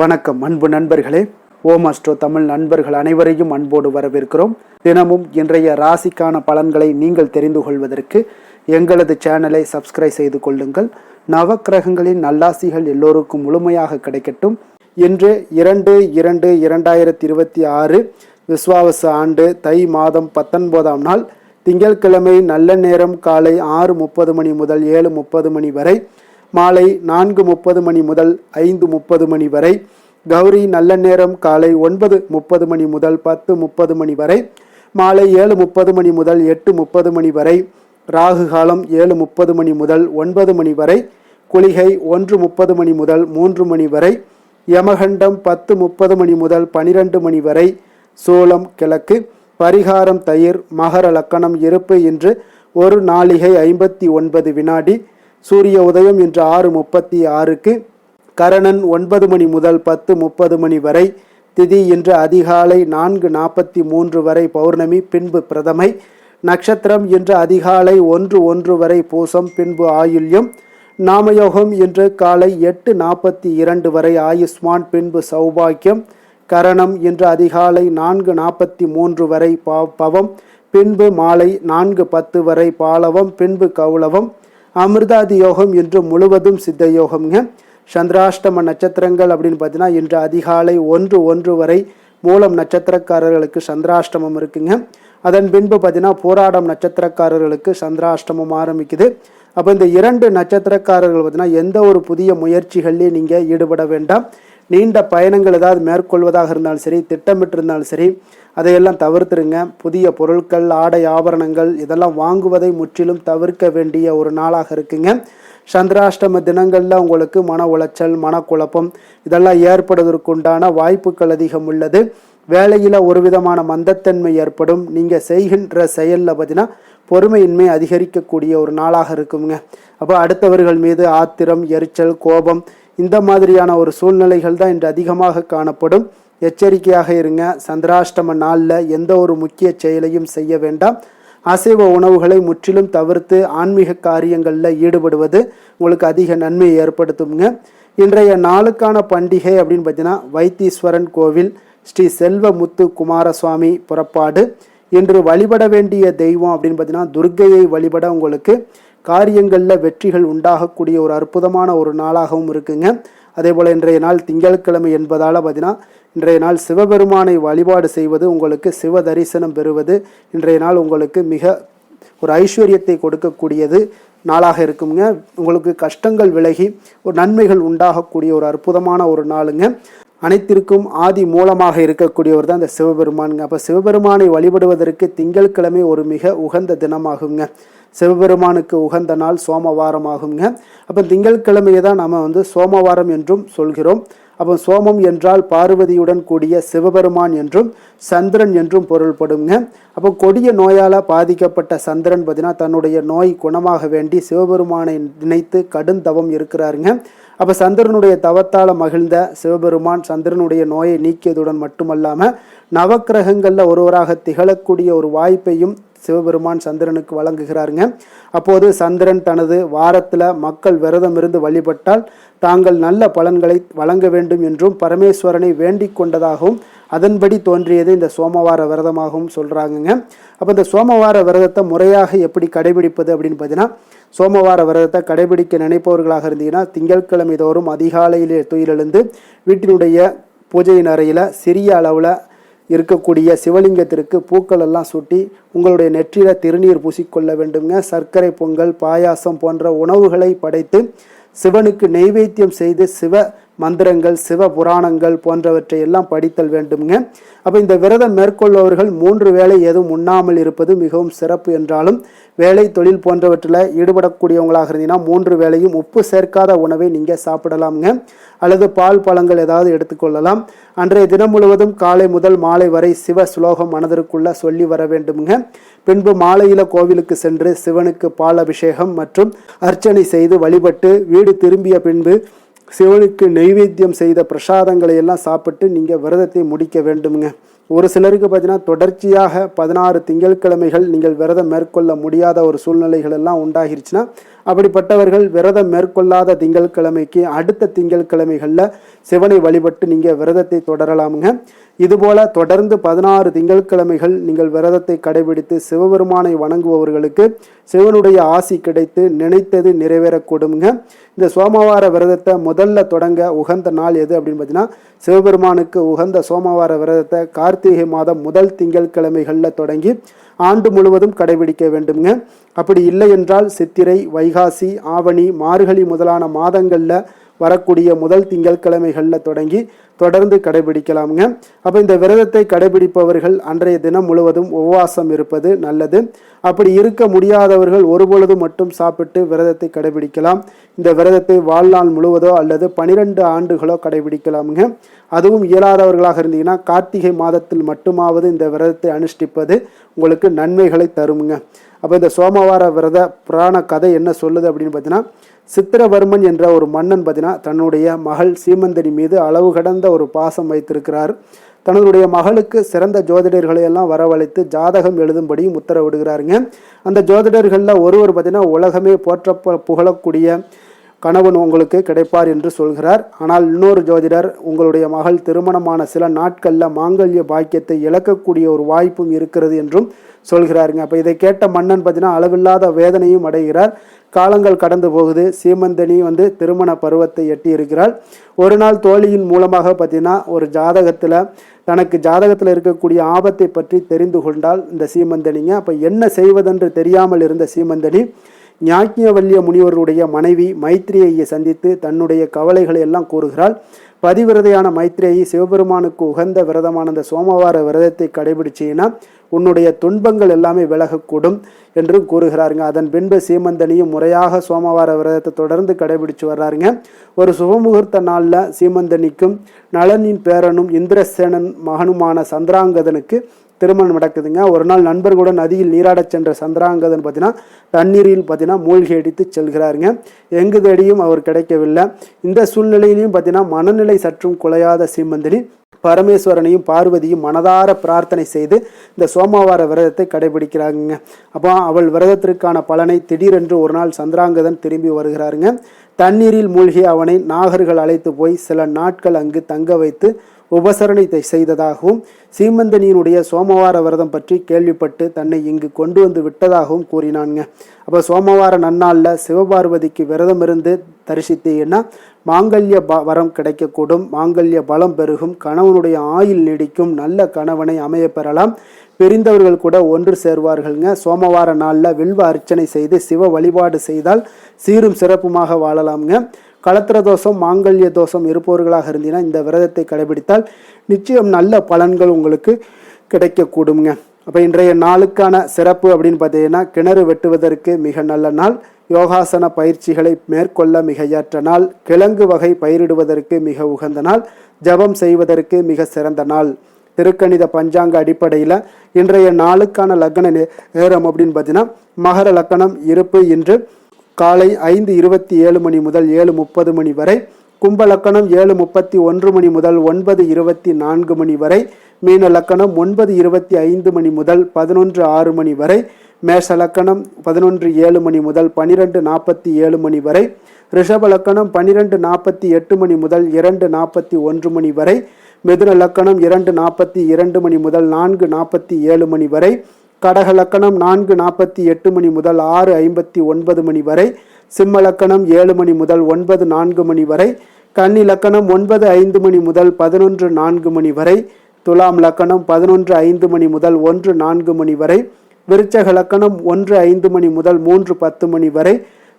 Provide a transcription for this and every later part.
வணக்கம் அன்பு நண்பர்களே. ஓம் அஸ்ட்ரோ தமிழ் நண்பர்கள் அனைவரையும் அன்போடு வரவேற்கிறோம். தினமும் இன்றைய ராசிக்கான பலன்களை நீங்கள் தெரிந்து கொள்வதற்கு எங்களது சேனலை சப்ஸ்கிரைப் செய்து கொள்ளுங்கள். நவக்கிரகங்களின் நல்லாசிகள் எல்லோருக்கும் முழுமையாக கிடைக்கட்டும். இன்று 2/2/2026 விஸ்வாவச ஆண்டு தை மாதம் 19ஆம் நாள் திங்கட்கிழமை. நல்ல நேரம் காலை 6:30 மணி முதல் 7:30 மணி வரை, மாலை 4:30 மணி முதல் 5:30 மணி வரை. கௌரி நல்ல நேரம் காலை 9:30 மணி முதல் 10:30 மணி வரை, மாலை 7:30 மணி முதல் 8:30 மணி வரை. ராகு காலம் 7:30 மணி முதல் 9 மணி வரை. குளிகை 1:30 மணி முதல் 3 மணி வரை. யமகண்டம் 10:30 மணி முதல் 12 மணி வரை. சூலம் கிழக்கு. பரிகாரம் தயிர். மகர லக்கணம் இருப்பு இன்று 1 நாழிகை 59 வினாடி. சூரிய உதயம் இன்று 6:36க்கு. கரணன் 9 மணி முதல் 10:30 மணி வரை. திதி இன்று அதிகாலை 4:43 வரை பௌர்ணமி, பின்பு பிரதமை. நட்சத்திரம் இன்று அதிகாலை 1:01 வரை பூசம், பின்பு ஆயுள்யம். நாமயோகம் இன்று காலை 8:42 வரை ஆயுஷ்மான், பின்பு சௌபாக்கியம். கரணம் இன்று அதிகாலை 4:43 வரை பவம், பின்பு மாலை 4:10 வரை பாலவம், பின்பு கௌளவம். அமிர்தாதி யோகம் இன்று முழுவதும் சித்த யோகம்ங்க. சந்திராஷ்டம நட்சத்திரங்கள் அப்படின்னு பார்த்தீங்கன்னா இன்று அதிகாலை 1:01 வரை மூலம் நட்சத்திரக்காரர்களுக்கு சந்திராஷ்டமம் இருக்குங்க. அதன் பின்பு பார்த்தீங்கன்னா போராடம் நட்சத்திரக்காரர்களுக்கு சந்திராஷ்டமம் ஆரம்பிக்குது. அப்போ இந்த 2 நட்சத்திரக்காரர்கள் பார்த்தீங்கன்னா எந்த ஒரு புதிய முயற்சிகள்லையும் நீங்கள் ஈடுபட வேண்டாம். நீண்ட பயணங்கள் ஏதாவது மேற்கொள்வதாக இருந்தாலும் சரி, திட்டமிட்டிருந்தாலும் சரி, அதையெல்லாம் தவிர்த்துருங்க. புதிய பொருட்கள், ஆடை ஆபரணங்கள் இதெல்லாம் வாங்குவதை முற்றிலும் தவிர்க்க வேண்டிய ஒரு நாளாக இருக்குங்க. சந்திராஷ்டம தினங்களில் உங்களுக்கு மன உளைச்சல், மனக்குழப்பம் இதெல்லாம் ஏற்படுவதற்குண்டான வாய்ப்புகள் அதிகம் உள்ளது. வேலையில் ஒரு விதமான மந்தத்தன்மை ஏற்படும். நீங்கள் செய்கின்ற செயலில் பார்த்தீங்கன்னா பொறுமையின்மை அதிகரிக்கக்கூடிய ஒரு நாளாக இருக்குங்க. அப்போ அடுத்தவர்கள் மீது ஆத்திரம், எரிச்சல், கோபம் இந்த மாதிரியான ஒரு சூழ்நிலைகள் தான் இன்று அதிகமாக காணப்படும். எச்சரிக்கையாக இருங்க. சந்திராஷ்டம நாளில் எந்த ஒரு முக்கிய செயலையும் செய்ய வேண்டாம். அசைவ உணவுகளை முற்றிலும் தவிர்த்து ஆன்மீக காரியங்களில் ஈடுபடுவது உங்களுக்கு அதிக நன்மையை ஏற்படுத்துங்க. இன்றைய நாளுக்கான பண்டிகை அப்படின்னு பார்த்தீங்கன்னா வைத்தீஸ்வரன் கோவில், ஸ்ரீ செல்வமுத்து குமாரசுவாமி புறப்பாடு. இன்று வழிபட வேண்டிய தெய்வம் அப்படின்னு பார்த்தீங்கன்னா துர்க்கையை வழிபட உங்களுக்கு காரியங்களில் வெற்றிகள் உண்டாகக்கூடிய ஒரு அற்புதமான ஒரு நாளாகவும் இருக்குங்க. அதே போல் இன்றைய நாள் திங்கட்கிழமை என்பதால் பார்த்தீங்கன்னா இன்றைய நாள் சிவபெருமானை வழிபாடு செய்வது, உங்களுக்கு சிவ தரிசனம் பெறுவது இன்றைய நாள் உங்களுக்கு மிக ஒரு ஐஸ்வர்யத்தை கொடுக்கக்கூடியது நாளாக இருக்குங்க. உங்களுக்கு கஷ்டங்கள் விலகி ஒரு நன்மைகள் உண்டாகக்கூடிய ஒரு அற்புதமான ஒரு நாளுங்க. அனைத்திற்கும் ஆதி மூலமாக இருக்கக்கூடியவர் தான் இந்த சிவபெருமானுங்க. அப்போ சிவபெருமானை வழிபடுவதற்கு திங்கட்கிழமை ஒரு மிக உகந்த தினமாகுங்க. சிவபெருமானுக்கு உகந்த நாள் சோமவாரம் ஆகுங்க. அப்போ திங்கட்கிழமையை தான் நம்ம சோமவாரம் என்றும் சொல்கிறோம். அப்போ சோமம் என்றால் பார்வதியுடன் கூடிய சிவபெருமான் என்றும் சந்திரன் என்றும் பொருள்படுங்க. அப்போ கொடிய நோயால் பாதிக்கப்பட்ட சந்திரன் பார்த்தீங்கன்னா தன்னுடைய நோய் குணமாக வேண்டி சிவபெருமானை நினைத்து கடுந்தவம் இருக்கிறாருங்க. அப்போ சந்திரனுடைய தவத்தால் மகிழ்ந்த சிவபெருமான் சந்திரனுடைய நோயை நீக்கியதுடன் மட்டுமல்லாமல் நவக்கிரகங்களில் ஒருவராக திகழக்கூடிய ஒரு வாய்ப்பையும் சிவபெருமான் சந்திரனுக்கு வழங்குகிறாருங்க. அப்போது சந்திரன் தனது வாரத்தில் மக்கள் விரதம் இருந்து வழிபட்டால் தாங்கள் நல்ல பலன்களை வழங்க வேண்டும் என்றும் பரமேஸ்வரனை வேண்டிக் கொண்டதாகவும் அதன்படி தோன்றியது இந்த சோமவார விரதமாகவும் சொல்கிறாங்கங்க. அப்போ இந்த சோமவார விரதத்தை முறையாக எப்படி கடைபிடிப்பது அப்படின்னு பார்த்தீங்கன்னா, சோமவார விரதத்தை கடைபிடிக்க நினைப்பவர்களாக இருந்தீங்கன்னா திங்கட்கிழமை தோறும் அதிகாலையிலே துயிலெழுந்து வீட்டினுடைய பூஜையின் அறையில் சிறிய அளவில் இருக்கக்கூடிய சிவலிங்கத்திற்கு பூக்கள் எல்லாம் சூட்டி உங்களுடைய நெற்றியில திருநீர் பூசிக்கொள்ள வேண்டுங்க. சர்க்கரை பொங்கல், பாயாசம் போன்ற உணவுகளை படைத்து சிவனுக்கு நெய்வேத்தியம் செய்து சிவ மந்திரங்கள், சிவ புராணங்கள் போன்றவற்றை எல்லாம் படித்தல் வேண்டுங்க. அப்போ இந்த விரதம் மேற்கொள்பவர்கள் 3 வேளை எதுவும் உண்ணாமல் இருப்பது மிகவும் சிறப்பு என்றாலும் வேலை தொழில் போன்றவற்றில் ஈடுபடக்கூடியவங்களாக இருந்தீங்கன்னா 3 வேளையும் உப்பு சேர்க்காத உணவை நீங்கள் சாப்பிடலாம்ங்க. அல்லது பால் பழங்கள் ஏதாவது எடுத்துக்கொள்ளலாம். அன்றைய தினம் முழுவதும் காலை முதல் மாலை வரை சிவ சுலோகம் மனதிற்குள்ள சொல்லி வர வேண்டுமுங்க. பின்பு மாலையில கோவிலுக்கு சென்று சிவனுக்கு பால் அபிஷேகம் மற்றும் அர்ச்சனை செய்து வழிபட்டு வீடு திரும்பிய பின்பு சிவனுக்கு நெய்வேத்தியம் செய்த பிரசாதங்களை எல்லாம் சாப்பிட்டு நீங்கள் விரதத்தை முடிக்க வேண்டுமுங்க. ஒரு சிலருக்கு பார்த்தீங்கன்னா தொடர்ச்சியாக 16 திங்கட்கிழமைகள் நீங்கள் விரதம் மேற்கொள்ள முடியாத ஒரு சூழ்நிலைகள் எல்லாம் உண்டாகிருச்சுன்னா அப்படிப்பட்டவர்கள் விரதம் மேற்கொள்ளாத திங்கட்கிழமைக்கு அடுத்த திங்கட்கிழமைகளில் சிவனை வழிபட்டு நீங்கள் விரதத்தை தொடரலாமுங்க. இதுபோல தொடர்ந்து 16 திங்கட்கிழமைகள் நீங்கள் விரதத்தை கடைபிடித்து சிவபெருமானை வணங்குபவர்களுக்கு சிவனுடைய ஆசி கிடைத்து நினைத்தது நிறைவேறக்கூடுங்க. இந்த சோமவார விரதத்தை முதல்ல தொடங்க உகந்த நாள் எது அப்படின்னு பார்த்தீங்கன்னா சிவபெருமானுக்கு உகந்த சோமவார விரதத்தை கார்த்திகை மாதம் முதல் திங்கட்கிழமைகளில் தொடங்கி ஆண்டு முழுவதும் கடைபிடிக்க வேண்டுங்க. அப்படி இல்லை என்றால் சித்திரை, வைகாசி, ஆவணி, மார்கழி முதலான மாதங்களில் வரக்கூடிய முதல் திங்கட்கிழமைகளில் தொடங்கி தொடர்ந்து கடைபிடிக்கலாமுங்க. அப்போ இந்த விரதத்தை கடைபிடிப்பவர்கள் அன்றைய தினம் முழுவதும் உபவாசம் இருப்பது நல்லது. அப்படி இருக்க முடியாதவர்கள் ஒருபொழுது மட்டும் சாப்பிட்டு விரதத்தை கடைபிடிக்கலாம். இந்த விரதத்தை வாழ்நாள் முழுவதோ அல்லது 12 ஆண்டுகளோ கடைபிடிக்கலாமுங்க. அதுவும் இயலாதவர்களாக இருந்தீங்கன்னா கார்த்திகை மாதத்தில் மட்டுமாவது இந்த விரதத்தை அனுஷ்டிப்பது உங்களுக்கு நன்மைகளை தருமுங்க. அப்போ இந்த சோமவார விரத புராண கதை என்ன சொல்லுது அப்படின்னு பார்த்தீங்கன்னா சித்திரவர்மன் என்ற ஒரு மன்னன் பார்த்தீங்கன்னா தன்னுடைய மகள் சீமந்தனி மீது அளவு கடந்த ஒரு பாசம் வைத்திருக்கிறார். தன்னுடைய மகளுக்கு சிறந்த ஜோதிடர்களை எல்லாம் வரவழைத்து ஜாதகம் எழுதும்படியும் உத்தரவிடுகிறாருங்க. அந்த ஜோதிடர்களில் ஒருவர் பார்த்தீங்கன்னா உலகமே போற்ற புகழக்கூடிய கணவன் உங்களுக்கு கிடைப்பார் என்று சொல்கிறார். ஆனால் இன்னொரு ஜோதிடர் உங்களுடைய மகள் திருமணமான சில நாட்களில் மாங்கல்ய பாக்கியத்தை இழக்கக்கூடிய ஒரு வாய்ப்பும் இருக்கிறது என்றும் சொல்கிறாருங்க. அப்போ இதை கேட்ட மன்னன் பார்த்தீங்கன்னா அளவில்லாத வேதனையும் அடைகிறார். காலங்கள் கடந்து போகுது. சீமந்தனி திருமண பருவத்தை எட்டி இருக்கிறாள். ஒரு நாள் தோழியின் மூலமாக பார்த்தீங்கன்னா ஒரு தனக்கு ஜாதகத்தில் இருக்கக்கூடிய ஆபத்தை பற்றி தெரிந்து கொண்டால் இந்த சீமந்தனிங்க. அப்போ என்ன செய்வதென்று தெரியாமல் இருந்த சீமந்தனி ஞாக்கியவல்லிய முனிவருடைய மனைவி மைத்ரேயை சந்தித்து தன்னுடைய கவலைகளை எல்லாம் கூறுகிறாள். பதிவிரதையான மைத்ரேயி சிவபெருமானுக்கு உகந்த விரதமான இந்த சோமவார விரதத்தை கடைபிடிச்சீங்கன்னா உன்னுடைய துன்பங்கள் எல்லாமே விலகக்கூடும் என்றும் கூறுகிறாருங்க. அதன் பின்பு சீமந்தனியும் முறையாக சோமவார விரதத்தை தொடர்ந்து கடைபிடிச்சு வர்றாருங்க. ஒரு சுபமுகூர்த்த நாளில் சீமந்தனிக்கும் நளனின் பேரனும் இந்திரசேனன் மகனுமான சந்திராங்கதனுக்கு திருமணம் நடக்குதுங்க. ஒரு நாள் நண்பர்களுடன் நதியில் நீராடச் சென்ற சந்திராங்கதன் பார்த்தீங்கன்னா தண்ணீரில் பார்த்தீங்கன்னா மூழ்கி அடித்து செல்கிறாருங்க. எங்கு தேடியும் அவர் கிடைக்கவில்லை. இந்த சூழ்நிலையிலையும் பார்த்தீங்கன்னா மனநிலை சற்றும் குலையாத சீமந்தனி பரமேஸ்வரனையும் பார்வதியும் மனதார பிரார்த்தனை செய்து இந்த சோமவார விரதத்தை கடைபிடிக்கிறாங்க. அப்போ அவள் விரதத்திற்கான பலனை திடீரென்று ஒரு நாள் சந்திராங்கதன் திரும்பி வருகிறாருங்க. தண்ணீரில் மூழ்கி அவனை நாகர்கள் அழைத்து போய் சில நாட்கள் அங்கு தங்க வைத்து உபசரணை செய்ததாகவும் சீமந்தனியினுடைய சோமவார விரதம் பற்றி கேள்விப்பட்டு தன்னை இங்கு கொண்டு வந்து விட்டதாகவும் கூறினாங்க. அப்போ சோமவார நன்னாளில் சிவபார்வதிக்கு விரதம் இருந்து தரிசித்தீங்கன்னா மாங்கல்ய வரம் கிடைக்கக்கூடும், மாங்கல்ய பலம் பெருகும், கணவனுடைய ஆயுள் நீடிக்கும், நல்ல கணவனை அமைய பெறலாம், பிரிந்தவர்கள் கூட ஒன்று சேர்வார்கள்ங்க. சோமவார நாளில் வில்வ அர்ச்சனை செய்து சிவ வழிபாடு செய்தால் சீரும் சிறப்புமாக வாழலாம்ங்க. களத்திர தோஷம், மாங்கல்ய தோஷம் இருப்பவர்களாக இருந்தீங்கன்னா இந்த விரதத்தை கடைபிடித்தால் நிச்சயம் நல்ல பலன்கள் உங்களுக்கு கிடைக்கக்கூடுங்க. அப்போ இன்றைய நாளுக்கான சிறப்பு அப்படின்னு பார்த்தீங்கன்னா கிணறு வெட்டுவதற்கு மிக நல்ல நாள், யோகாசன பயிற்சிகளை மேற்கொள்ள மிக ஏற்ற நாள், கிழங்கு வகை பயிரிடுவதற்கு மிக உகந்த நாள், ஜபம் செய்வதற்கு மிக சிறந்த நாள். திருக்கணித பஞ்சாங்க அடிப்படையில் இன்றைய நாளுக்கான லக்ன நேரம் அப்படின்னு பார்த்தீங்கன்னா மகர லக்கணம் இருப்பு இன்று காலை 5:27 மணி முதல் 7:30 மணி வரை, கும்ப லக்கணம் 7:31 மணி முதல் 9:24 மணி வரை, மீன லக்கணம் 9:25 மணி முதல் 11:06 மணி வரை, மேஷ லக்கணம் 11:07 மணி முதல் 12:47 மணி வரை, ரிஷப லக்கணம் 12:48 மணி முதல் 2:41 மணி வரை, மிதுன லக்கணம் 2:42 மணி முதல் 4:47 மணி வரை, கடக லக்கணம் 4:48 மணி முதல் 6:59 மணி வரை, சிம்ம லக்கணம் 7 மணி முதல் 9:04 மணி வரை, கன்னி லக்கணம் 9:05 மணி முதல் 11:04 மணி வரை, துலாம் லக்கணம் 11:05 மணி முதல் 1:04 மணி வரை, விருச்சக லக்கணம் 1:05 மணி முதல் 3:10 மணி வரை,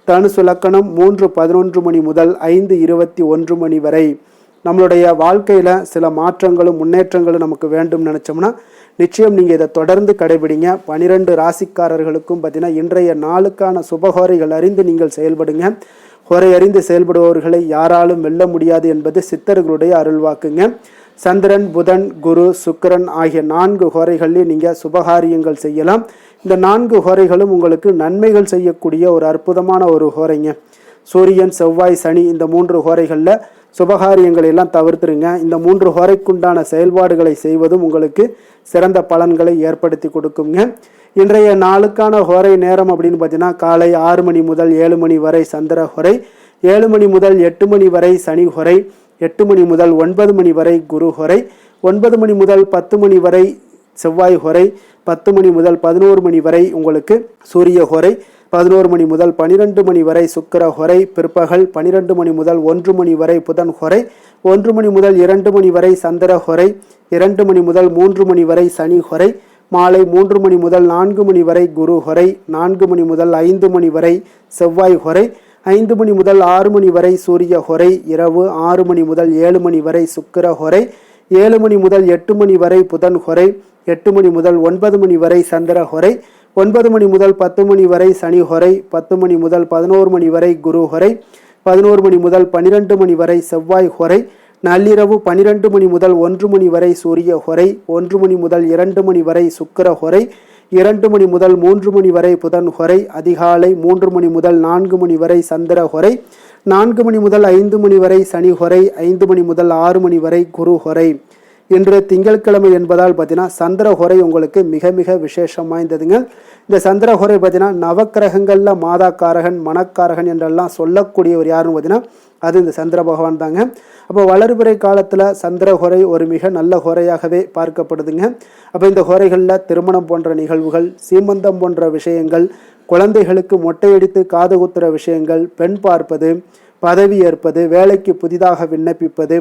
தனுசு லக்கணம் 3:11 மணி முதல் 5:21 மணி வரை. நம்மளுடைய வாழ்க்கையில் சில மாற்றங்களும் முன்னேற்றங்களும் நமக்கு வேண்டும் நினச்சோம்னா நிச்சயம் நீங்கள் இதை தொடர்ந்து கடைபிடிங்க. 12 ராசிக்காரர்களுக்கும் பார்த்தீங்கன்னா இன்றைய நாளுக்கான சுபகோரைகள் அறிந்து நீங்கள் செயல்படுங்க. ஹோரை அறிந்து செயல்படுபவர்களை யாராலும் வெல்ல முடியாது என்பது சித்தர்களுடைய அருள்வாக்குங்க. சந்திரன், புதன், குரு, சுக்கிரன் ஆகிய 4 ஹோரைகளில் நீங்கள் சுபகாரியங்கள் செய்யலாம். இந்த 4 ஹோரைகளும் உங்களுக்கு நன்மைகள் செய்யக்கூடிய ஒரு அற்புதமான ஒரு ஹோரைங்க. சூரியன், செவ்வாய், சனி இந்த 3 ஹோரைகளில் சுபகாரியங்களை எல்லாம் தவிர்த்துருங்க. இந்த 3 ஹோரைக்குண்டான செயல்பாடுகளை செய்வதும் உங்களுக்கு சிறந்த பலன்களை ஏற்படுத்தி கொடுக்குங்க. இன்றைய நாளுக்கான ஹோரை நேரம் அப்படின்னு பார்த்தீங்கன்னா காலை 6 மணி முதல் 7 மணி வரை சந்திர ஹோரை, 7 மணி முதல் 8 மணி வரை சனி ஹோரை, 8 மணி முதல் 9 மணி வரை குரு ஹோரை, 9 மணி முதல் 10 மணி வரை செவ்வாய் ஹோரை, 10 மணி முதல் 11 மணி வரை உங்களுக்கு சூரிய ஹோரை, 11 மணி முதல் 12 மணி வரை சுக்கிர ஹோரை, பிற்பகல் 12 மணி முதல் 1 மணி வரை புதன் ஹோரை, 1 மணி முதல் 2 மணி வரை சந்திர ஹோரை, 2 மணி முதல் 3 மணி வரை சனி ஹோரை, மாலை 3 மணி முதல் 4 மணி வரை குரு ஹோரை, 4 மணி முதல் 5 மணி வரை செவ்வாய் ஹோரை, 5 மணி முதல் 6 மணி வரை சூரிய ஹோரை, இரவு 6 மணி முதல் 7 மணி வரை சுக்கிர ஹோரை, 7 மணி முதல் 8 மணி வரை புதன் ஹோரை, 8 மணி முதல் 9 மணி வரை சந்திர ஹோரை, 9 மணி முதல் 10 மணி வரை சனி ஹோரை, 10 மணி முதல் 11 மணி வரை குரு ஹோரை, 11 மணி முதல் 12 மணி வரை செவ்வாய் ஹோரை, நள்ளிரவு 12 மணி முதல் 1 மணி வரை சூரிய ஹோரை, 1 மணி முதல் 2 மணி வரை சுக்கிர ஹோரை, 2 மணி முதல் 3 மணி வரை புதன் ஹோரை, அதிகாலை 3 மணி முதல் 4 மணி வரை சந்திர ஹோரை, 4 மணி முதல் 5 மணி வரை சனி ஹோரை, 5 மணி முதல் 6 மணி வரை குரு ஹோரை. இன்று திங்கட்கிழமை என்பதால் பார்த்தீங்கன்னா சந்திர ஹோரை உங்களுக்கு மிக மிக விசேஷம் வாய்ந்ததுங்க. இந்த சந்திர ஹோரை பார்த்தீங்கன்னா நவக்கிரகங்களில் மாதாக்காரகன் மனக்காரகன் என்றெல்லாம் சொல்லக்கூடியவர் யாருன்னு பார்த்தீங்கன்னா அது இந்த சந்திர பகவான் தாங்க. அப்போ வளர்பிறை காலத்தில் சந்திர ஹோரை ஒரு மிக நல்ல ஹோரையாகவே பார்க்கப்படுதுங்க. அப்போ இந்த ஹோரைகளில் திருமணம் போன்ற நிகழ்வுகள், சீமந்தம் போன்ற விஷயங்கள், குழந்தைகளுக்கு மொட்டையடித்து காது குத்துற விஷயங்கள், பெண் பார்ப்பது, பதவி ஏற்பது, வேலைக்கு புதிதாக விண்ணப்பிப்பது,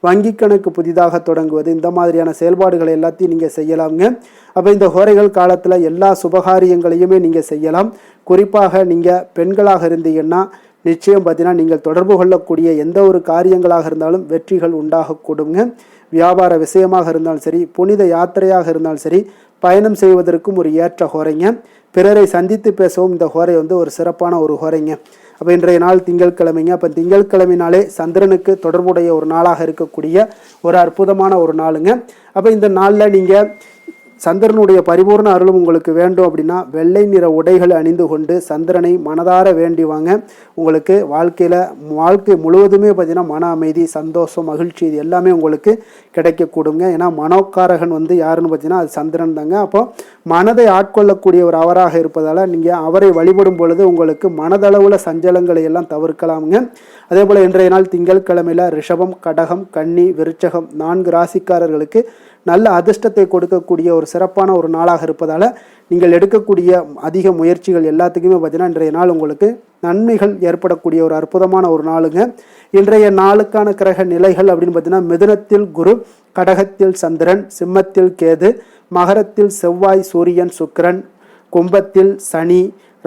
வங்கி கணக்கு புதிதாக தொடங்குவது, இந்த மாதிரியான செயல்பாடுகளை எல்லாத்தையும் நீங்கள் செய்யலாம்ங்க. அப்போ இந்த ஹோரைகள் காலத்தில் எல்லா சுபகாரியங்களையுமே நீங்கள் செய்யலாம். குறிப்பாக நீங்கள் பெண்களாக இருந்தீங்கன்னா நிச்சயம் பார்த்தீங்கன்னா நீங்கள் தொடர்பு கொள்ளக்கூடிய எந்த ஒரு காரியங்களாக இருந்தாலும் வெற்றிகள் உண்டாகக்கூடுங்க. வியாபார விஷயமாக இருந்தாலும் சரி, புனித யாத்திரையாக இருந்தாலும் சரி, பயணம் செய்வதற்கும் ஒரு ஏற்ற ஹோரைங்க. பிறரை சந்தித்து பேசவும் இந்த ஹோரை ஒரு சிறப்பான ஒரு ஹோரைங்க. அப்போ இன்றைய நாள் திங்கட்கிழமைங்க. அப்போ திங்கட்கிழமைனாலே சந்திரனுக்கு தொடர்புடைய ஒரு நாளாக இருக்கக்கூடிய ஒரு அற்புதமான ஒரு நாளுங்க. அப்போ இந்த நாளில் நீங்கள் சந்திரனுடைய பரிபூர்ண அருளும் உங்களுக்கு வேண்டும் அப்படின்னா வெள்ளை நிற உடைகள் அணிந்து கொண்டு சந்திரனை மனதார வேண்டி வாங்க. உங்களுக்கு வாழ்க்கை முழுவதுமே பார்த்தீங்கன்னா மன அமைதி, சந்தோஷம், மகிழ்ச்சி இது எல்லாமே உங்களுக்கு கிடைக்கக்கூடுங்க. ஏன்னா மனோக்காரகன் யாருன்னு பார்த்தீங்கன்னா அது சந்திரன் தாங்க. அப்போ மனதை ஆட்கொள்ளக்கூடிய ஒரு அவராக இருப்பதால் நீங்கள் அவரை வழிபடும் பொழுது உங்களுக்கு மனதளவில் சஞ்சலங்களை எல்லாம் தவிர்க்கலாமுங்க. அதே போல் இன்றைய நாள் திங்கட்கிழமையில் ரிஷபம், கடகம், கன்னி, விருச்சகம் 4 ராசிக்காரர்களுக்கு நல்ல அதிர்ஷ்டத்தை கொடுக்கக்கூடிய ஒரு சிறப்பான ஒரு நாளாக இருப்பதால் நீங்கள் எடுக்கக்கூடிய அதிக முயற்சிகள் எல்லாத்துக்குமே பார்த்தீங்கன்னா இன்றைய நாள் உங்களுக்கு நன்மைகள் ஏற்படக்கூடிய ஒரு அற்புதமான ஒரு நாளுங்க. இன்றைய நாளுக்கான கிரக நிலைகள் அப்படின்னு பார்த்தீங்கன்னா மிதுனத்தில் குரு, கடகத்தில் சந்திரன், சிம்மத்தில் கேது, மகரத்தில் செவ்வாய், சூரியன், சுக்கிரன், கும்பத்தில் சனி,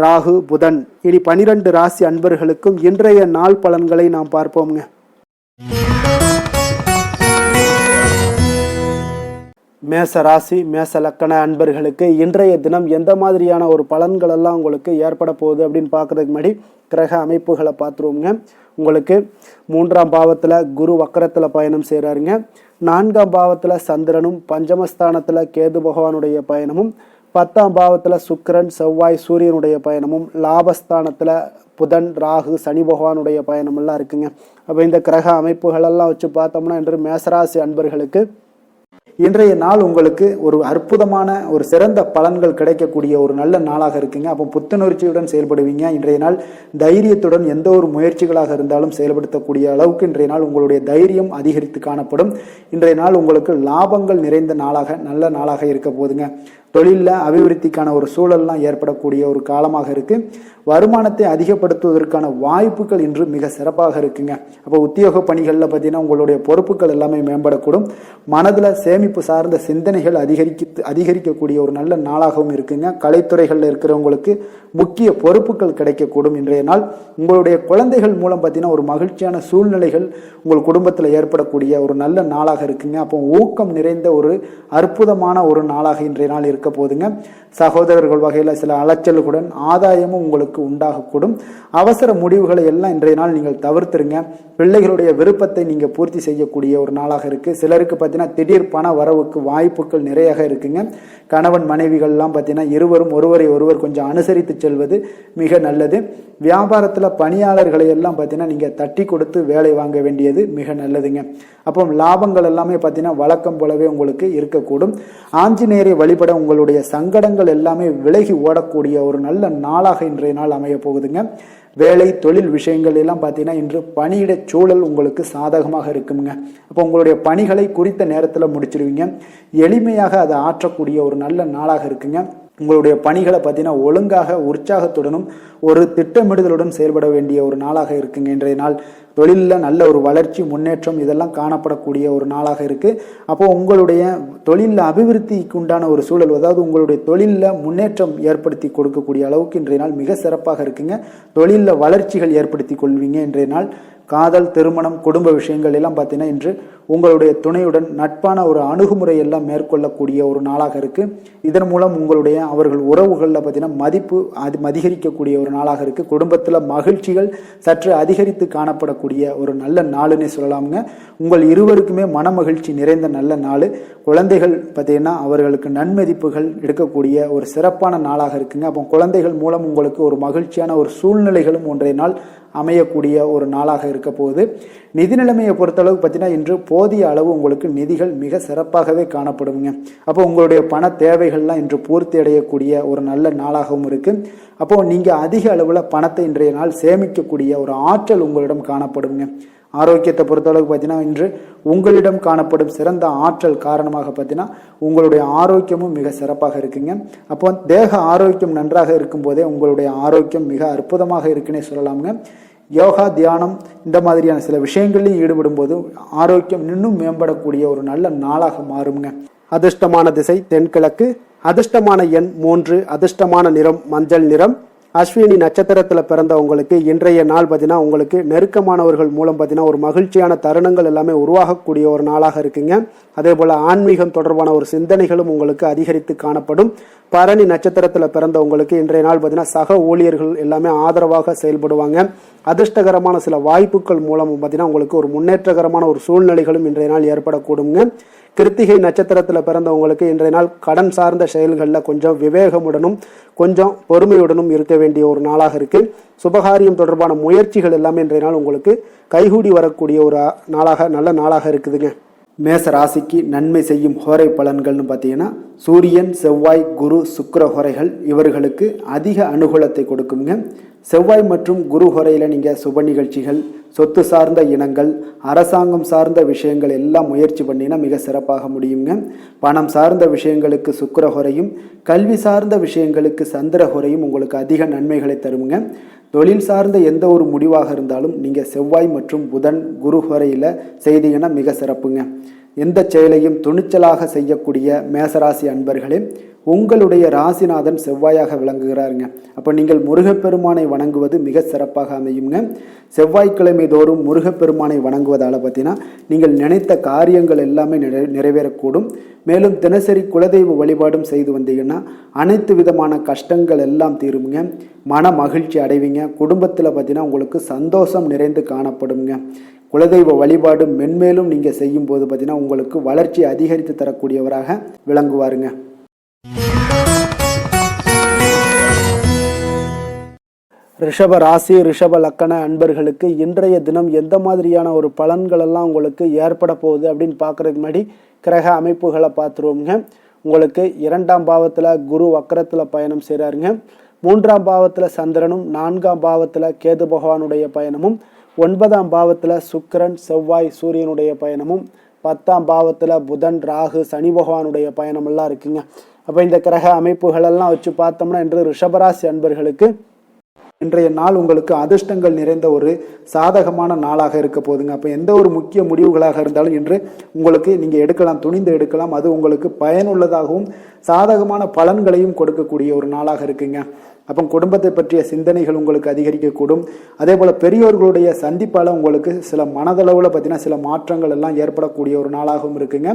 ராகு, புதன். இனி 12 ராசி அன்பர்களுக்கும் இன்றைய நாள் பலன்களை நாம் பார்ப்போம்ங்க. மேச ராசி மேச லக்கண அன்பர்களுக்கு இன்றைய தினம் எந்த மாதிரியான ஒரு பலன்கள் எல்லாம் உங்களுக்கு ஏற்பட போகுது அப்படின்னு பார்க்கறதுக்கு முன்னாடி கிரக அமைப்புகளை பார்த்துருவோங்க. உங்களுக்கு 3ஆம் பாவத்தில் குரு வக்கரத்தில் பயணம் செய்கிறாருங்க. 4ஆம் பாவத்தில் சந்திரனும், பஞ்சமஸ்தானத்தில் கேது பகவானுடைய பயணமும், 10ஆம் பாவத்தில் சுக்கிரன், செவ்வாய், சூரியனுடைய பயணமும், லாபஸ்தானத்தில் புதன், ராகு, சனி பகவானுடைய பயணமெல்லாம் இருக்குங்க. அப்போ இந்த கிரக அமைப்புகளெல்லாம் வச்சு பார்த்தோம்னா இன்று மேசராசி அன்பர்களுக்கு இன்றைய நாள் உங்களுக்கு ஒரு அற்புதமான ஒரு சிறந்த பலன்கள் கிடைக்கக்கூடிய ஒரு நல்ல நாளாக இருக்குங்க. அப்போ புத்துணர்ச்சியுடன் செயல்படுவீங்க. இன்றைய நாள் தைரியத்துடன் எந்த ஒரு முயற்சிகளாக இருந்தாலும் செயல்படுத்தக்கூடிய அளவுக்கு இன்றைய நாள் உங்களுடைய தைரியம் அதிகரித்து காணப்படும். இன்றைய நாள் உங்களுக்கு லாபங்கள் நிறைந்த நாளாக நல்ல நாளாக இருக்க போதுங்க. தொழிலில் அபிவிருத்திக்கான ஒரு சூழல்லாம் ஏற்படக்கூடிய ஒரு காலமாக இருக்கு. வருமானத்தை அதிகப்படுத்துவதற்கான வாய்ப்புகள் இன்று மிக சிறப்பாக இருக்குங்க. அப்போ உத்தியோக பணிகளில் பார்த்தீங்கன்னா உங்களுடைய பொறுப்புகள் எல்லாமே மேம்படக்கூடும். மனதில் சேமிப்பு சார்ந்த சிந்தனைகள் அதிகரிக்கக்கூடிய ஒரு நல்ல நாளாகவும் இருக்குங்க. கலைத்துறைகளில் இருக்கிறவங்களுக்கு முக்கிய பொறுப்புகள் கிடைக்கக்கூடும். இன்றைய நாள் உங்களுடைய குழந்தைகள் மூலம் பார்த்தீங்கன்னா ஒரு மகிழ்ச்சியான சூழ்நிலைகள் உங்கள் குடும்பத்தில் ஏற்படக்கூடிய ஒரு நல்ல நாளாக இருக்குங்க. அப்போ ஊக்கம் நிறைந்த ஒரு அற்புதமான ஒரு நாளாக இன்றைய நாள் இருக்க போதுங்க. சகோதரர்கள் வகையில் சில அலைச்சல்களுடன் ஆதாயமும் உங்களுக்கு உண்டாகக்கூடும். அவசர முடிவுகளை எல்லாம் இன்றைய நாள் நீங்கள் தவிர்த்துருங்க. பிள்ளைகளுடைய விருப்பத்தை நீங்கள் பூர்த்தி செய்யக்கூடிய ஒரு நாளாக இருக்கு. சிலருக்கு பார்த்தீங்கன்னா திடீர் பண வரவுக்கு வாய்ப்புகள் நிறைய இருக்குங்க. கணவன் மனைவிகள்லாம் பார்த்தீங்கன்னா இருவரும் ஒருவரை ஒருவர் கொஞ்சம் அனுசரித்து செல்வது மிக நல்லது. வியாபாரத்தில் பணியாளர்களை எல்லாம் பார்த்தீங்கன்னா நீங்கள் தட்டி கொடுத்து வேலை வாங்க வேண்டியது மிக நல்லதுங்க. அப்போ லாபங்கள் எல்லாமே பார்த்தீங்கன்னா வழக்கம் போலவே உங்களுக்கு இருக்கக்கூடும். ஆஞ்சநேயரை வழிபட உங்களுடைய சங்கடங்கள் எல்லாமே விலகி ஓடக்கூடிய ஒரு நல்ல நாளாக இன்றைய நாள் அமைய போகுதுங்க. வேலை தொழில் விஷயங்கள் எல்லாம் பார்த்தீங்கன்னா இன்று பணியிட சூழல் உங்களுக்கு சாதகமாக இருக்குங்க. அப்போ உங்களுடைய பணிகளை குறித்த நேரத்தில் முடிச்சிடுவீங்க. எளிமையாக அதை ஆற்றக்கூடிய ஒரு நல்ல நாளாக இருக்குங்க. உங்களுடைய பணிகளை பார்த்தீங்கன்னா ஒழுங்காக உற்சாகத்துடனும் ஒரு திட்டமிடுதலுடன் செயல்பட வேண்டிய ஒரு நாளாக இருக்குங்க. இன்றைய நாள் தொழிலில் நல்ல ஒரு வளர்ச்சி முன்னேற்றம் இதெல்லாம் காணப்படக்கூடிய ஒரு நாளாக இருக்கு. அப்போ உங்களுடைய தொழிலில் அபிவிருத்திக்கு உண்டான ஒரு சூழல், அதாவது உங்களுடைய தொழிலில் முன்னேற்றம் ஏற்படுத்தி கொடுக்கக்கூடிய அளவுக்கு இன்றைய நாள் மிக சிறப்பாக இருக்குங்க. தொழிலில் வளர்ச்சிகள் ஏற்படுத்தி கொள்வீங்க. இன்றைய நாள் காதல், திருமணம், குடும்ப விஷயங்கள் எல்லாம் பார்த்தீங்கன்னா இன்று உங்களுடைய துணையுடன் நட்பான ஒரு அணுகுமுறை எல்லாம் மேற்கொள்ளக்கூடிய ஒரு நாளாக இருக்கு. இதன் மூலம் உங்களுடைய அவர்கள் உறவுகளில் பார்த்தீங்கன்னா மதிப்பு அதிகரிக்கக்கூடிய ஒரு நாளாக இருக்கு. குடும்பத்தில் மகிழ்ச்சிகள் சற்று அதிகரித்து காணப்படக்கூடிய ஒரு நல்ல நாளுன்னு சொல்லலாமுங்க. உங்கள் இருவருக்குமே மன மகிழ்ச்சி நிறைந்த நல்ல நாள். குழந்தைகள் பார்த்தீங்கன்னா அவர்களுக்கு நன்மதிப்புகள் எடுக்கக்கூடிய ஒரு சிறப்பான நாளாக இருக்குங்க. அப்போ குழந்தைகள் மூலம் உங்களுக்கு ஒரு மகிழ்ச்சியான ஒரு சூழ்நிலைகளும் ஒன்றைய நாள் அமையக்கூடிய ஒரு நாளாக இருக்க போகுது. நிதி நிலைமையை பொறுத்தளவுக்கு பார்த்தீங்கன்னா இன்று போதிய அளவு உங்களுக்கு நிதிகள் மிக சிறப்பாகவே காணப்படுங்க. அப்போ உங்களுடைய பண தேவைகள்லாம் இன்று பூர்த்தி அடையக்கூடிய ஒரு நல்ல நாளாகவும் இருக்கு. அப்போ நீங்க அதிக அளவில் பணத்தை இன்றைய நாள் சேமிக்கக்கூடிய ஒரு ஆற்றல் உங்களிடம் காணப்படுங்க. ஆரோக்கியத்தை பொறுத்தளவுக்கு பார்த்தீங்கன்னா இன்று உங்களிடம் காணப்படும் சிறந்த ஆற்றல் காரணமாக பார்த்தீங்கன்னா உங்களுடைய ஆரோக்கியமும் மிக சிறப்பாக இருக்குங்க. அப்போ தேக ஆரோக்கியம் நன்றாக இருக்கும் போதே உங்களுடைய ஆரோக்கியம் மிக அற்புதமாக இருக்குன்னே சொல்லலாமுங்க. யோகா, தியானம் இந்த மாதிரியான சில விஷயங்களையும் ஈடுபடும் போது ஆரோக்கியம் இன்னும் மேம்படக்கூடிய ஒரு நல்ல நாளாக மாறுங்க. அதிர்ஷ்டமான திசை தென்கிழக்கு, அதிர்ஷ்டமான எண் 3, அதிர்ஷ்டமான நிறம் மஞ்சள் நிறம். அஸ்வினி நட்சத்திரத்தில் பிறந்தவங்களுக்கு இன்றைய நாள் பார்த்தீங்கன்னா உங்களுக்கு நெருக்கமானவர்கள் மூலம் பார்த்தீங்கன்னா ஒரு மகிழ்ச்சியான தருணங்கள் எல்லாமே உருவாகக்கூடிய ஒரு நாளாக இருக்குங்க. அதே போல் ஆன்மீகம் தொடர்பான ஒரு சிந்தனைகளும் உங்களுக்கு அதிகரித்து காணப்படும். பரணி நட்சத்திரத்தில் பிறந்தவங்களுக்கு இன்றைய நாள் பார்த்தீங்கன்னா சக ஊழியர்கள் எல்லாமே ஆதரவாக செயல்படுவாங்க. அதிர்ஷ்டகரமான சில வாய்ப்புகள் மூலம் பார்த்தீங்கன்னா உங்களுக்கு ஒரு முன்னேற்றகரமான ஒரு சூழ்நிலைகளும் இன்றைய நாள் ஏற்படக்கூடுங்க. கிருத்திகை நட்சத்திரத்தில் பிறந்தவங்களுக்கு இன்றைய நாள் கடன் சார்ந்த செயல்களில் கொஞ்சம் விவேகமுடனும் கொஞ்சம் பொறுமையுடனும் இருக்க வேண்டிய ஒரு நாளாக இருக்கு. சுபகாரியம் தொடர்பான முயற்சிகள் எல்லாமே இன்றைய நாள் உங்களுக்கு கைகூடி வரக்கூடிய ஒரு நாளாக நல்ல நாளாக இருக்குதுங்க. மேச ராசிக்கு நன்மை செய்யும் ஹோரை பலன்கள்னு பார்த்தீங்கன்னா சூரியன், செவ்வாய், குரு, சுக்கிர ஹோரைகள் இவர்களுக்கு அதிக அனுகூலத்தை கொடுக்குங்க. செவ்வாய் மற்றும் குரு ஹோரையில் நீங்கள் சுப நிகழ்ச்சிகள், சொத்து சார்ந்த இனங்கள், அரசாங்கம் சார்ந்த விஷயங்கள் எல்லாம் முயற்சி பண்ணினா மிக சிறப்பாக முடியுங்க. பணம் சார்ந்த விஷயங்களுக்கு சுக்கிர ஹோரையும், கல்வி சார்ந்த விஷயங்களுக்கு சந்திர ஹோரையும் உங்களுக்கு அதிக நன்மைகளை தருங்க. தொழில் சார்ந்த எந்த ஒரு முடிவாக இருந்தாலும் நீங்கள் செவ்வாய் மற்றும் புதன், குரு ஹோரையில் செய்தீங்கன்னா மிக சிறப்புங்க. எந்த செயலையும் துணிச்சலாக செய்யக்கூடிய மேசராசி அன்பர்களே, உங்களுடைய ராசிநாதன் செவ்வாயாக விளங்குகிறாருங்க. அப்போ நீங்கள் முருகப்பெருமானை வணங்குவது மிக சிறப்பாக அமையுங்க. செவ்வாய்க்கிழமை தோறும் முருகப்பெருமானை வணங்குவதால் பார்த்தீங்கன்னா நீங்கள் நினைத்த காரியங்கள் எல்லாமே நிறைவேறக்கூடும். மேலும் தினசரி குலதெய்வ வழிபாடும் செய்து வந்தீங்கன்னா அனைத்து விதமான கஷ்டங்கள் எல்லாம் தீருங்க. மன மகிழ்ச்சி அடைவீங்க. குடும்பத்தில் பார்த்தீங்கன்னா உங்களுக்கு சந்தோஷம் நிறைந்து காணப்படுங்க. குலதெய்வ வழிபாடு மென்மேலும் நீங்கள் செய்யும் போது பார்த்தீங்கன்னா உங்களுக்கு வளர்ச்சி அதிகரித்து தரக்கூடியவராக விளங்குவாருங்க. ரிஷப ராசி, ரிஷப லக்கண அன்பர்களுக்கு இன்றைய தினம் எந்த மாதிரியான ஒரு பலன்கள் எல்லாம் உங்களுக்கு ஏற்பட போகுது அப்படின்னு பார்க்கறதுக்கு முன்னாடி கிரக அமைப்புகளை பார்த்துருவோங்க. உங்களுக்கு 2ஆம் பாவத்தில் குரு வக்கரத்தில் பயணம் செய்கிறாருங்க. 3ஆம் பாவத்தில் சந்திரனும், 4ஆம் பாவத்தில் கேது பகவானுடைய பயணமும், 9ஆம் பாவத்தில் சுக்கிரன், செவ்வாய், சூரியனுடைய பயணமும், 10ஆம் பாவத்தில் புதன், ராகு, சனி பகவானுடைய பயணம் எல்லாம் இருக்குங்க. அப்போ இந்த கிரக அமைப்புகளெல்லாம் வச்சு பார்த்தோம்னா இன்று ரிஷபராசி அன்பர்களுக்கு இன்றைய நாள் உங்களுக்கு அதிர்ஷ்டங்கள் நிறைந்த ஒரு சாதகமான நாளாக இருக்க போதுங்க. அப்போ எந்த ஒரு முக்கிய முடிவுகளாக இருந்தாலும் இன்று உங்களுக்கு நீங்கள் எடுக்கலாம், துணிந்து எடுக்கலாம். அது உங்களுக்கு பயனுள்ளதாகவும் சாதகமான பலன்களையும் கொடுக்கக்கூடிய ஒரு நாளாக இருக்குங்க. அப்போ குடும்பத்தை பற்றிய சிந்தனைகள் உங்களுக்கு அதிகரிக்கக்கூடும். அதே போல் பெரியோர்களுடைய சந்திப்பால் உங்களுக்கு சில மனதளவில் பார்த்தீங்கன்னா சில மாற்றங்கள் எல்லாம் ஏற்படக்கூடிய ஒரு நாளாகவும் இருக்குங்க.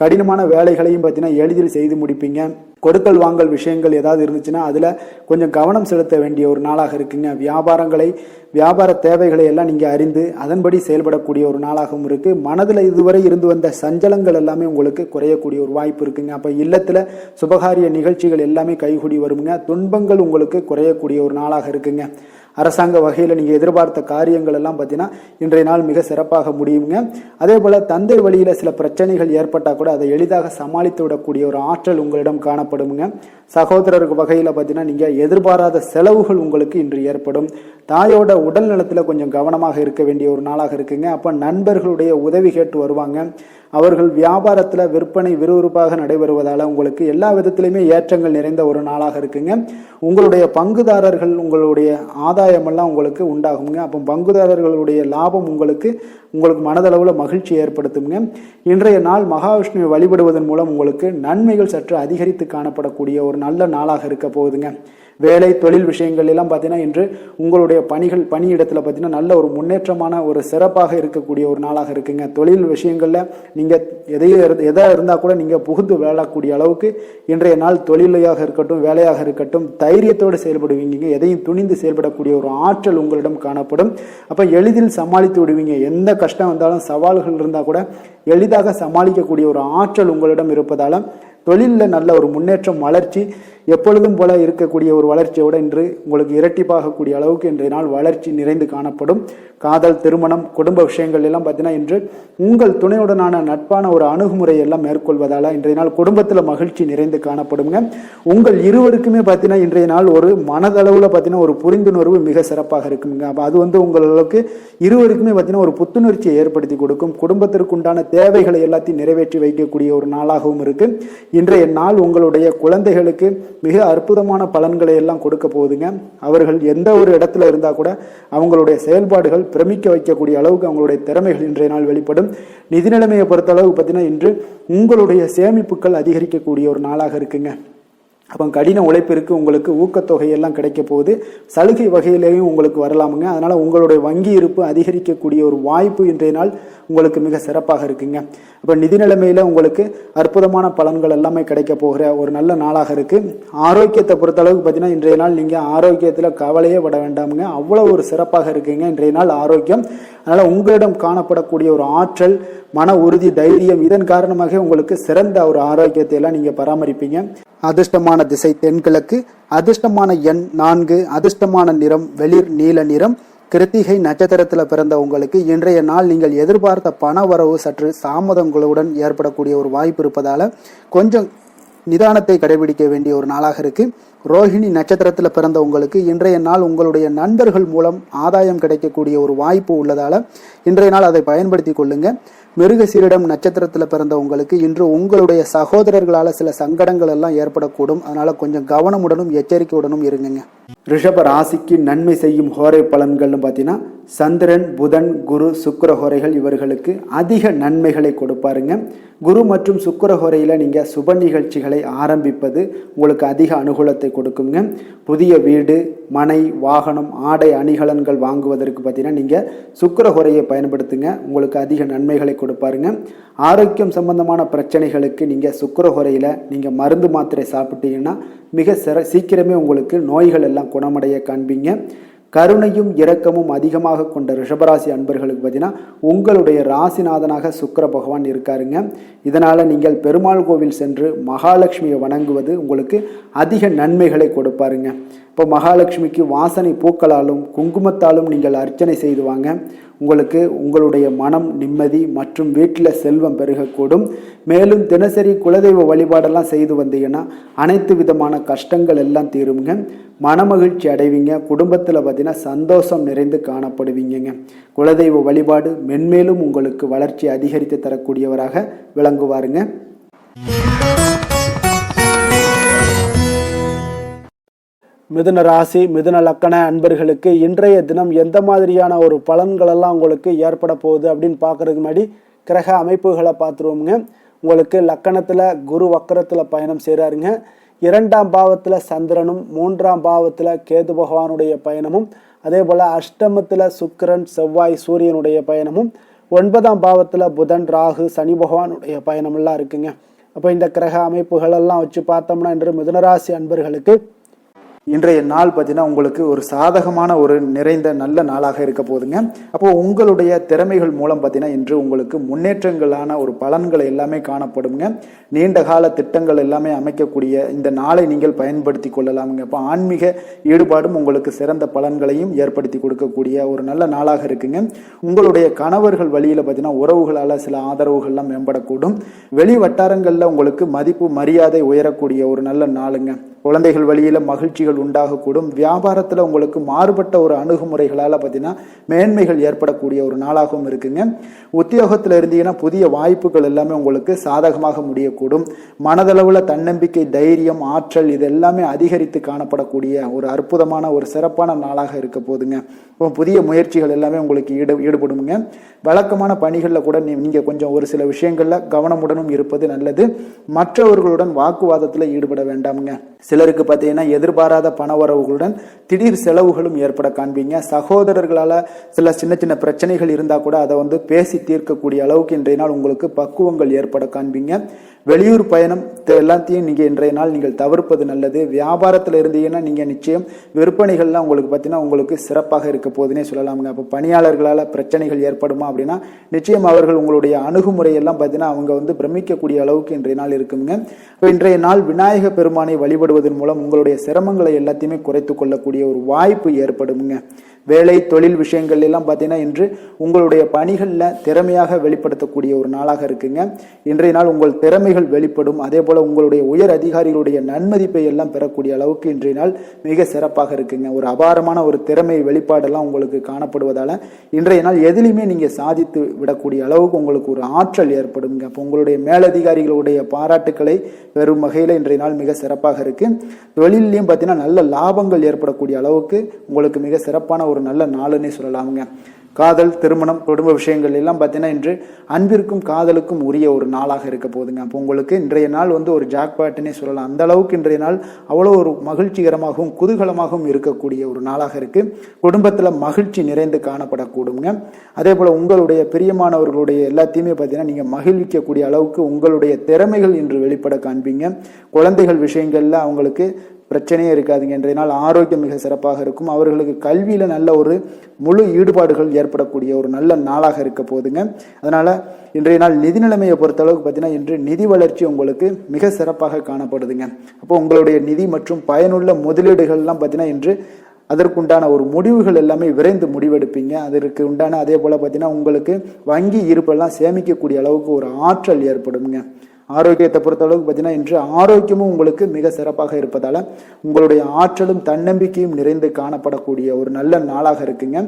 கடினமான வேலைகளையும் பார்த்தீங்கன்னா எளிதில் செய்து முடிப்பீங்க. கொடுக்கல் வாங்கல் விஷயங்கள் ஏதாவது இருந்துச்சுன்னா அதில் கொஞ்சம் கவனம் செலுத்த வேண்டிய ஒரு நாளாக இருக்குங்க. வியாபாரங்களை வியாபார தேவைகளை எல்லாம் நீங்கள் அறிந்து அதன்படி செயல்படக்கூடிய ஒரு நாளாகவும் இருக்குது. மனதில் இதுவரை இருந்து வந்த சஞ்சலங்கள் எல்லாமே உங்களுக்கு குறையக்கூடிய ஒரு வாய்ப்பு இருக்குங்க. அப்போ இல்லத்தில் சுபகாரிய நிகழ்ச்சிகள் எல்லாமே கைகூடி வருங்க. துன்பங்கள் உங்களுக்கு குறையக்கூடிய ஒரு நாளாக இருக்குங்க. அரசாங்க வகையில் நீங்கள் எதிர்பார்த்த காரியங்கள் எல்லாம் பார்த்தீங்கன்னா இன்றைய நாள் மிக சிறப்பாக முடியுங்க. அதே போல் தந்தை வழியில் சில பிரச்சனைகள் ஏற்பட்டால் கூட அதை எளிதாக சமாளித்து விடக்கூடிய ஒரு ஆற்றல் உங்களிடம் காணப்படுங்க. சகோதரருக்கு வகையில் பார்த்தீங்கன்னா நீங்கள் எதிர்பாராத செலவுகள் உங்களுக்கு இன்று ஏற்படும். தாயோட உடல் நலத்தில் கொஞ்சம் கவனமாக இருக்க வேண்டிய ஒரு நாளாக இருக்குங்க. அப்போ நண்பர்களுடைய உதவி கேட்டு வருவாங்க. அவர்கள் வியாபாரத்தில் விற்பனை விறுவிறுப்பாக நடைபெறுவதால் உங்களுக்கு எல்லா விதத்திலையுமே ஏற்றங்கள் நிறைந்த ஒரு நாளாக இருக்குங்க. உங்களுடைய பங்குதாரர்கள் உங்களுடைய ஆதாயமெல்லாம் உங்களுக்கு உண்டாகுங்க. அப்போ பங்குதாரர்களுடைய லாபம் உங்களுக்கு மனதளவில் மகிழ்ச்சி ஏற்படுத்துங்க. இன்றைய நாள் மகாவிஷ்ணுவை வழிபடுவதன் மூலம் உங்களுக்கு நன்மைகள் சற்று அதிகரித்து காணப்படக்கூடிய ஒரு நல்ல நாளாக இருக்க போகுதுங்க. வேலை தொழில் விஷயங்கள் எல்லாம் பார்த்தீங்கன்னா இன்று உங்களுடைய பணியிடத்தில் பார்த்தீங்கன்னா நல்ல ஒரு முன்னேற்றமான ஒரு சிறப்பாக இருக்கக்கூடிய ஒரு நாளாக இருக்குங்க. தொழில் விஷயங்களில் நீங்கள் எதாக இருந்தால் கூட நீங்கள் புகுந்து விளையாடக்கூடிய அளவுக்கு இன்றைய நாள் தொழிலையாக இருக்கட்டும் வேலையாக இருக்கட்டும் தைரியத்தோடு செயல்படுவீங்க. எதையும் துணிந்து செயல்படக்கூடிய ஒரு ஆற்றல் உங்களிடம் காணப்படும். அப்போ எளிதில் சமாளித்து விடுவீங்க. எந்த கஷ்டம் வந்தாலும் சவால்கள் இருந்தால் கூட எளிதாக சமாளிக்கக்கூடிய ஒரு ஆற்றல் உங்களிடம் இருப்பதால் தொழிலில் நல்ல ஒரு முன்னேற்றம் வளர்ச்சி எப்பொழுதும் போல இருக்கக்கூடிய ஒரு வளர்ச்சியோடு இன்று உங்களுக்கு இரட்டிப்பாகக்கூடிய அளவுக்கு இன்றைய நாள் வளர்ச்சி நிறைந்து காணப்படும். காதல் திருமணம் குடும்ப விஷயங்கள் எல்லாம் பார்த்தீங்கன்னா இன்று உங்கள் துணையுடனான நட்பான ஒரு அணுகுமுறை எல்லாம் மேற்கொள்வதால் இன்றைய நாள் குடும்பத்தில் மகிழ்ச்சி நிறைந்து காணப்படுங்க. உங்கள் இருவருக்குமே பார்த்தீங்கன்னா இன்றைய நாள் ஒரு மனதளவில் பார்த்தீங்கன்னா ஒரு புரிந்துணர்வு மிக சிறப்பாக இருக்குங்க. அப்போ அது உங்களுக்கு இருவருக்குமே பார்த்தீங்கன்னா ஒரு புத்துணர்ச்சியை ஏற்படுத்தி கொடுக்கும். குடும்பத்திற்கு உண்டான தேவைகளை எல்லாத்தையும் நிறைவேற்றி வைக்கக்கூடிய ஒரு நாளாகவும் இருக்கு. இன்றைய நாள் உங்களுடைய குழந்தைகளுக்கு மிக அற்புதமான பலன்களை எல்லாம் கொடுக்க போகுதுங்க. அவர்கள் எந்த ஒரு இடத்துல இருந்தா கூட அவங்களுடைய செயல்பாடுகள் பிரமிக்க வைக்கக்கூடிய அளவுக்கு அவங்களுடைய திறமைகள் இன்றைய நாள் வெளிப்படும். நிதி நிலைமையை பொறுத்த அளவுக்கு பார்த்தீங்கன்னா இன்று உங்களுடைய சேமிப்புகள் அதிகரிக்கக்கூடிய ஒரு நாளாக இருக்குங்க. அப்போ கடின உழைப்பிற்கு உங்களுக்கு ஊக்கத்தொகையெல்லாம் கிடைக்க போகுது. சலுகை வகையிலேயும் உங்களுக்கு வரலாமுங்க. அதனால் உங்களுடைய வங்கி இருப்பு அதிகரிக்கக்கூடிய ஒரு வாய்ப்பு இன்றைய நாள் உங்களுக்கு மிக சிறப்பாக இருக்குங்க. அப்போ நிதி நிலைமையில் உங்களுக்கு அற்புதமான பலன்கள் எல்லாமே கிடைக்க போகிற ஒரு நல்ல நாளாக இருக்குது. ஆரோக்கியத்தை பொறுத்தளவுக்கு பார்த்தீங்கன்னா இன்றைய நாள் நீங்கள் ஆரோக்கியத்தில் கவலையே பட வேண்டாமுங்க. அவ்வளோ ஒரு சிறப்பாக இருக்குங்க இன்றைய நாள் ஆரோக்கியம். அதனால் உங்களிடம் காணப்படக்கூடிய ஒரு ஆற்றல் மன உறுதி தைரியம் இதன் காரணமாக உங்களுக்கு சிறந்த ஒரு ஆரோக்கியத்தை எல்லாம் நீங்கள் பராமரிப்பீங்க. அதிர்ஷ்டமான திசை தென்கிழக்கு, அதிர்ஷ்டமான எண் 4, அதிர்ஷ்டமான நிறம் வெளிர் நீல நிறம். கிருத்திகை நட்சத்திரத்தில் பிறந்த உங்களுக்கு இன்றைய நாள் நீங்கள் எதிர்பார்த்த பண வரவு சற்று தாமதங்களுடன் ஏற்படக்கூடிய ஒரு வாய்ப்பு இருப்பதால் கொஞ்சம் நிதானத்தை கடைபிடிக்க வேண்டிய ஒரு நாளாக இருக்கு. ரோஹிணி நட்சத்திரத்தில் பிறந்த உங்களுக்கு இன்றைய நாள் உங்களுடைய நண்பர்கள் மூலம் ஆதாயம் கிடைக்கக்கூடிய ஒரு வாய்ப்பு உள்ளதால இன்றைய நாள் அதை பயன்படுத்தி கொள்ளுங்க. மிருகசீரிடம் நட்சத்திரத்தில் பிறந்த உங்களுக்கு இன்று உங்களுடைய சகோதரர்களால் சில சங்கடங்கள் எல்லாம் ஏற்படக்கூடும். அதனால கொஞ்சம் கவனமுடனும் எச்சரிக்கையுடனும் இருங்க. ரிஷப ராசிக்கு நன்மை செய்யும் ஹோரை பலன்கள்னு பார்த்தீங்கன்னா சந்திரன் புதன் குரு சுக்கிர ஹோரைகள் இவர்களுக்கு அதிக நன்மைகளை கொடுப்பாருங்க. குரு மற்றும் சுக்கிர ஹோரையில் நீங்கள் சுப நிகழ்ச்சிகளை ஆரம்பிப்பது உங்களுக்கு அதிக அனுகூலத்தை கொடுக்குங்க. புதிய வீடு மனை வாகனம் ஆடை அணிகலன்கள் வாங்குவதற்கு பார்த்தீங்கன்னா நீங்கள் சுக்கிர ஹோரையை பயன்படுத்துங்க. உங்களுக்கு அதிக நன்மைகளை கொடுப்பாருங்க. ஆரோக்கியம் சம்பந்தமான பிரச்சனைகளுக்கு நீங்கள் சுக்கிர ஹோரையில் நீங்கள் மருந்து மாத்திரை சாப்பிட்டீங்கன்னா மிக சீக்கிரமே உங்களுக்கு நோய்கள் எல்லாம் குணமடைய காண்பீங்க. கருணையும் இரக்கமும் அதிகமாக கொண்ட ரிஷபராசி அன்பர்களுக்கு பார்த்தீங்கன்னா உங்களுடைய ராசிநாதனாக சுக்கிர பகவான் இருக்காருங்க. இதனால் நீங்கள் பெருமாள் கோவில் சென்று மகாலட்சுமியை வணங்குவது உங்களுக்கு அதிக நன்மைகளை கொடுப்பாருங்க. இப்போ மகாலட்சுமிக்கு வாசனை பூக்களாலும் குங்குமத்தாலும் நீங்கள் அர்ச்சனை செய்து வாங்க. உங்களுக்கு உங்களுடைய மனம் நிம்மதி மற்றும் வீட்டில் செல்வம் பெருகக்கூடும். மேலும் தினசரி குலதெய்வ வழிபாடெல்லாம் செய்து வந்தீங்கன்னா அனைத்து விதமான கஷ்டங்கள் எல்லாம் தீருங்க. மனமகிழ்ச்சி அடைவீங்க. குடும்பத்தில் பார்த்தீங்கன்னா சந்தோஷம் நிறைந்து காணப்படுவீங்க. குலதெய்வ வழிபாடு மென்மேலும் உங்களுக்கு வளர்ச்சி அதிகரித்து தரக்கூடியவராக விளங்குவாருங்க. மிதுன ராசி மிதுன லக்கண அன்பர்களுக்கு இன்றைய தினம் எந்த மாதிரியான ஒரு பலன்களெல்லாம் உங்களுக்கு ஏற்பட போகுது அப்படின்னு பார்க்கறதுக்கு முன்னாடி கிரக அமைப்புகளை பார்த்துருவோங்க. உங்களுக்கு லக்கணத்தில் குரு வக்கரத்தில் பயணம் செய்கிறாருங்க. 2ஆம் பாவத்தில் சந்திரனும் 3ஆம் பாவத்தில் கேது பகவானுடைய பயணமும் அதே போல் அஷ்டமத்தில் சுக்கிரன் செவ்வாய் சூரியனுடைய பயணமும் 9ஆம் பாவத்தில் புதன் ராகு சனி பகவானுடைய பயணமெல்லாம் இருக்குங்க. அப்போ இந்த கிரக அமைப்புகளெல்லாம் வச்சு பார்த்தோம்னா இன்று மிதுனராசி அன்பர்களுக்கு இன்றைய நாள் பார்த்தீங்கன்னா உங்களுக்கு ஒரு சாதகமான ஒரு நிறைந்த நல்ல நாளாக இருக்க போதுங்க. அப்போ உங்களுடைய திறமைகள் மூலம் பார்த்தீங்கன்னா இன்று உங்களுக்கு முன்னேற்றங்களான ஒரு பலன்களை எல்லாமே காணப்படுங்க. நீண்ட கால திட்டங்கள் எல்லாமே அமைக்கக்கூடிய இந்த நாளை நீங்கள் பயன்படுத்தி கொள்ளலாமுங்க. அப்போ ஆன்மீக ஈடுபாடும் உங்களுக்கு சிறந்த பலன்களையும் ஏற்படுத்தி கொடுக்கக்கூடிய ஒரு நல்ல நாளாக இருக்குங்க. உங்களுடைய கணவர்கள் வழியில் பார்த்தீங்கன்னா உறவுகளால் சில ஆதரவுகள்லாம் மேம்படக்கூடும். வெளி வட்டாரங்களில் உங்களுக்கு மதிப்பு மரியாதை உயரக்கூடிய ஒரு நல்ல நாளுங்க. குழந்தைகள் வழியில் மகிழ்ச்சிகள் உண்டாகக்கூடும். வியாபாரத்தில் உங்களுக்கு மாறுபட்ட ஒரு அணுகுமுறைகளால் பார்த்தீங்கன்னா மேன்மைகள் ஏற்படக்கூடிய ஒரு நாளாகவும் இருக்குங்க. உத்தியோகத்தில் இருந்தீங்கன்னா புதிய வாய்ப்புகள் எல்லாமே உங்களுக்கு சாதகமாக முடியக்கூடும். மனதளவில் தன்னம்பிக்கை, தைரியம், ஆற்றல் இது எல்லாமே அதிகரித்து காணப்படக்கூடிய ஒரு அற்புதமான ஒரு சிறப்பான நாளாக இருக்க போதுங்க. இப்போ புதிய முயற்சிகள் எல்லாமே உங்களுக்கு ஈடுபடுங்க. வழக்கமான பணிகளில் கூட நீங்கள் கொஞ்சம் ஒரு சில விஷயங்களில் கவனமுடனும் இருப்பது நல்லது. மற்றவர்களுடன் வாக்குவாதத்தில் ஈடுபட வேண்டாமுங்க. சிலருக்கு பார்த்தீங்கன்னா எதிர்பாராத பணவரவுகளுடன் திடீர் செலவுகளும் ஏற்பட காண்பீங்க. சகோதரர்களால் சில சின்ன சின்ன பிரச்சனைகள் இருந்தால் கூட அதை பேசி தீர்க்கக்கூடிய அளவுக்கு இன்றைய நாள் உங்களுக்கு பக்குவங்கள் ஏற்பட காண்பீங்க. வெளியூர் பயணம் எல்லாத்தையும் நீங்கள் இன்றைய நாள் நீங்கள் தவிர்ப்பது நல்லது. வியாபாரத்தில் இருந்தீங்கன்னா நீங்கள் நிச்சயம் விற்பனைகள்லாம் உங்களுக்கு பார்த்தீங்கன்னா உங்களுக்கு சிறப்பாக இருக்க போதுன்னே சொல்லலாமுங்க. அப்போ பணியாளர்களால் பிரச்சனைகள் ஏற்படுமா அப்படின்னா நிச்சயம் அவர்கள் உங்களுடைய அணுகுமுறையெல்லாம் பார்த்தீங்கன்னா அவங்க பிரமிக்கக்கூடிய அளவுக்கு இன்றைய நாள் இருக்குங்க. இப்போ இன்றைய நாள் விநாயக பெருமானை வழிபடுவதன் மூலம் உங்களுடைய சிரமங்களை எல்லாத்தையுமே குறைத்து கொள்ளக்கூடிய ஒரு வாய்ப்பு ஏற்படுங்க. வேலை தொழில் விஷயங்கள் எல்லாம் பார்த்தீங்கன்னா இன்று உங்களுடைய பணிகளில் திறமையாக வெளிப்படுத்தக்கூடிய ஒரு நாளாக இருக்குங்க. இன்றைய நாள் உங்கள் திறமைகள் வெளிப்படும். அதே போல் உங்களுடைய உயர் அதிகாரிகளுடைய நன்மதிப்பை எல்லாம் பெறக்கூடிய அளவுக்கு இன்றைய நாள் மிக சிறப்பாக இருக்குங்க. ஒரு அபாரமான ஒரு திறமை வெளிப்பாடெல்லாம் உங்களுக்கு காணப்படுவதால் இன்றைய நாள் எதிலுமே நீங்கள் சாதித்து விடக்கூடிய அளவுக்கு உங்களுக்கு ஒரு ஆற்றல் ஏற்படுங்க. அப்போ உங்களுடைய மேலதிகாரிகளுடைய பாராட்டுக்களை பெறும் வகையில் இன்றைய நாள் மிக சிறப்பாக இருக்கு. தொழிலையும் பார்த்தீங்கன்னா நல்ல லாபங்கள் ஏற்படக்கூடிய அளவுக்கு உங்களுக்கு மிக சிறப்பான ஒரு நல்ல நாளுன்னே சொல்லலாமுங்க. காதல், திருமணம், குடும்ப விஷயங்கள் எல்லாம் பார்த்தீங்கன்னா இன்று அன்பிற்கும் காதலுக்கும் உரிய ஒரு நாளாக இருக்க போதுங்க. அப்போ உங்களுக்கு இன்றைய நாள் ஒரு ஜாக்பாட்டுன்னே சொல்லலாம். அந்த அளவுக்கு இன்றைய நாள் அவ்வளோ ஒரு மகிழ்ச்சிகரமாகவும் குதூகலமாகவும் இருக்கக்கூடிய ஒரு நாளாக இருக்கு. குடும்பத்தில் மகிழ்ச்சி நிறைந்து காணப்படக்கூடுங்க. அதே போல் உங்களுடைய பிரியமானவர்களுடைய எல்லாத்தையுமே பார்த்தீங்கன்னா நீங்கள் மகிழ்விக்கக்கூடிய அளவுக்கு உங்களுடைய திறமைகள் இன்று வெளிப்பட காண்பீங்க. குழந்தைகள் விஷயங்கள்ல அவங்களுக்கு பிரச்சனையே இருக்காதுங்க. இன்றைய நாள் ஆரோக்கியம் மிக சிறப்பாக இருக்கும். அவர்களுக்கு கல்வியில் நல்ல ஒரு முழு ஈடுபாடுகள் ஏற்படக்கூடிய ஒரு நல்ல நாளாக இருக்க போதுங்க. அதனால் இன்றைய நாள் நிதி நிலைமையை பொறுத்தளவுக்கு பார்த்தீங்கன்னா இன்று நிதி வளர்ச்சி உங்களுக்கு மிக சிறப்பாக காணப்படுதுங்க. அப்போ உங்களுடைய நிதி மற்றும் பயனுள்ள முதலீடுகள்லாம் பார்த்தீங்கன்னா இன்று அதற்குண்டான ஒரு முடிவுகள் எல்லாமே விரைந்து முடிவெடுப்பீங்க. அதற்கு உண்டான அதே போல் பார்த்தீங்கன்னா உங்களுக்கு வங்கி இருப்பெல்லாம் சேமிக்கக்கூடிய அளவுக்கு ஒரு ஆற்றல் ஏற்படுங்க. ஆரோக்கியத்தை பொறுத்தளவுக்கு பார்த்தீங்கன்னா இன்று ஆரோக்கியமும் உங்களுக்கு மிக சிறப்பாக இருப்பதால் உங்களுடைய ஆற்றலும் தன்னம்பிக்கையும் நிறைந்து காணப்படக்கூடிய ஒரு நல்ல நாளாக இருக்குங்க.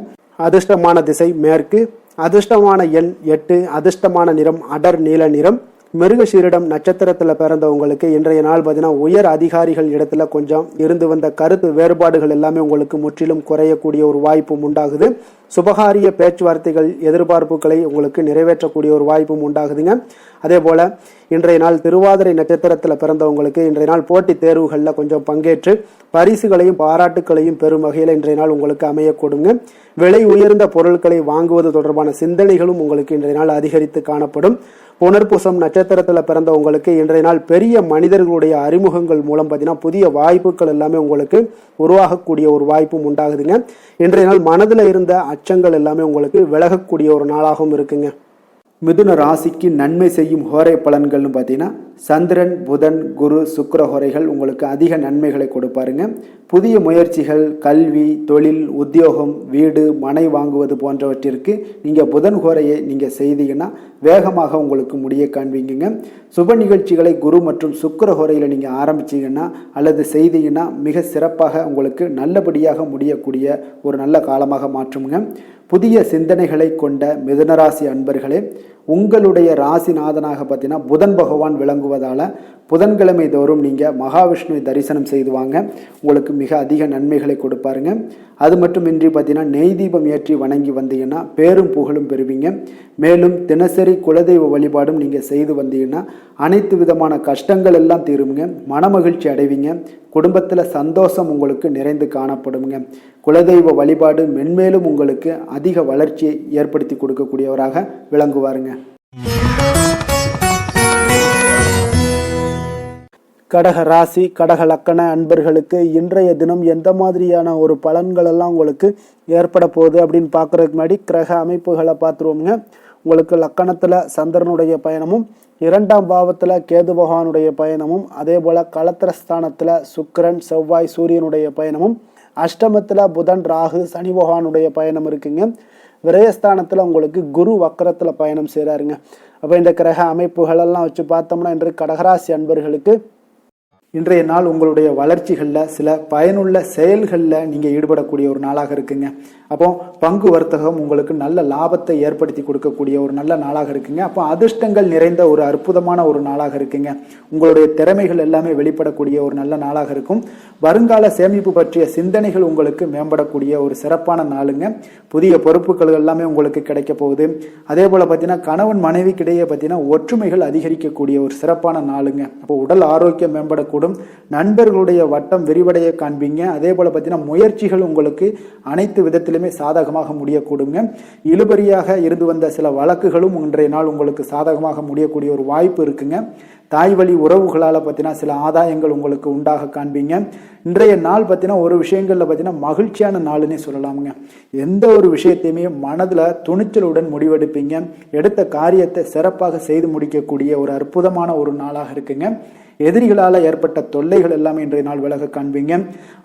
அதிர்ஷ்டமான திசை மேற்கு, அதிர்ஷ்டமான எண் 8, அதிர்ஷ்டமான நிறம் அடர் நீல நிறம். மிருகசீரிடம் நட்சத்திரத்தில் பிறந்தவங்களுக்கு இன்றைய நாள் பார்த்தீங்கன்னா உயர் அதிகாரிகள் இடத்துல கொஞ்சம் இருந்து வந்த கருத்து வேறுபாடுகள் எல்லாமே உங்களுக்கு முற்றிலும் குறையக்கூடிய ஒரு வாய்ப்பும் உண்டாகுது. சுபகாரிய பேச்சுவார்த்தைகள், எதிர்பார்ப்புகளை உங்களுக்கு நிறைவேற்றக்கூடிய ஒரு வாய்ப்பும் உண்டாகுதுங்க. அதே போல இன்றைய நாள் திருவாதிரை நட்சத்திரத்தில் பிறந்தவங்களுக்கு இன்றைய நாள் போட்டித் தேர்வுகளில் கொஞ்சம் பங்கேற்று பரிசுகளையும் பாராட்டுகளையும் பெறும் வகையில் இன்றைய நாள் உங்களுக்கு அமையக்கூடுங்க. விலை உயர்ந்த பொருட்களை வாங்குவது தொடர்பான சிந்தனைகளும் உங்களுக்கு இன்றைய நாள் அதிகரித்து காணப்படும். புனர்பூசம் நட்சத்திரத்தில் பிறந்தவங்களுக்கு இன்றைய நாள் பெரிய மனிதர்களுடைய அறிமுகங்கள் மூலம் பார்த்தீங்கன்னா புதிய வாய்ப்புகள் எல்லாமே உங்களுக்கு உருவாகக்கூடிய ஒரு வாய்ப்பும் உண்டாகுதுங்க. இன்றைய நாள் மனதில் இருந்த அச்சங்கள் எல்லாமே உங்களுக்கு விலகக்கூடிய ஒரு நாளாகவும் இருக்குங்க. மிதுன ராசிக்கு நன்மை செய்யும் ஹோரை பலன்கள்னு பார்த்தீங்கன்னா சந்திரன், புதன், குரு, சுக்கிர ஹோரைகள் உங்களுக்கு அதிக நன்மைகளை கொடுப்பாருங்க. புதிய முயற்சிகள், கல்வி, தொழில், உத்தியோகம், வீடு, மனை வாங்குவது போன்றவற்றிற்கு நீங்கள் புதன் ஹோரையை நீங்கள் செய்தீங்கன்னா வேகமாக உங்களுக்கு முடிய காண்பீங்க. சுப நிகழ்ச்சிகளை குரு மற்றும் சுக்கிர ஹோரையில் நீங்கள் ஆரம்பிச்சிங்கன்னா அல்லது செய்தீங்கன்னா மிக சிறப்பாக உங்களுக்கு நல்லபடியாக முடியக்கூடிய ஒரு நல்ல காலமாக மாற்றுங்க. புதிய சிந்தனைகளை கொண்ட மிதுனராசி அன்பர்களே, உங்களுடைய ராசிநாதனாக பார்த்தீங்கன்னா புதன் பகவான் விளங்குவதால் புதன்கிழமை தோறும் நீங்கள் மகாவிஷ்ணுவை தரிசனம் செய்து வாங்க. உங்களுக்கு மிக அதிக நன்மைகளை கொடுப்பாருங்க. அது மட்டுமின்றி பார்த்தீங்கன்னா நெய் தீபம் ஏற்றி வணங்கி வந்தீங்கன்னா பேரும் புகழும் பெறுவீங்க. மேலும் தினசரி குலதெய்வ வழிபாடும் நீங்கள் செய்து வந்தீங்கன்னா அனைத்து விதமான கஷ்டங்கள் எல்லாம் தீருங்க. மனமகிழ்ச்சி அடைவீங்க. குடும்பத்தில் சந்தோஷம் உங்களுக்கு நிறைந்து காணப்படுங்க. குலதெய்வ வழிபாடு மென்மேலும் உங்களுக்கு அதிக வளர்ச்சியை ஏற்படுத்தி கொடுக்கக்கூடியவராக விளங்குவாருங்க. கடக ராசி கடக லக்கண அன்பர்களுக்கு இன்றைய தினம் எந்த மாதிரியான ஒரு பலன்கள் எல்லாம் உங்களுக்கு ஏற்பட போகுது அப்படின்னு பார்க்கறதுக்கு முன்னாடி கிரக அமைப்புகளை பார்த்துருவோங்க. உங்களுக்கு லக்கணத்தில் சந்திரனுடைய பயணமும், 2ஆம் பாவத்தில் கேது பகவானுடைய பயணமும், அதே போல் களத்திரஸ்தானத்தில் சுக்கிரன் செவ்வாய் சூரியனுடைய பயணமும், அஷ்டமத்தில் புதன் ராகு சனி பகவானுடைய பயணம் இருக்குங்க. விரயஸ்தானத்தில் உங்களுக்கு குரு வக்கரத்தில் பயணம் செய்கிறாருங்க. அப்போ இந்த கிரக அமைப்புகளெல்லாம் வச்சு பார்த்தோம்னா இன்று கடகராசி அன்பர்களுக்கு இன்றைய நாள் உங்களுடைய வளர்ச்சிகளில் சில பயனுள்ள செயல்களில் நீங்கள் ஈடுபடக்கூடிய ஒரு நாளாக இருக்குங்க. அப்போ பங்கு வர்த்தகம் உங்களுக்கு நல்ல லாபத்தை ஏற்படுத்தி கொடுக்கக்கூடிய ஒரு நல்ல நாளாக இருக்குங்க. அப்போ அதிர்ஷ்டங்கள் நிறைந்த ஒரு அற்புதமான ஒரு நாளாக இருக்குங்க. உங்களுடைய திறமைகள் எல்லாமே வெளிப்படக்கூடிய ஒரு நல்ல நாளாக இருக்கும். வருங்கால சேமிப்பு பற்றிய சிந்தனைகள் உங்களுக்கு மேம்படக்கூடிய ஒரு சிறப்பான நாளுங்க. புதிய பொறுப்புகள் எல்லாமே உங்களுக்கு கிடைக்க போகுது. அதே போல் பார்த்தீங்கன்னா கணவன் மனைவிக்கிடையே பார்த்தீங்கன்னா ஒற்றுமைகள் அதிகரிக்கக்கூடிய ஒரு சிறப்பான நாளுங்க. அப்போ உடல் ஆரோக்கியம் மேம்படக்கூடும். நண்பர்களுடைய வட்டம் விரிவடைய காண்பீங்க. அதே போல பார்த்தீங்கன்னா முயற்சிகள் உங்களுக்கு அனைத்து விதத்திலுமே சாதகமாக முடியக்கூடுங்க. இழுபறியாக இருந்து வந்த சில வழக்குகளும் இன்றைய நாள் உங்களுக்கு சாதகமாக முடியக்கூடிய ஒரு வாய்ப்பு இருக்குங்க. தாய் வழி உறவுகளால் பார்த்தீங்கன்னா சில ஆதாயங்கள் உங்களுக்கு உண்டாக காண்பீங்க. இன்றைய நாள் பார்த்தீங்கன்னா ஒரு விஷயங்களில் பார்த்தீங்கன்னா மகிழ்ச்சியான நாளுன்னே சொல்லலாமுங்க. எந்த ஒரு விஷயத்தையுமே மனதில் துணிச்சலுடன் முடிவெடுப்பீங்க. எடுத்த காரியத்தை சிறப்பாக செய்து முடிக்கக்கூடிய ஒரு அற்புதமான ஒரு நாளாக இருக்குங்க. எதிரிகளால் ஏற்பட்ட தொல்லைகள் எல்லாமே இன்றைய நாள் விலக காண்பீங்க.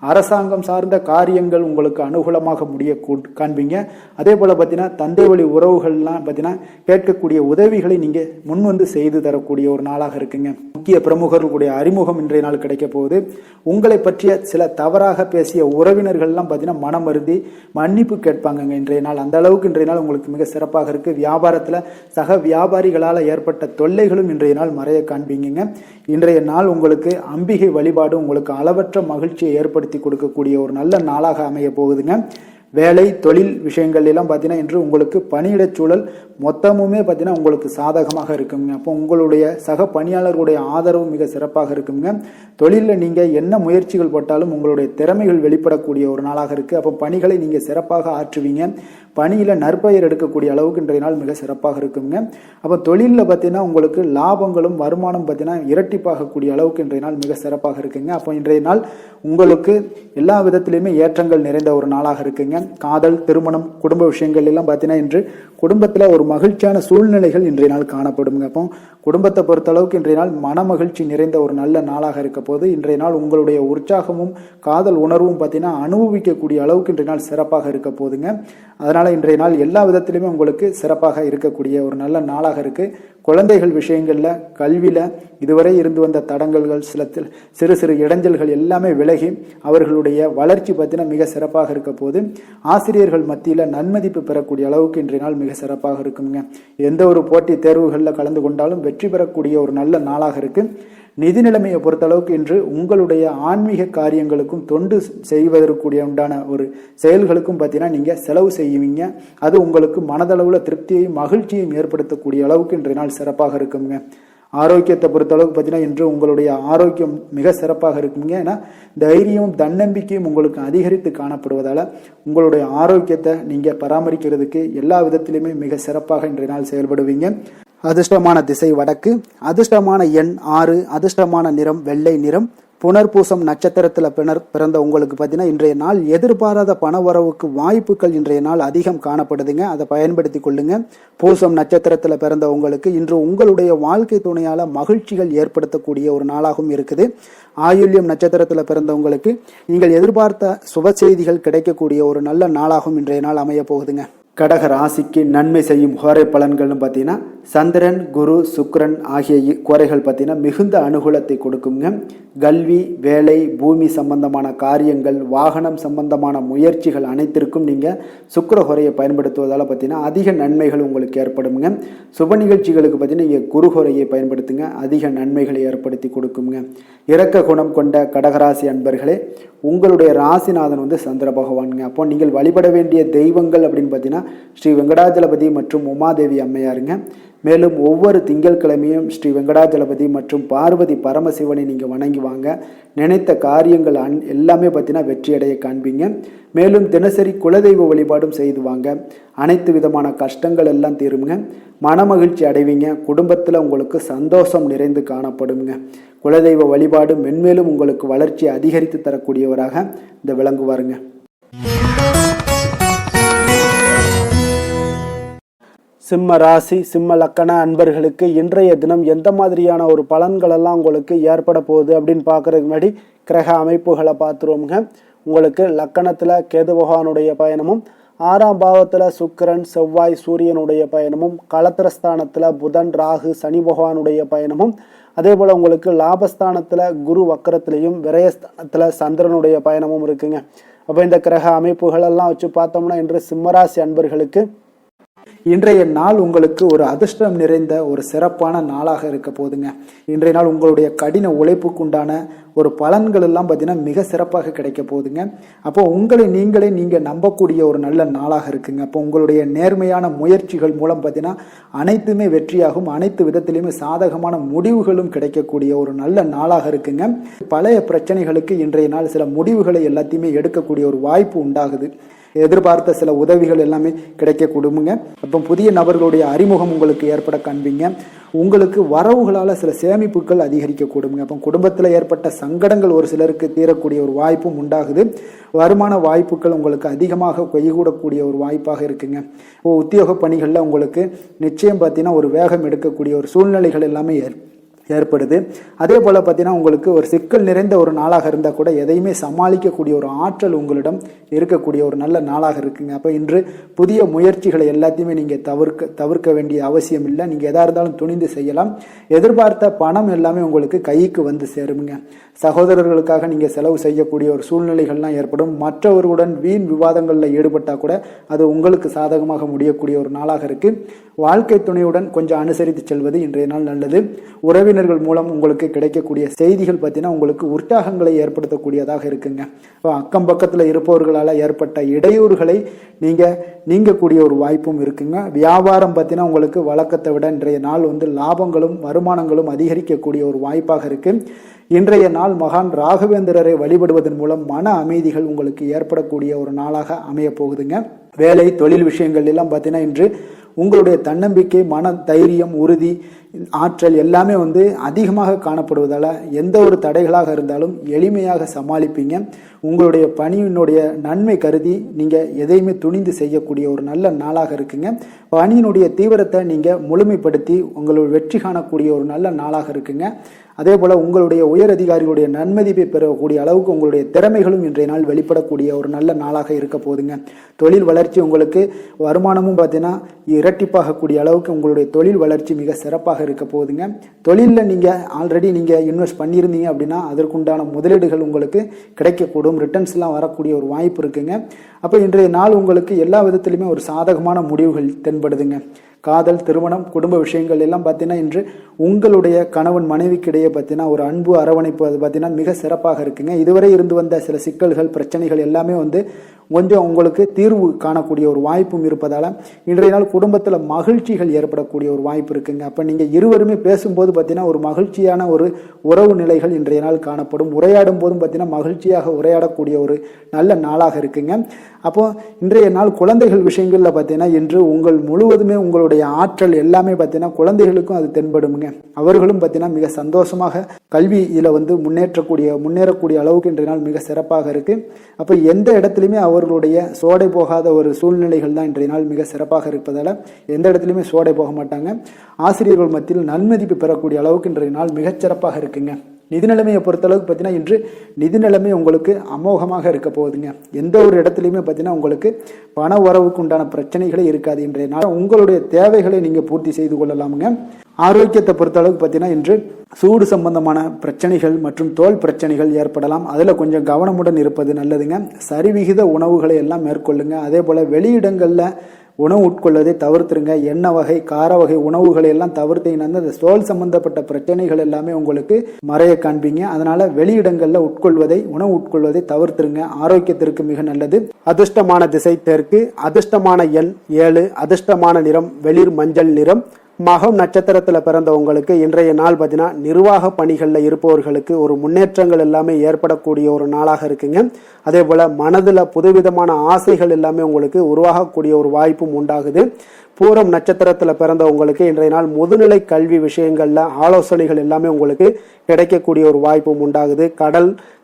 அரசாங்கம் சார்ந்த காரியங்கள் உங்களுக்கு அனுகூலமாக முடிய காண்பீங்க. அதே போல் பார்த்தீங்கன்னா தந்தை வழி உறவுகள்லாம் பார்த்தீங்கன்னா கேட்கக்கூடிய உதவிகளை நீங்கள் முன் வந்து செய்து தரக்கூடிய ஒரு நாளாக இருக்குங்க. முக்கிய பிரமுகர்களுடைய அறிமுகம் இன்றைய நாள் கிடைக்க போகுது. உங்களை பற்றிய சில தவறாக பேசிய உறவினர்கள்லாம் பார்த்தீங்கன்னா மனம் வருந்தி மன்னிப்பு கேட்பாங்க இன்றைய நாள். அந்த அளவுக்கு இன்றைய நாள் உங்களுக்கு மிக சிறப்பாக இருக்கு. வியாபாரத்தில் சக வியாபாரிகளால் ஏற்பட்ட தொல்லைகளும் இன்றைய நாள் மறைய காண்பீங்க. இன்றைய நாள் உங்களுக்கு அம்பிகை வழிபாடு உங்களுக்கு அளவற்ற மகிழ்ச்சியை ஏற்படுத்தி கொடுக்கக்கூடிய ஒரு நல்ல நாளாக அமைய போகுதுங்க. வேலை தொழில் விஷயங்கள் எல்லாம் பார்த்தீங்கன்னா இன்று உங்களுக்கு பணியிட சூழல் மொத்தமுமே பார்த்தீங்கன்னா உங்களுக்கு சாதகமாக இருக்குங்க. அப்போ உங்களுடைய சக பணியாளர்களுடைய ஆதரவு மிக சிறப்பாக இருக்குங்க. தொழிலில் நீங்கள் என்ன முயற்சிகள் போட்டாலும் உங்களுடைய திறமைகள் வெளிப்படக்கூடிய ஒரு நாளாக இருக்குது. அப்போ பணிகளை நீங்கள் சிறப்பாக ஆற்றுவீங்க. பணியில் நற்பெயர் எடுக்கக்கூடிய அளவுக்கு இன்றைய நாள் மிக சிறப்பாக இருக்குங்க. அப்போ தொழிலில் பார்த்தீங்கன்னா உங்களுக்கு லாபங்களும் வருமானம் பார்த்தீங்கன்னா இரட்டிப்பாகக்கூடிய அளவுக்கு இன்றைய நாள் மிக சிறப்பாக இருக்குங்க. அப்போ இன்றைய நாள் உங்களுக்கு எல்லா விதத்திலையுமே ஏற்றங்கள் நிறைந்த ஒரு நாளாக இருக்குங்க. காதல் திருமணம் குடும்ப விஷயங்கள் எல்லாம் பார்த்தீங்கன்னா இன்று குடும்பத்தில் ஒரு மகிழ்ச்சியான சூழ்நிலைகள் இன்றைய நாள் காணப்படுங்க. அப்போ குடும்பத்தை பொறுத்த அளவுக்கு இன்றைய நாள் மன மகிழ்ச்சி நிறைந்த ஒரு நல்ல நாளாக இருக்க போது இன்றைய நாள் உங்களுடைய உற்சாகமும் காதல் உணர்வும் பார்த்தீங்கன்னா அனுபவிக்கக்கூடிய அளவுக்கு இன்றைய நாள் சிறப்பாக இருக்க போதுங்க. அதனால இன்றைய நாள் எல்லா விதத்திலுமே உங்களுக்கு சிறப்பாக இருக்கக்கூடிய ஒரு நல்ல நாளாக இருக்கு. குழந்தைகள் விஷயங்கள்ல கல்வியில இதுவரை இருந்து வந்த தடங்கல்கள் சில சிறு சிறு இடைஞ்சல்கள் எல்லாமே விலகி அவர்களுடைய வளர்ச்சி பார்த்தீங்கன்னா மிக சிறப்பாக இருக்க போது ஆசிரியர்கள் மத்தியில் நன்மதிப்பு பெறக்கூடிய அளவுக்கு இன்றைய நாள் மிக சிறப்பாக இருக்குங்க. எந்த ஒரு போட்டி தேர்வுகளில் கலந்து கொண்டாலும் வெற்றி பெறக்கூடிய ஒரு நல்ல நாளாக இருக்கு. நிதி நிலைமையை பொறுத்தளவுக்கு இன்று உங்களுடைய ஆன்மீக காரியங்களுக்கும் தொண்டு செய்வதற்குரிய உண்டான ஒரு செயல்களுக்கும் பார்த்தீங்கன்னா நீங்கள் செலவு செய்வீங்க. அது உங்களுக்கு மனதளவில் திருப்தியையும் மகிழ்ச்சியையும் ஏற்படுத்தக்கூடிய அளவுக்கு இன்றைய நாள் சிறப்பாக இருக்குங்க. ஆரோக்கியத்தை பொறுத்தளவுக்கு பார்த்தீங்கன்னா இன்று உங்களுடைய ஆரோக்கியம் மிக சிறப்பாக இருக்குங்க. ஏன்னா தைரியமும் தன்னம்பிக்கையும் உங்களுக்கு அதிகரித்து காணப்படுவதால் உங்களுடைய ஆரோக்கியத்தை நீங்கள் பராமரிக்கிறதுக்கு எல்லா விதத்திலுமே மிக சிறப்பாக இன்றைய நாள் செயல்படுவீங்க. அதிர்ஷ்டமான திசை வடக்கு, அதிர்ஷ்டமான எண் 6, அதிர்ஷ்டமான நிறம் வெள்ளை நிறம். புனர்பூசம் நட்சத்திரத்தில் பிறந்த உங்களுக்கு பார்த்தீங்கன்னா இன்றைய நாள் எதிர்பாராத பணவரவுக்கு வாய்ப்புகள் இன்றைய நாள் அதிகம் காணப்படுதுங்க. அதை பயன்படுத்தி கொள்ளுங்க. பூசம் நட்சத்திரத்தில் பிறந்த உங்களுக்கு இன்று உங்களுடைய வாழ்க்கை துணையால் மகிழ்ச்சிகள் ஏற்படுத்தக்கூடிய ஒரு நாளாகவும் இருக்குது. ஆயுள்யம் நட்சத்திரத்தில் பிறந்தவங்களுக்கு நீங்கள் எதிர்பார்த்த சுப செய்திகள் கிடைக்கக்கூடிய ஒரு நல்ல நாளாகவும் இன்றைய நாள் அமைய போகுதுங்க. கடக ராசிக்கு நன்மை செய்யும் கோரை பலன்கள்னு பார்த்தீங்கன்னா சந்திரன் குரு சுக்கிரன் ஆகிய கோரைகள் பார்த்தீங்கன்னா மிகுந்த அனுகூலத்தை கொடுக்குங்க. கல்வி வேலை பூமி சம்பந்தமான காரியங்கள் வாகனம் சம்பந்தமான முயற்சிகள் அனைத்திற்கும் நீங்கள் சுக்கிர ஹோரையை பயன்படுத்துவதால் பார்த்தீங்கன்னா அதிக நன்மைகள் உங்களுக்கு ஏற்படுங்க. சுப நிகழ்ச்சிகளுக்கு பார்த்தீங்கன்னா நீங்கள் குரு ஹோரையை பயன்படுத்துங்க. அதிக நன்மைகளை ஏற்படுத்தி கொடுக்குங்க. இரக்க குணம் கொண்ட கடகராசி அன்பர்களே, உங்களுடைய ராசிநாதன் சந்திர பகவானுங்க. அப்போ நீங்கள் வழிபட வேண்டிய தெய்வங்கள் அப்படின்னு பார்த்தீங்கன்னா ஸ்ரீ வெங்கடாஜலபதி மற்றும் உமாதேவி அம்மையாருங்க. மேலும் ஒவ்வொரு திங்கட்கிழமையும் ஸ்ரீ வெங்கடாஜலபதி மற்றும் பார்வதி பரமசிவனை நீங்கள் வணங்கி வாங்க. நினைத்த காரியங்கள் எல்லாமே பார்த்தீங்கன்னா வெற்றியடைய காண்பீங்க. மேலும் தினசரி குலதெய்வ வழிபாடும் செய்து வாங்க. அனைத்து விதமான கஷ்டங்கள் எல்லாம் தீருங்க. மனமகிழ்ச்சி அடைவீங்க. குடும்பத்தில் உங்களுக்கு சந்தோஷம் நிறைந்து காணப்படுங்க. குலதெய்வ வழிபாடு மென்மேலும் உங்களுக்கு வளர்ச்சி அதிகரித்து தரக்கூடியவராக இந்த விளங்குவாருங்க. சிம்ம ராசி சிம்ம லக்கண அன்பர்களுக்கு இன்றைய தினம் எந்த மாதிரியான ஒரு பலன்கள் எல்லாம் உங்களுக்கு ஏற்பட போகுது அப்படின்னு பார்க்கறதுக்கு முன்னாடி கிரக அமைப்புகளை பார்த்துருவோங்க. உங்களுக்கு லக்கணத்தில் கேது பகவானுடைய பயணமும், 6ஆம் பாவத்தில் சுக்கிரன் செவ்வாய் சூரியனுடைய பயணமும், களத்திரஸ்தானத்தில் புதன் ராகு சனி பகவானுடைய பயணமும், அதே போல் உங்களுக்கு லாபஸ்தானத்தில் குரு வக்கரத்திலையும் விரயஸ்தானத்தில் சந்திரனுடைய பயணமும் இருக்குங்க. அப்போ இந்த கிரக அமைப்புகள் எல்லாம் வச்சு பார்த்தோம்னா இன்று சிம்மராசி அன்பர்களுக்கு இன்றைய நாள் உங்களுக்கு ஒரு அதிர்ஷ்டம் நிறைந்த ஒரு சிறப்பான நாளாக இருக்க போதுங்க. இன்றைய நாள் உங்களுடைய கடின உழைப்புக்குண்டான ஒரு பலன்கள் எல்லாம் பார்த்தீங்கன்னா மிக சிறப்பாக கிடைக்க போகுதுங்க. அப்போ உங்களை நீங்கள் நம்பக்கூடிய ஒரு நல்ல நாளாக இருக்குங்க. அப்போ உங்களுடைய நேர்மையான முயற்சிகள் மூலம் பார்த்தீங்கன்னா அனைத்துமே வெற்றியாகும். அனைத்து விதத்திலையுமே சாதகமான முடிவுகளும் கிடைக்கக்கூடிய ஒரு நல்ல நாளாக இருக்குங்க. பழைய பிரச்சனைகளுக்கு இன்றைய நாள் சில முடிவுகளை எல்லாத்தையுமே எடுக்கக்கூடிய ஒரு வாய்ப்பு உண்டாகுது. எதிர்பார்த்த சில உதவிகள் எல்லாமே கிடைக்க கொடுங்க. அப்போ புதிய நபர்களுடைய அறிமுகம் உங்களுக்கு ஏற்பட காண்பீங்க. உங்களுக்கு வரவுகளால் சில சேமிப்புகள் அதிகரிக்க கொடுங்க. அப்போ குடும்பத்தில் ஏற்பட்ட சங்கடங்கள் ஒரு சிலருக்கு தீரக்கூடிய ஒரு வாய்ப்பும் உண்டாகுது. வருமான வாய்ப்புகள் உங்களுக்கு அதிகமாக கைகூடக்கூடிய ஒரு வாய்ப்பாக இருக்குங்க. உத்தியோக பணிகளில் உங்களுக்கு நிச்சயம் பார்த்தீங்கன்னா ஒரு வேகம் எடுக்கக்கூடிய ஒரு சூழ்நிலைகள் எல்லாமே ஏற்படுது. அதே போல் பார்த்தீங்கன்னா உங்களுக்கு ஒரு சிக்கல் நிறைந்த ஒரு நாளாக இருந்தால் கூட எதையுமே சமாளிக்கக்கூடிய ஒரு ஆற்றல் உங்களிடம் இருக்கக்கூடிய ஒரு நல்ல நாளாக இருக்குங்க. அப்போ இன்று புதிய முயற்சிகளை எல்லாத்தையுமே நீங்கள் தவிர்க்க வேண்டிய அவசியம் இல்லை. நீங்கள் எதாக இருந்தாலும் துணிந்து செய்யலாம். எதிர்பார்த்த பணம் எல்லாமே உங்களுக்கு கைக்கு வந்து சேருங்க. சகோதரர்களுக்காக நீங்கள் செலவு செய்யக்கூடிய ஒரு சூழ்நிலைகள்லாம் ஏற்படும். மற்றவர்களுடன் வீண் விவாதங்களில் ஈடுபட்டால் கூட அது உங்களுக்கு சாதகமாக முடியக்கூடிய ஒரு நாளாக இருக்குது. வாழ்க்கை துணையுடன் கொஞ்சம் அனுசரித்து செல்வது இன்றைய நாள் நல்லது. உறவினர்கள் மூலம் உங்களுக்கு கிடைக்கக்கூடிய செய்திகள் பார்த்தீங்கன்னா உங்களுக்கு உற்சாகங்களை ஏற்படுத்தக்கூடியதாக இருக்குங்க. அக்கம் பக்கத்தில் இருப்பவர்களால் ஏற்பட்ட இடையூறுகளை நீங்கக்கூடிய ஒரு வாய்ப்பும் இருக்குங்க. வியாபாரம் பார்த்தீங்கன்னா உங்களுக்கு வழக்கத்தை விட இன்றைய நாள் லாபங்களும் வருமானங்களும் அதிகரிக்கக்கூடிய ஒரு வாய்ப்பாக இருக்கு. இன்றைய நாள் மகான் ராகவேந்திரரை வழிபடுவதன் மூலம் மன அமைதிகள் உங்களுக்கு ஏற்படக்கூடிய ஒரு நாளாக அமைய போகுதுங்க. வேலை தொழில் விஷயங்கள் எல்லாம் பார்த்தீங்கன்னா இன்று உங்களுடைய தன்னம்பிக்கை, மன தைரியம், உறுதி, ஆற்றல் எல்லாமே அதிகமாக காணப்படுவதால் எந்த ஒரு தடைகளாக இருந்தாலும் எளிமையாக சமாளிப்பீங்க. உங்களுடைய பணியினுடைய நன்மை கருதி நீங்கள் எதையுமே துணிந்து செய்யக்கூடிய ஒரு நல்ல நாளாக இருக்குங்க. பணியினுடைய தீவிரத்தை நீங்கள் முழுமைப்படுத்தி உங்களுடைய வெற்றி காணக்கூடிய ஒரு நல்ல நாளாக இருக்குங்க. அதே போல் உங்களுடைய உயர் அதிகாரிகளுடைய நன்மதிப்பை பெறக்கூடிய அளவுக்கு உங்களுடைய திறமைகளும் இன்றைய நாள் வெளிப்படக்கூடிய ஒரு நல்ல நாளாக இருக்க போதுங்க. தொழில் வளர்ச்சி உங்களுக்கு வருமானமும் பார்த்தீங்கன்னா இரட்டிப்பாகக்கூடிய அளவுக்கு உங்களுடைய தொழில் வளர்ச்சி மிக சிறப்பாக இருக்க போகுதுங்க. தொழிலில் நீங்கள் ஆல்ரெடி நீங்கள் இன்வெஸ்ட் பண்ணியிருந்தீங்க அப்படின்னா அதற்குண்டான முதலீடுகள் உங்களுக்கு கிடைக்கக்கூடும். ரிட்டர்ன்ஸ்லாம் வரக்கூடிய ஒரு வாய்ப்பு இருக்குங்க. அப்போ இன்றைய நாள் உங்களுக்கு எல்லா விதத்திலுமே ஒரு சாதகமான முடிவுகள் தென்படுதுங்க. காதல், திருமணம், குடும்ப விஷயங்கள் எல்லாம் பார்த்தீங்கன்னா இன்று உங்களுடைய கணவன் மனைவிக்கிடையே பார்த்தீங்கன்னா ஒரு அன்பு அரவணைப்பு அது பார்த்தீங்கன்னா மிக சிறப்பாக இருக்குங்க. இதுவரை இருந்து வந்த சில சிக்கல்கள் பிரச்சனைகள் எல்லாமே கொஞ்சம் உங்களுக்கு தீர்வு காணக்கூடிய ஒரு வாய்ப்பும் இருப்பதால் இன்றைய நாள் குடும்பத்தில் மகிழ்ச்சிகள் ஏற்படக்கூடிய ஒரு வாய்ப்பு இருக்குங்க. அப்போ நீங்கள் இருவருமே பேசும்போது பார்த்தீங்கன்னா ஒரு மகிழ்ச்சியான ஒரு உறவு நிலைகள் இன்றைய நாள் காணப்படும். உரையாடும் போதும் பார்த்தீங்கன்னா மகிழ்ச்சியாக உரையாடக்கூடிய ஒரு நல்ல நாளாக இருக்குங்க. அப்போ இன்றைய நாள் குழந்தைகள் விஷயங்களில் பார்த்தீங்கன்னா இன்று உங்கள் முழுவதுமே உங்களுடைய ஆற்றல் எல்லாமே பார்த்தீங்கன்னா குழந்தைகளுக்கும் அது தென்படுங்க. அவர்களும் பார்த்தீங்கன்னா மிக சந்தோஷமாக கல்வியில் முன்னேறக்கூடிய அளவுக்கு இன்றைய நாள் மிக சிறப்பாக இருக்கு. அப்போ எந்த இடத்துலையுமே அவர்களுடைய சோடை போகாத ஒரு சூழ்நிலைகள் தான் இன்றைய நாள் மிக சிறப்பாக இருப்பதால் எந்த இடத்துலையுமே சோடை போக மாட்டாங்க. ஆசிரியர்கள் மத்தியில் நன்மதிப்பு பெறக்கூடிய அளவுக்கு இன்றைய நாள் மிகச்சிறப்பாக இருக்குங்க. நிதி நிலைமையை பொறுத்தளவுக்கு பார்த்தீங்கன்னா இன்று நிதி நிலைமை உங்களுக்கு அமோகமாக இருக்க போகுதுங்க. எந்த ஒரு இடத்துலையுமே பார்த்தீங்கன்னா உங்களுக்கு பண வரவுக்கு உண்டான பிரச்சனைகளே இருக்காது. இன்றைய நாள் உங்களுடைய தேவைகளை நீங்கள் பூர்த்தி செய்து கொள்ளலாமுங்க. ஆரோக்கியத்தை பொறுத்தளவுக்கு பார்த்தீங்கன்னா இன்று சூடு சம்பந்தமான பிரச்சனைகள் மற்றும் தோல் பிரச்சனைகள் ஏற்படலாம். அதில் கொஞ்சம் கவனமுடன் இருப்பது நல்லதுங்க. சரிவிகித உணவுகளை எல்லாம் மேற்கொள்ளுங்க. அதே போல் வெளியிடங்களில் உணவு உட்கொள்வதை தவிர்த்துருங்க. எண்ணெய் வகை, கார வகை உணவுகளை எல்லாம் தவிர்த்தீங்கன்னா அந்த தோல் சம்பந்தப்பட்ட பிரச்சனைகள் எல்லாமே உங்களுக்கு மறைய காண்பீங்க. அதனால வெளியிடங்களில் உணவு உட்கொள்வதை தவிர்த்துருங்க. ஆரோக்கியத்திற்கு மிக நல்லது. அதிர்ஷ்டமான திசை தெற்கு, அதிர்ஷ்டமான எண் 7, அதிர்ஷ்டமான நிறம் வெளிர் மஞ்சள் நிறம், மகம் நட்சத்திரத்துல பிறந்தவங்களுக்கு இன்றைய நாள் பார்த்தீங்கன்னா நிர்வாக பணிகளில் இருப்பவர்களுக்கு ஒரு முன்னேற்றங்கள் எல்லாமே ஏற்படக்கூடிய ஒரு நாளாக இருக்குங்க. அதே போல மனதில் புதுவிதமான ஆசைகள் எல்லாமே உங்களுக்கு உருவாகக்கூடிய ஒரு வாய்ப்பும் உண்டாகுது. பூரம் நட்சத்திரத்தில் பிறந்தவங்களுக்கு இன்றைய நாள் முதுநிலை கல்வி விஷயங்கள்ல ஆலோசனைகள் எல்லாமே உங்களுக்கு கிடைக்கக்கூடிய ஒரு வாய்ப்பும் உண்டாகுது.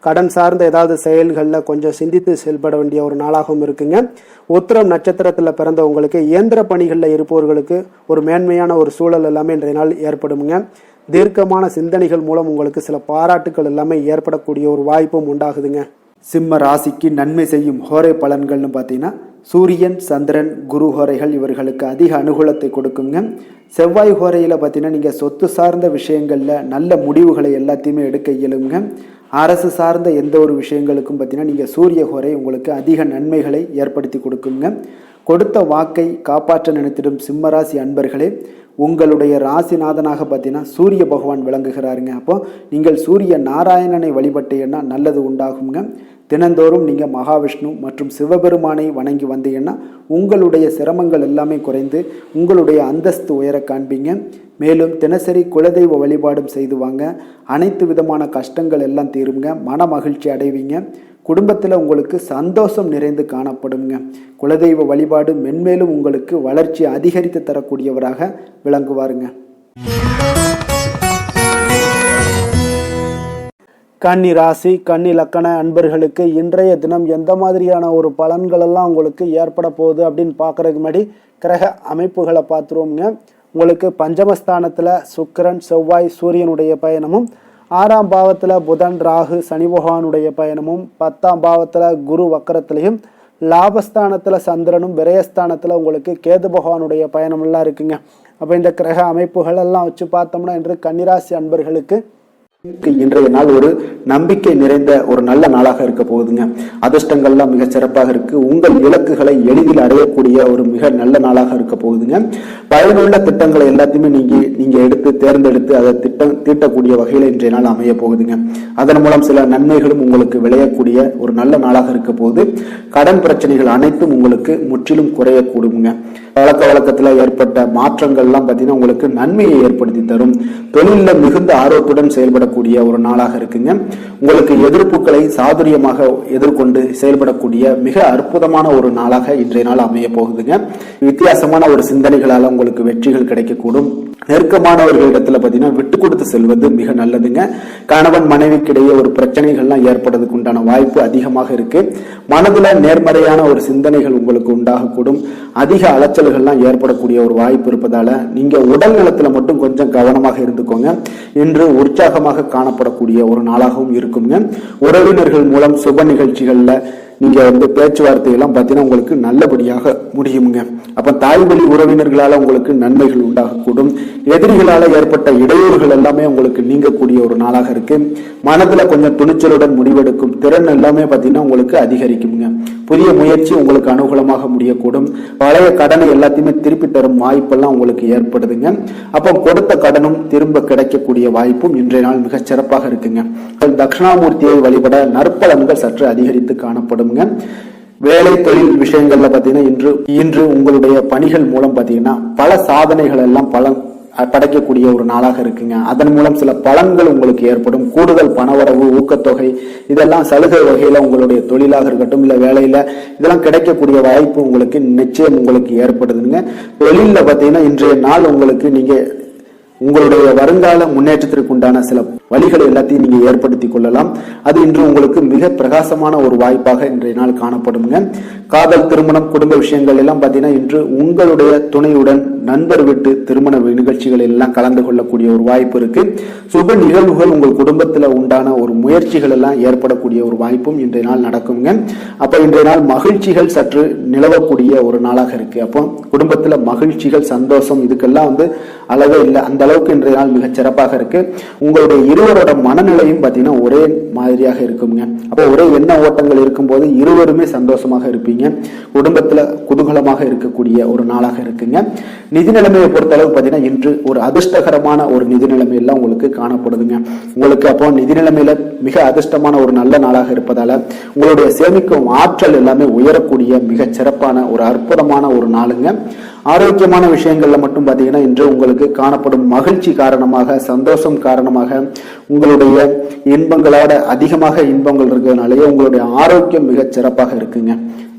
கடன் சார்ந்த ஏதாவது செயல்களில் கொஞ்சம் சிந்தித்து செயல்பட வேண்டிய ஒரு நாளாகவும் இருக்குங்க. உத்திரம் நட்சத்திரத்தில் பிறந்தவங்களுக்கு இயந்திர பணிகளில் இருப்பவர்களுக்கு ஒரு மேன்மையான ஒரு சூழல் எல்லாமே இன்றைய நாள் ஏற்படுங்க. தீர்க்கமான சிந்தனைகள் மூலம் உங்களுக்கு சில பாராட்டுக்கள் எல்லாமே ஏற்படக்கூடிய ஒரு வாய்ப்பும் உண்டாகுதுங்க. சிம்ம ராசிக்கு நன்மை செய்யும் ஹோரை பலன்கள்னு பார்த்தீங்கன்னா சூரியன், சந்திரன், குரு ஹோரைகள் இவர்களுக்கு அதிக அனுகூலத்தை கொடுக்குங்க. செவ்வாய் ஹோரையில் பார்த்தீங்கன்னா நீங்கள் சொத்து சார்ந்த விஷயங்களில் நல்ல முடிவுகளை எல்லாத்தையுமே எடுக்க இயலுங்க. அரசு சார்ந்த எந்த ஒரு விஷயங்களுக்கும் பார்த்தீங்கன்னா நீங்கள் சூரிய ஹோரை உங்களுக்கு அதிக நன்மைகளை ஏற்படுத்தி கொடுக்குங்க. கொடுத்த வாக்கை காப்பாற்ற நினைத்திடும் சிம்மராசி அன்பர்களே, உங்களுடைய ராசிநாதனாக பார்த்தீங்கன்னா சூரிய பகவான் விளங்குகிறாருங்க. அப்போ நீங்கள் சூரிய நாராயணனை வழிபட்டீங்கன்னா நல்லது உண்டாகுங்க. தினந்தோறும் நீங்கள் மகாவிஷ்ணு மற்றும் சிவபெருமானை வணங்கி வந்தீங்கன்னா உங்களுடைய சிரமங்கள் எல்லாமே குறைந்து உங்களுடைய அந்தஸ்து உயர காண்பீங்க. மேலும் தினசரி குலதெய்வ வழிபாடும் செய்து வாங்க. அனைத்து விதமான கஷ்டங்கள் எல்லாம் தீருங்க. மன மகிழ்ச்சி அடைவீங்க. குடும்பத்தில் உங்களுக்கு சந்தோஷம் நிறைந்து காணப்படுங்க. குலதெய்வ வழிபாடு மென்மேலும் உங்களுக்கு வளர்ச்சி அதிகரித்து தரக்கூடியவராக விளங்குவாருங்க. கன்னி ராசி, கன்னி லக்கண அன்பர்களுக்கு இன்றைய தினம் எந்த மாதிரியான ஒரு பலன்கள் எல்லாம் உங்களுக்கு ஏற்பட போகுது அப்படின்னு பார்க்கறதுக்கு முன்னாடி கிரக அமைப்புகளை பார்த்துருவோங்க. உங்களுக்கு பஞ்சமஸ்தானத்தில் சுக்கிரன், செவ்வாய், சூரியனுடைய பயணமும், 6ஆம் பாவத்தில் புதன், ராகு, சனி பகவானுடைய பயணமும், 10ஆம் பாவத்தில் குரு வக்கரத்திலையும், லாபஸ்தானத்தில் சந்திரனும், விரயஸ்தானத்தில் உங்களுக்கு கேது பகவானுடைய பயணமெல்லாம் இருக்குங்க. அப்போ இந்த கிரக அமைப்புகள் எல்லாம் வச்சு பார்த்தோம்னா இன்று கன்னிராசி அன்பர்களுக்கு இன்றைய நாள் ஒரு நம்பிக்கை நிறைந்த ஒரு நல்ல நாளாக இருக்க போகுதுங்க. அதிர்ஷ்டங்கள்லாம் மிக சிறப்பாக இருக்கு. உங்கள் இலக்குகளை எளிதில் அடையக்கூடிய ஒரு மிக நல்ல நாளாக இருக்க போகுதுங்க. பயனுள்ள திட்டங்களை எல்லாத்தையுமே நீங்க எடுத்து தேர்ந்தெடுத்து அதை தீட்டக்கூடிய வகையில் இன்றைய நாள் அமைய போகுதுங்க. அதன் மூலம் சில நன்மைகளும் உங்களுக்கு விளையக்கூடிய ஒரு நல்ல நாளாக இருக்க போகுது. கடன் பிரச்சனைகள் அனைத்தும் உங்களுக்கு முற்றிலும் குறையக்கூடுங்க. பழக்க வழக்கத்துல ஏற்பட்ட மாற்றங்கள்லாம் பார்த்தீங்கன்னா உங்களுக்கு நன்மையை ஏற்படுத்தி தரும். தொழிலில் மிகுந்த ஆர்வத்துடன் செயல்படக்கூடிய ஒரு நாளாக இருக்குங்க. உங்களுக்கு எதிர்ப்புகளை சாதுரியமாக எதிர்கொண்டு செயல்படக்கூடிய மிக அற்புதமான ஒரு நாளாக இன்றைய நாள் அமைய போகுதுங்க. வித்தியாசமான ஒரு சிந்தனைகளால உங்களுக்கு வெற்றிகள் கிடைக்கக்கூடும். நெருக்கமானவர்களிடத்துல பார்த்தீங்கன்னா விட்டு கொடுத்து செல்வது மிக நல்லதுங்க. கணவன் மனைவிக்கிடையே ஒரு பிரச்சனைகள்லாம் ஏற்படுறதுக்கு உண்டான வாய்ப்பு அதிகமாக இருக்கு. மனதுல நேர்மறையான ஒரு சிந்தனைகள் உங்களுக்கு உண்டாகக்கூடும். அதிக அலைச்சல்கள்லாம் ஏற்படக்கூடிய ஒரு வாய்ப்பு இருப்பதால நீங்க உடல் நலத்துல மட்டும் கொஞ்சம் கவனமாக இருந்துக்கோங்க. இன்று உற்சாகமாக காணப்படக்கூடிய ஒரு நாளாகவும் இருக்குங்க. உறவினர்கள் மூலம் சுப நிகழ்ச்சிகள்ல நீங்க பேச்சுவார்த்தை எல்லாம் பார்த்தீங்கன்னா உங்களுக்கு நல்லபடியாக முடியுங்க. அப்ப தாய் வழி உறவினர்களால உங்களுக்கு நன்மைகள் உண்டாகக்கூடும். எதிரிகளால ஏற்பட்ட இடையூறுகள் எல்லாமே உங்களுக்கு நீங்கக்கூடிய ஒரு நாளாக இருக்கு. மனதுல கொஞ்சம் துணிச்சலுடன் முடிவெடுக்கும் திறன் எல்லாமே பார்த்தீங்கன்னா உங்களுக்கு அதிகரிக்குங்க. புதிய முயற்சி உங்களுக்கு அனுகூலமாக முடியக்கூடும். பழைய கடனை எல்லாத்தையுமே திருப்பி தரும் வாய்ப்பெல்லாம் உங்களுக்கு ஏற்படுதுங்க. அப்போ கொடுத்த கடனும் திரும்ப கிடைக்கக்கூடிய வாய்ப்பும் இன்றைய நாள் மிக சிறப்பாக இருக்குங்க. தட்சிணாமூர்த்தியை வழிபட நற்பலன்கள் சற்று அதிகரித்து காணப்படும். வேலை தொழில் விஷயங்கள்ல பாத்தீங்கன்னா இன்று உங்களுடைய பணிகள் மூலம் பாத்தீங்கன்னா பல சாதனைகள் எல்லாம் படைக்கக்கூடிய ஒரு நாளாக இருக்குங்க. அதன் மூலம் சில பலன்கள் உங்களுக்கு ஏற்படும். கூடுதல் பணவரவு, ஊக்கத்தொகை இதெல்லாம் சலுகை வகையில உங்களுடைய தொழிலாக இருக்கட்டும் இல்ல வேலையில இதெல்லாம் கிடைக்கக்கூடிய வாய்ப்பு உங்களுக்கு நிச்சயம் உங்களுக்கு ஏற்படுதுங்க. தொழில பாத்தீங்கன்னா இன்றைய நாள் உங்களுக்கு நீங்க உங்களுடைய வருங்கால முன்னேற்றத்திற்கு உண்டான சில வழிகளை எல்லாத்தையும் நீங்க ஏற்படுத்தி கொள்ளலாம். அது இன்று உங்களுக்கு மிக பிரகாசமான ஒரு வாய்ப்பாக இன்றைய நாள் காணப்படுங்க. காதல், திருமணம், குடும்ப விஷயங்கள் எல்லாம் பாத்தீங்கன்னா இன்று உங்களுடைய துணையுடன் நண்பர் வீட்டு திருமண நிகழ்ச்சிகள் எல்லாம் கலந்து கொள்ளக்கூடிய ஒரு வாய்ப்பு இருக்கு. சுப நிகழ்வுகள் உங்கள் குடும்பத்துல உண்டான ஒரு முயற்சிகள் எல்லாம் ஏற்படக்கூடிய ஒரு வாய்ப்பும் இன்றைய நாள் நடக்குங்க. அப்ப இன்றைய நாள் மகிழ்ச்சிகள் சற்று நிலவக்கூடிய ஒரு நாளாக இருக்கு. அப்போ குடும்பத்துல மகிழ்ச்சிகள், சந்தோஷம் இதுக்கெல்லாம் அளவே இல்லை. அந்த அளவுக்கு இன்றைய நாள் மிக சிறப்பாக இருக்கு. உங்களுடைய இருவரோட மனநிலையும் பாத்தீங்கன்னா ஒரே மாதிரியாக இருக்குங்க. அப்போ ஒரே எண்ண ஓட்டங்கள் இருக்கும்போது இருவருமே சந்தோஷமாக இருப்பீங்க. குடும்பத்துல குதூகலமாக இருக்கக்கூடிய ஒரு நாளாக இருக்குங்க. நிதி நிலைமையை பொறுத்த அளவுக்கு பாத்தீங்கன்னா இன்று ஒரு அதிர்ஷ்டகரமான ஒரு நிதி நிலைமை எல்லாம் உங்களுக்கு காணப்படுதுங்க. உங்களுக்கு அப்போ நிதி நிலைமையில மிக அதிர்ஷ்டமான ஒரு நல்ல நாளாக இருப்பதால உங்களுடைய சேமிக்கும் ஆற்றல் எல்லாமே உயரக்கூடிய மிக சிறப்பான ஒரு அற்புதமான ஒரு நாளுங்க. ஆரோக்கியமான விஷயங்கள்ல மட்டும் பாத்தீங்கன்னா இன்று உங்களுக்கு காணப்படும் மகிழ்ச்சி காரணமாக, சந்தோஷம் காரணமாக, உங்களுடைய இன்பங்களோட அதிகமாக இன்பங்கள் இருக்கிறதுனாலயே உங்களுடைய ஆரோக்கியம் மிக சிறப்பாக இருக்குங்க.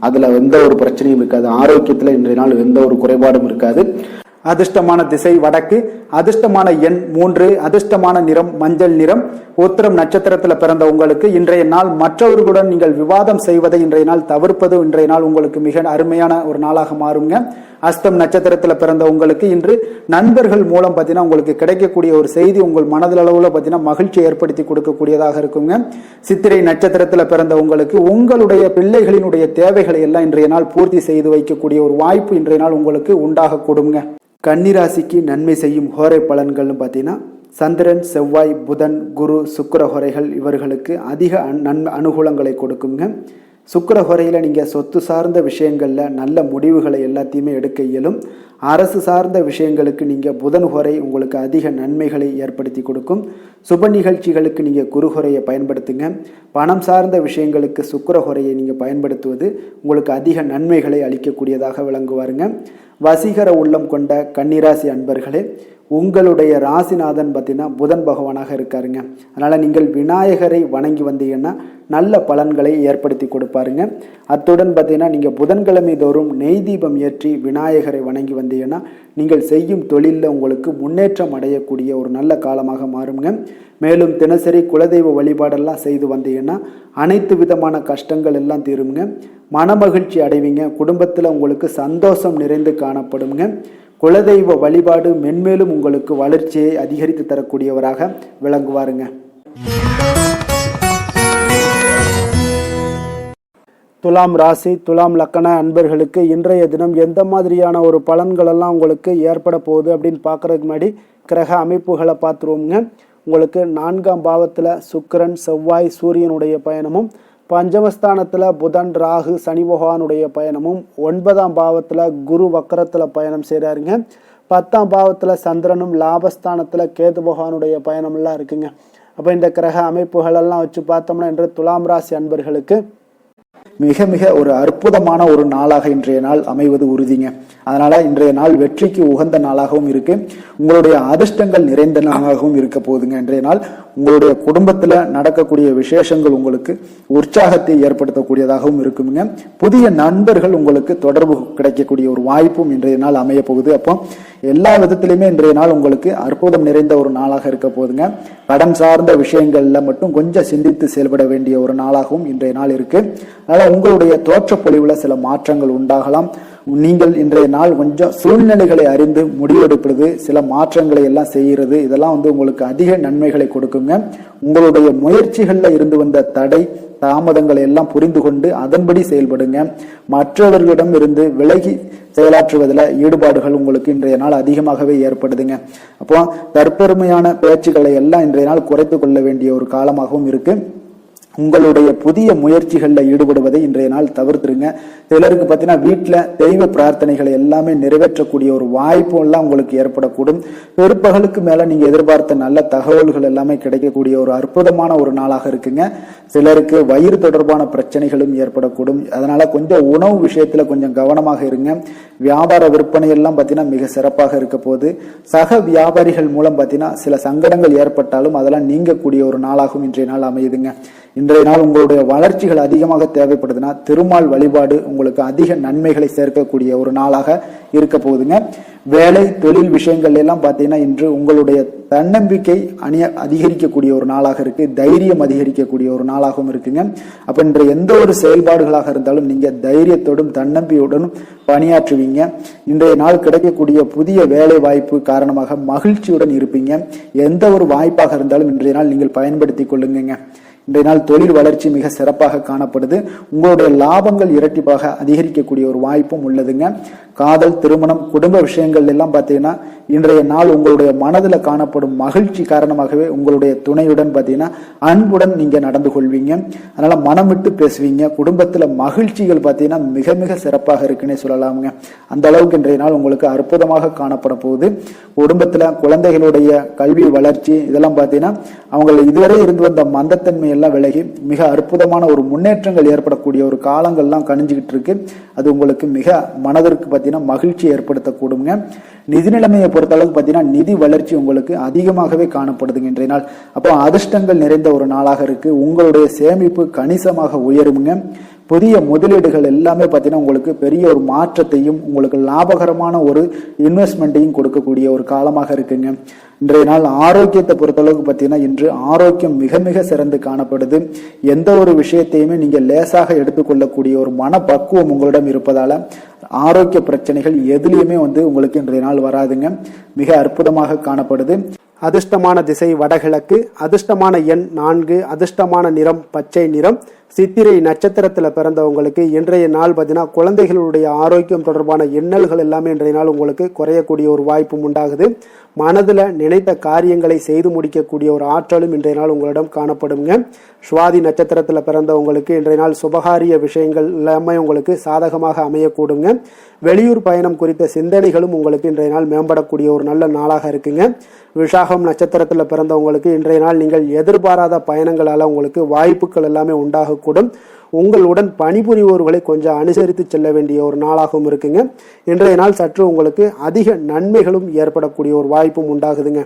அதுல எந்த ஒரு பிரச்சனையும் இருக்காது. ஆரோக்கியத்துல இன்றைய நாள் எந்த ஒரு குறைபாடும் இருக்காது. அதிர்ஷ்டமான திசை வடக்கு, அதிர்ஷ்டமான எண் 3, அதிர்ஷ்டமான நிறம் மஞ்சள் நிறம். உத்திரம் நட்சத்திரத்துல பிறந்த உங்களுக்கு இன்றைய நாள் மற்றவர்களுடன் நீங்கள் விவாதம் செய்வதை இன்றைய நாள் தவிர்ப்பது இன்றைய நாள் உங்களுக்கு மிக அருமையான ஒரு நாளாக மாறுங்க. அஸ்தம் நட்சத்திரத்துல பிறந்த உங்களுக்கு இன்று நண்பர்கள் மூலம் பார்த்தீங்கன்னா உங்களுக்கு கிடைக்கக்கூடிய ஒரு செய்தி உங்கள் மனதளவுல பார்த்தீங்கன்னா மகிழ்ச்சி ஏற்படுத்தி கொடுக்கக்கூடியதாக இருக்குங்க. சித்திரை நட்சத்திரத்துல பிறந்த உங்களுக்கு உங்களுடைய பிள்ளைகளினுடைய தேவைகளை எல்லாம் இன்றைய நாள் பூர்த்தி செய்து வைக்கக்கூடிய ஒரு வாய்ப்பு இன்றைய நாள் உங்களுக்கு உண்டாக கொடுங்க. கன்னிராசிக்கு நன்மை செய்யும் ஹோரை பலன்கள்னு பார்த்தீங்கன்னா சந்திரன், செவ்வாய், புதன், குரு, சுக்கிர ஹோரைகள் இவர்களுக்கு அதிக அனுகூலங்களை கொடுக்குங்க. சுக்கிர ஹோரையில் நீங்கள் சொத்து சார்ந்த விஷயங்களில் நல்ல முடிவுகளை எல்லாத்தையுமே எடுக்க இயலும். அரசு சார்ந்த விஷயங்களுக்கு நீங்கள் புதன் ஹோரை உங்களுக்கு அதிக நன்மைகளை ஏற்படுத்தி கொடுக்கும். சுப நிகழ்ச்சிகளுக்கு நீங்கள் குரு ஹோரையை பயன்படுத்துங்க. பணம் சார்ந்த விஷயங்களுக்கு சுக்கிர ஹோரையை நீங்கள் பயன்படுத்துவது உங்களுக்கு அதிக நன்மைகளை அளிக்கக்கூடியதாக விளங்குவாருங்க. வசீகர உள்ளம் கொண்ட கன்னிராசி அன்பர்களே, உங்களுடைய ராசிநாதன் பார்த்தீங்கன்னா புதன் பகவானாக இருக்காருங்க. அதனால் நீங்கள் விநாயகரை வணங்கி வந்தீங்கன்னா நல்ல பலன்களை ஏற்படுத்தி கொடுப்பாருங்க. அத்துடன் பார்த்தீங்கன்னா நீங்கள் புதன்கிழமை தோறும் நெய் தீபம் ஏற்றி விநாயகரை வணங்கி வந்தீங்கன்னா நீங்கள் செய்யும் தொழிலில் உங்களுக்கு முன்னேற்றம் அடையக்கூடிய ஒரு நல்ல காலமாக மாறுங்க. மேலும் தினசரி குலதெய்வ வழிபாடெல்லாம் செய்து வந்தீங்கன்னா அனைத்து விதமான கஷ்டங்கள் எல்லாம் தீருங்க. மனமகிழ்ச்சி அடைவீங்க. குடும்பத்தில் உங்களுக்கு சந்தோஷம் நிறைந்து காணப்படுங்க. குலதெய்வ வழிபாடு மென்மேலும் உங்களுக்கு வளர்ச்சியை அதிகரித்து தரக்கூடியவராக விளங்குவாருங்க. துலாம் ராசி, துலாம் லக்கண அன்பர்களுக்கு இன்றைய தினம் எந்த மாதிரியான ஒரு பலன்களெல்லாம் உங்களுக்கு ஏற்பட போகுது அப்படின்னு பார்க்குறதுக்கு முன்னாடி கிரக அமைப்புகளை பார்த்துருவோங்க. உங்களுக்கு 4ஆம் பாவத்தில் சுக்கிரன், செவ்வாய், சூரியனுடைய பயணமும், பஞ்சமஸ்தானத்தில் புதன், ராகு, சனி பகவானுடைய பயணமும், 9ஆம் பாவத்தில் குரு வக்கரத்தில் பயணம் செய்கிறாருங்க. 10ஆம் பாவத்தில் சந்திரனும், லாபஸ்தானத்தில் கேது பகவானுடைய பயணம்லாம் இருக்குங்க. அப்போ இந்த கிரக அமைப்புகளெல்லாம் வச்சு பார்த்தோம்னா இன்று துலாம் ராசி அன்பர்களுக்கு மிக மிக ஒரு அற்புதமான ஒரு நாளாக இன்றைய நாள் அமைவது உறுதிங்க. அதனால இன்றைய நாள் வெற்றிக்கு உகந்த நாளாகவும் இருக்கு. உங்களுடைய அதிர்ஷ்டங்கள் நிறைந்த நாளாகவும் இருக்க போகுதுங்க. இன்றைய நாள் உங்களுடைய குடும்பத்துல நடக்கக்கூடிய விசேஷங்கள் உங்களுக்கு உற்சாகத்தை ஏற்படுத்தக்கூடியதாகவும் இருக்குங்க. புதிய நண்பர்கள் உங்களுக்கு தொடர்பு கிடைக்கக்கூடிய ஒரு வாய்ப்பும் இன்றைய நாள் அமைய போகுது. அப்போ எல்லா விதத்திலுமே இன்றைய நாள் உங்களுக்கு அற்புதம் நிறைந்த ஒரு நாளாக இருக்க போகுதுங்க. கடன் சார்ந்த விஷயங்கள்ல மட்டும் கொஞ்சம் சிந்தித்து செயல்பட வேண்டிய ஒரு நாளாகவும் இன்றைய நாள் இருக்கு. அதனால உங்களுடைய தோற்ற பொலிவுல சில மாற்றங்கள் உண்டாகலாம். நீங்கள் இன்றைய நாள் கொஞ்சம் சூழ்நிலைகளை அறிந்து முடிவெடுப்பது, சில மாற்றங்களை எல்லாம் செய்கிறது, இதெல்லாம் உங்களுக்கு அதிக நன்மைகளை கொடுக்குங்க. உங்களுடைய முயற்சிகள்ல இருந்து வந்த தடை தாமதங்களை எல்லாம் புரிந்து கொண்டு அதன்படி செயல்படுங்க. மற்றவர்களிடம் இருந்து விலகி செயலாற்றுவதில் ஈடுபாடுகள் உங்களுக்கு இன்றைய நாள் அதிகமாகவே ஏற்படுதுங்க. அப்போ தற்பெருமையான பேச்சுக்களை எல்லாம் இன்றைய நாள் குறைத்து கொள்ள வேண்டிய ஒரு காலமாகவும் இருக்கு. உங்களுடைய புதிய முயற்சிகளில் ஈடுபடுவதை இன்றைய நாள் தவிர்த்துருங்க. சிலருக்கு பார்த்தீங்கன்னா வீட்டில் தெய்வ பிரார்த்தனைகளை எல்லாமே நிறைவேற்றக்கூடிய ஒரு வாய்ப்பு எல்லாம் உங்களுக்கு ஏற்படக்கூடும். பிற்பகலுக்கு மேல நீங்க எதிர்பார்த்த நல்ல தகவல்கள் எல்லாமே கிடைக்கக்கூடிய ஒரு அற்புதமான ஒரு நாளாக இருக்குங்க. சிலருக்கு வயிறு தொடர்பான பிரச்சனைகளும் ஏற்படக்கூடும். அதனால கொஞ்சம் உணவு விஷயத்துல கொஞ்சம் கவனமாக இருங்க. வியாபார விற்பனை எல்லாம் பார்த்தீங்கன்னா மிக சிறப்பாக இருக்க போது. சக வியாபாரிகள் மூலம் பார்த்தீங்கன்னா சில சங்கடங்கள் ஏற்பட்டாலும் அதெல்லாம் நீங்கக்கூடிய ஒரு நாளாகவும் இன்றைய நாள் அமையுதுங்க. இன்றைய நாள் உங்களுடைய வளர்ச்சிகள் அதிகமாக தேவைப்படுதுன்னா திருமால் வழிபாடு உங்களுக்கு அதிக நன்மைகளை சேர்க்கக்கூடிய ஒரு நாளாக இருக்க போகுதுங்க. வேலை தொழில் விஷயங்கள் எல்லாம் பார்த்தீங்கன்னா இன்று உங்களுடைய தன்னம்பிக்கை அதிகரிக்கக்கூடிய ஒரு நாளாக இருக்கு. தைரியம் அதிகரிக்கக்கூடிய ஒரு நாளாகவும் இருக்குங்க. அப்ப இன்று எந்த ஒரு செயல்பாடுகளாக இருந்தாலும் நீங்க தைரியத்தோடும் தன்னம்பிக்கையுடனும் பணியாற்றுவீங்க. இன்றைய நாள் கிடைக்கக்கூடிய புதிய வேலை வாய்ப்பு காரணமாக மகிழ்ச்சியுடன் இருப்பீங்க. எந்த ஒரு வாய்ப்பாக இருந்தாலும் இன்றைய நாள் நீங்கள் பயன்படுத்தி கொள்ளுங்க. இன்றைய நாள் தொழில் வளர்ச்சி மிக சிறப்பாக காணப்படுது. உங்களுடைய லாபங்கள் இரட்டிப்பாக அதிகரிக்கக்கூடிய ஒரு வாய்ப்பும் உள்ளதுங்க. காதல், திருமணம், குடும்ப விஷயங்கள் எல்லாம் பார்த்தீங்கன்னா இன்றைய நாள் உங்களுடைய மனதில் காணப்படும் மகிழ்ச்சி காரணமாகவே உங்களுடைய துணையுடன் பார்த்தீங்கன்னா அன்புடன் நீங்க நடந்து கொள்வீங்க. அதனால மனம் விட்டு பேசுவீங்க. குடும்பத்துல மகிழ்ச்சிகள் பார்த்தீங்கன்னா மிக மிக சிறப்பாக இருக்குன்னே சொல்லலாமுங்க. அந்த அளவுக்கு இன்றைய நாள் உங்களுக்கு அற்புதமாக காணப்பட போகுது. குடும்பத்துல குழந்தைகளுடைய கல்வி வளர்ச்சி இதெல்லாம் பார்த்தீங்கன்னா அவங்க இதுவரை இருந்து வந்த மந்தத்தன்மை எல்லாம் விலகி மிக அற்புதமான ஒரு முன்னேற்றங்கள் ஏற்படக்கூடிய ஒரு காலங்கள்லாம் கணிஞ்சுக்கிட்டு இருக்கு. அது உங்களுக்கு மிக மனதிற்கு பார்த்தீங்கன்னா மகிழ்ச்சி ஏற்படுத்தக்கூடுங்க. நிதி நிலைமையை பொறுத்த அளவுக்கு பார்த்தீங்கன்னா நிதி வளர்ச்சி உங்களுக்கு அதிகமாகவே காணப்படுதுங்க இன்றைய நாள். அப்போ அதிர்ஷ்டங்கள் நிறைந்த ஒரு நாளாக இருக்கு. உங்களுடைய சேமிப்பு கணிசமாக உயருங்க. புதிய முதலீடுகள் எல்லாமே பார்த்தீங்கன்னா உங்களுக்கு பெரிய ஒரு மாற்றத்தையும் உங்களுக்கு லாபகரமான ஒரு இன்வெஸ்ட்மெண்ட்டையும் கொடுக்கக்கூடிய ஒரு காலமாக இருக்குங்க. இன்றைய நாள் ஆரோக்கியத்தை பொறுத்தளவுக்கு பார்த்தீங்கன்னா இன்று ஆரோக்கியம் மிக மிக சிறந்து காணப்படுது. எந்த ஒரு விஷயத்தையுமே நீங்கள் லேசாக எடுத்துக்கொள்ளக்கூடிய ஒரு மனப்பக்குவம் உங்களிடம் இருப்பதால ஆரோக்கிய பிரச்சனைகள் எதுலையுமே உங்களுக்கு இன்றைய நாள் வராதுங்க. மிக அற்புதமாக காணப்படுது. அதிர்ஷ்டமான திசை வடகிழக்கு, அதிர்ஷ்டமான எண் 4, அதிர்ஷ்டமான நிறம் பச்சை நிறம். சித்திரை நட்சத்திரத்தில் பிறந்தவங்களுக்கு இன்றைய நாள் பார்த்தீங்கன்னா குழந்தைகளுடைய ஆரோக்கியம் தொடர்பான எண்ணல்கள் எல்லாமே இன்றைய நாள் உங்களுக்கு குறையக்கூடிய ஒரு வாய்ப்பும் உண்டாகுது. மனதில் நினைத்த காரியங்களை செய்து முடிக்கக்கூடிய ஒரு ஆற்றலும் இன்றைய நாள் உங்களிடம் காணப்படுங்க. சுவாதி நட்சத்திரத்தில் பிறந்தவங்களுக்கு இன்றைய நாள் சுபகாரிய விஷயங்கள் எல்லாமே உங்களுக்கு சாதகமாக அமையக்கூடுங்க. வெளியூர் பயணம் குறித்த சிந்தனைகளும் உங்களுக்கு இன்றைய நாள் மேம்படக்கூடிய ஒரு நல்ல நாளாக இருக்குங்க. விசாகம் நட்சத்திரத்தில் பிறந்தவங்களுக்கு இன்றைய நாள் நீங்கள் எதிர்பாராத பயணங்களால் உங்களுக்கு வாய்ப்புகள் எல்லாமே உண்டாகக்கூடும். உங்களுடன் பணிபுரிவோர்களை கொஞ்சம் அனுசரித்து செல்ல வேண்டிய ஒரு நாளாகவும் இருக்குங்க. இன்றைய நாள் சற்று உங்களுக்கு அதிக நன்மைகளும் ஏற்படக்கூடிய ஒரு வாய்ப்பும் உண்டாகுதுங்க.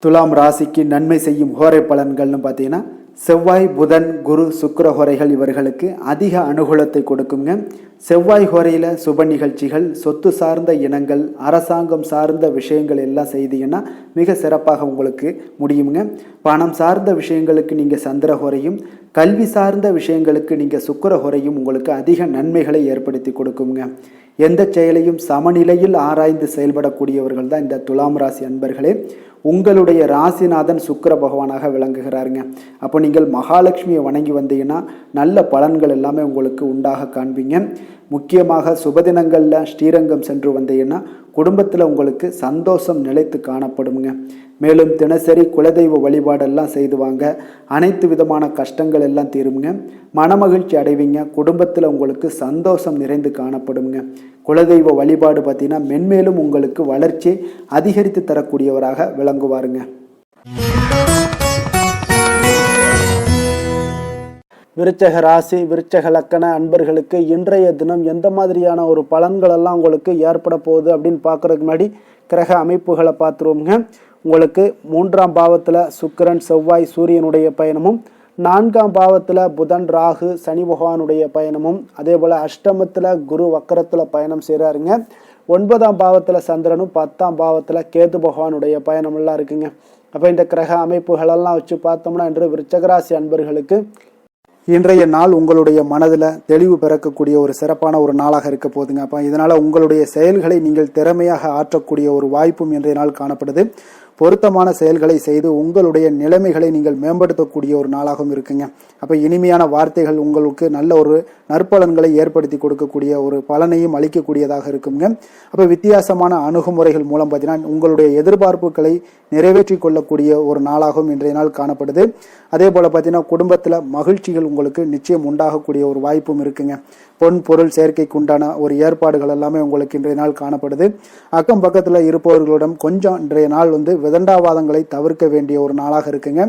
துலாம் ராசிக்கு நன்மை செய்யும் ஹோரை பலன்கள்னு பார்த்தீங்கன்னா செவ்வாய், புதன், குரு, சுக்கிர ஹோரைகள் இவர்களுக்கு அதிக அனுகூலத்தை கொடுக்குங்க. செவ்வாய் ஹோரையில் சுப நிகழ்ச்சிகள், சொத்து சார்ந்த இனங்கள், அரசாங்கம் சார்ந்த விஷயங்கள் எல்லாம் செய்தீங்கன்னா மிக சிறப்பாக உங்களுக்கு முடியுங்க. பணம் சார்ந்த விஷயங்களுக்கு நீங்கள் சந்திர ஹோரையும், கல்வி சார்ந்த விஷயங்களுக்கு நீங்கள் சுக்கிர ஹோரையும் உங்களுக்கு அதிக நன்மைகளை ஏற்படுத்தி கொடுக்குங்க. எந்த செயலையும் சமநிலையில் ஆராய்ந்து செயல்படக்கூடியவர்கள் தான் இந்த துலாம் ராசி அன்பர்களே. உங்களுடைய ராசிநாதன் சுக்கிர பகவானாக விளங்குகிறாருங்க. அப்போ நீங்கள் மகாலட்சுமியை வணங்கி வந்தீங்கன்னா நல்ல பலன்கள் எல்லாமே உங்களுக்கு உண்டாக காண்பீங்க. முக்கியமாக சுபதினங்களில் ஸ்ரீரங்கம் சென்று வந்தீங்கன்னா குடும்பத்தில் உங்களுக்கு சந்தோஷம் நிலைத்து காணப்படுங்க. மேலும் தினசரி குலதெய்வ வழிபாடெல்லாம் செய்து வாங்க. அனைத்து விதமான கஷ்டங்கள் எல்லாம் தீருங்க. மனமகிழ்ச்சி அடைவீங்க. குடும்பத்தில் உங்களுக்கு சந்தோஷம் நிறைந்து காணப்படுங்க. குலதெய்வ வழிபாடு பார்த்தீங்கன்னா மென்மேலும் உங்களுக்கு வளர்ச்சி அதிகரித்து தரக்கூடியவராக விளங்குவாருங்க. விருச்சக ராசி, விருச்சக லக்கண அன்பர்களுக்கு இன்றைய தினம் எந்த மாதிரியான ஒரு பலன்கள் எல்லாம் உங்களுக்கு ஏற்பட போகுது அப்படின்னு பார்க்கறதுக்கு முன்னாடி கிரக அமைப்புகளை பார்த்துருவோங்க. உங்களுக்கு 3ஆம் பாவத்தில் சுக்கிரன், செவ்வாய், சூரியனுடைய பயணமும், 4ஆம் பாவத்தில் புதன், ராகு, சனி பகவானுடைய பயணமும், அதே போல் அஷ்டமத்தில் குரு வக்கரத்தில் பயணம் செய்கிறாருங்க. 9ஆம் பாவத்தில் சந்திரனும், 10ஆம் பாவத்தில் கேது பகவானுடைய பயணமெல்லாம் இருக்குங்க. அப்போ இந்த கிரக அமைப்புகளெல்லாம் வச்சு பார்த்தோம்னா இன்று விருச்சகராசி அன்பர்களுக்கு இன்றைய நாள் உங்களுடைய மனதில் தெளிவு பிறக்கக்கூடிய ஒரு சிறப்பான ஒரு நாளாக இருக்க போதுங்க. அப்போ இதனால் உங்களுடைய செயல்களை நீங்கள் திறமையாக ஆற்றக்கூடிய ஒரு வாய்ப்பும் இன்றைய நாள் காணப்படுது. பொருத்தமான செயல்களை செய்து உங்களுடைய நிலைமைகளை நீங்கள் மேம்படுத்தக்கூடிய ஒரு நாளாகவும் இருக்குங்க. அப்போ இனிமையான வார்த்தைகள் உங்களுக்கு நல்ல ஒரு நற்பலன்களை ஏற்படுத்தி கொடுக்கக்கூடிய ஒரு பலனையும் அளிக்கக்கூடியதாக இருக்குங்க. அப்போ வித்தியாசமான அணுகுமுறைகள் மூலம் பார்த்தீங்கன்னா உங்களுடைய எதிர்பார்ப்புகளை நிறைவேற்றி கொள்ளக்கூடிய ஒரு நாளாகவும் இன்றைய நாள் காணப்படுது. அதே போல் பார்த்தீங்கன்னா குடும்பத்தில் மகிழ்ச்சிகள் உங்களுக்கு நிச்சயம் உண்டாகக்கூடிய ஒரு வாய்ப்பும் இருக்குங்க. பொன் பொருள் சேர்க்கைக்கு உண்டான ஒரு ஏற்பாடுகள் எல்லாமே உங்களுக்கு இன்றைய நாள் காணப்படுது. அக்கம் பக்கத்தில் இருப்பவர்களிடம் கொஞ்சம் இன்றைய நாள் விதண்டாவாதங்களை தவிர்க்க வேண்டிய ஒரு நாளாக இருக்குங்க.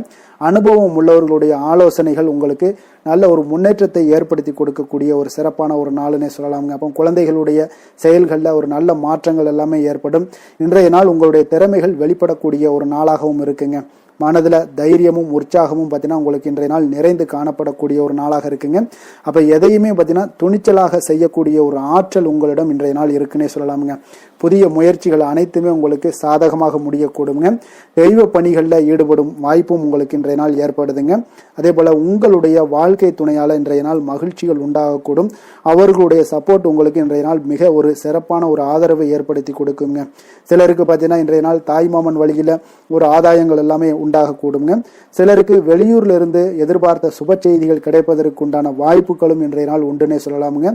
அனுபவம் உள்ளவர்களுடைய ஆலோசனைகள் உங்களுக்கு நல்ல ஒரு முன்னேற்றத்தை ஏற்படுத்தி கொடுக்கக்கூடிய ஒரு சிறப்பான ஒரு நாளுன்னே சொல்லலாமுங்க. அப்போ குழந்தைகளுடைய செயல்களில் ஒரு நல்ல மாற்றங்கள் எல்லாமே ஏற்படும். இன்றைய நாள் உங்களுடைய திறமைகள் வெளிப்படக்கூடிய ஒரு நாளாகவும் இருக்குங்க. மனதில் தைரியமும் உற்சாகமும் பார்த்தீங்கன்னா உங்களுக்கு இன்றைய நாள் நிறைந்து காணப்படக்கூடிய ஒரு நாளாக இருக்குங்க. அப்போ எதையுமே பார்த்தீங்கன்னா துணிச்சலாக செய்யக்கூடிய ஒரு ஆற்றல் உங்களிடம் இன்றைய நாள் இருக்குன்னே சொல்லலாமுங்க. புதிய முயற்சிகள் அனைத்துமே உங்களுக்கு சாதகமாக முடியக்கூடுங்க. தெய்வ பணிகளில் ஈடுபடும் வாய்ப்பும் உங்களுக்கு இன்றைய நாள் ஏற்படுதுங்க. அதே போல் உங்களுடைய வாழ்க்கை துணையால் இன்றைய நாள் மகிழ்ச்சிகள் உண்டாகக்கூடும். அவர்களுடைய சப்போர்ட் உங்களுக்கு இன்றைய நாள் மிக ஒரு சிறப்பான ஒரு ஆதரவை ஏற்படுத்தி கொடுக்குங்க. சிலருக்கு பார்த்தீங்கன்னா இன்றைய நாள் தாய்மாமன் வழியில் ஒரு ஆதாயங்கள் எல்லாமே உண்டாகக்கூடுங்க. சிலருக்கு வெளியூர்ல இருந்து எதிர்பார்த்த சுப செய்திகள் கிடைப்பதற்கு உண்டான வாய்ப்புகளும் இன்றைய நாள் உண்டுன்னே சொல்லலாமுங்க.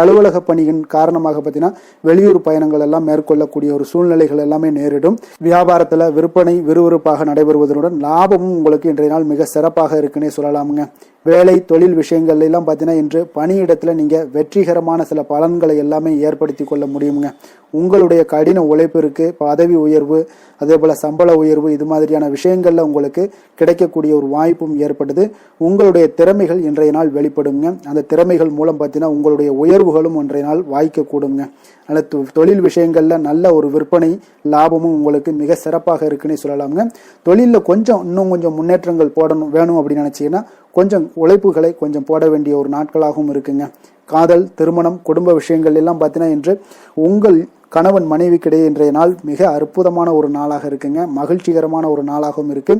அலுவலக பணியின் காரணமாக பார்த்தீங்கன்னா வெளியூர் பயணங்கள் எல்லாம் மேற்கொள்ளக்கூடிய ஒரு சூழ்நிலைகள் எல்லாமே நேரிடும். வியாபாரத்தில் விற்பனை விறுவிறுப்பாக நடைபெறுவதனுடன் லாபமும் உங்களுக்கு இன்றைய நாள் மிக சிறப்பாக இருக்குன்னே சொல்லலாமுங்க. வேலை தொழில் விஷயங்கள் எல்லாம் பார்த்தீங்கன்னா இன்று பணியிடத்தில் நீங்கள் வெற்றிகரமான சில பலன்களை எல்லாமே ஏற்படுத்தி கொள்ள முடியுங்க. உங்களுடைய கடின உழைப்பிற்கு பதவி உயர்வு, அதே போல் சம்பள உயர்வு, இது மாதிரியான விஷயங்களில் உங்களுக்கு கிடைக்கக்கூடிய ஒரு வாய்ப்பும் ஏற்படுது. உங்களுடைய திறமைகள் இன்றைய நாள் வெளிப்படுங்க. அந்த திறமைகள் மூலம் பார்த்தீங்கன்னா உங்களுடைய உயர்வுகளும் இன்றைய நாள் வாய்க்கக்கூடுங்க. அதனால் தொழில் விஷயங்களில் நல்ல ஒரு விற்பனை லாபமும் உங்களுக்கு மிக சிறப்பாக இருக்குன்னு சொல்லலாமுங்க. தொழிலில் இன்னும் கொஞ்சம் முன்னேற்றங்கள் வேணும் அப்படின்னு நினச்சிங்கன்னா கொஞ்சம் உழைப்புகளை கொஞ்சம் போட வேண்டிய ஒரு நாட்களாகவும் இருக்குங்க. காதல், திருமணம், குடும்ப விஷயங்கள் எல்லாம் பார்த்தீங்கன்னா இன்று உங்கள் கணவன் மனைவிக்கிடையே இன்றைய நாள் மிக அற்புதமான ஒரு நாளாக இருக்குங்க. மகிழ்ச்சிகரமான ஒரு நாளாகவும் இருக்கு.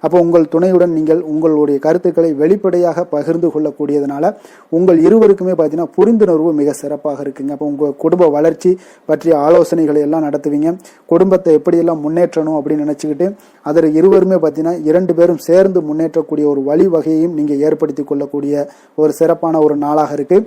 அப்போ உங்கள் துணையுடன் நீங்கள் உங்களுடைய கருத்துக்களை வெளிப்படையாக பகிர்ந்து கொள்ளக்கூடியதுனால உங்கள் இருவருக்குமே பார்த்தீங்கன்னா புரிந்துணர்வு மிக சிறப்பாக இருக்குங்க. அப்போ உங்கள் குடும்ப வளர்ச்சி பற்றிய ஆலோசனைகளை எல்லாம் நடத்துவீங்க. குடும்பத்தை எப்படியெல்லாம் முன்னேற்றணும் அப்படின்னு நினச்சிக்கிட்டு அதில் இருவருமே பார்த்தீங்கன்னா 2 பேரும் சேர்ந்து முன்னேற்றக்கூடிய ஒரு வழிவகையையும் நீங்கள் ஏற்படுத்தி கொள்ளக்கூடிய ஒரு சிறப்பான ஒரு நாளாக இருக்கு.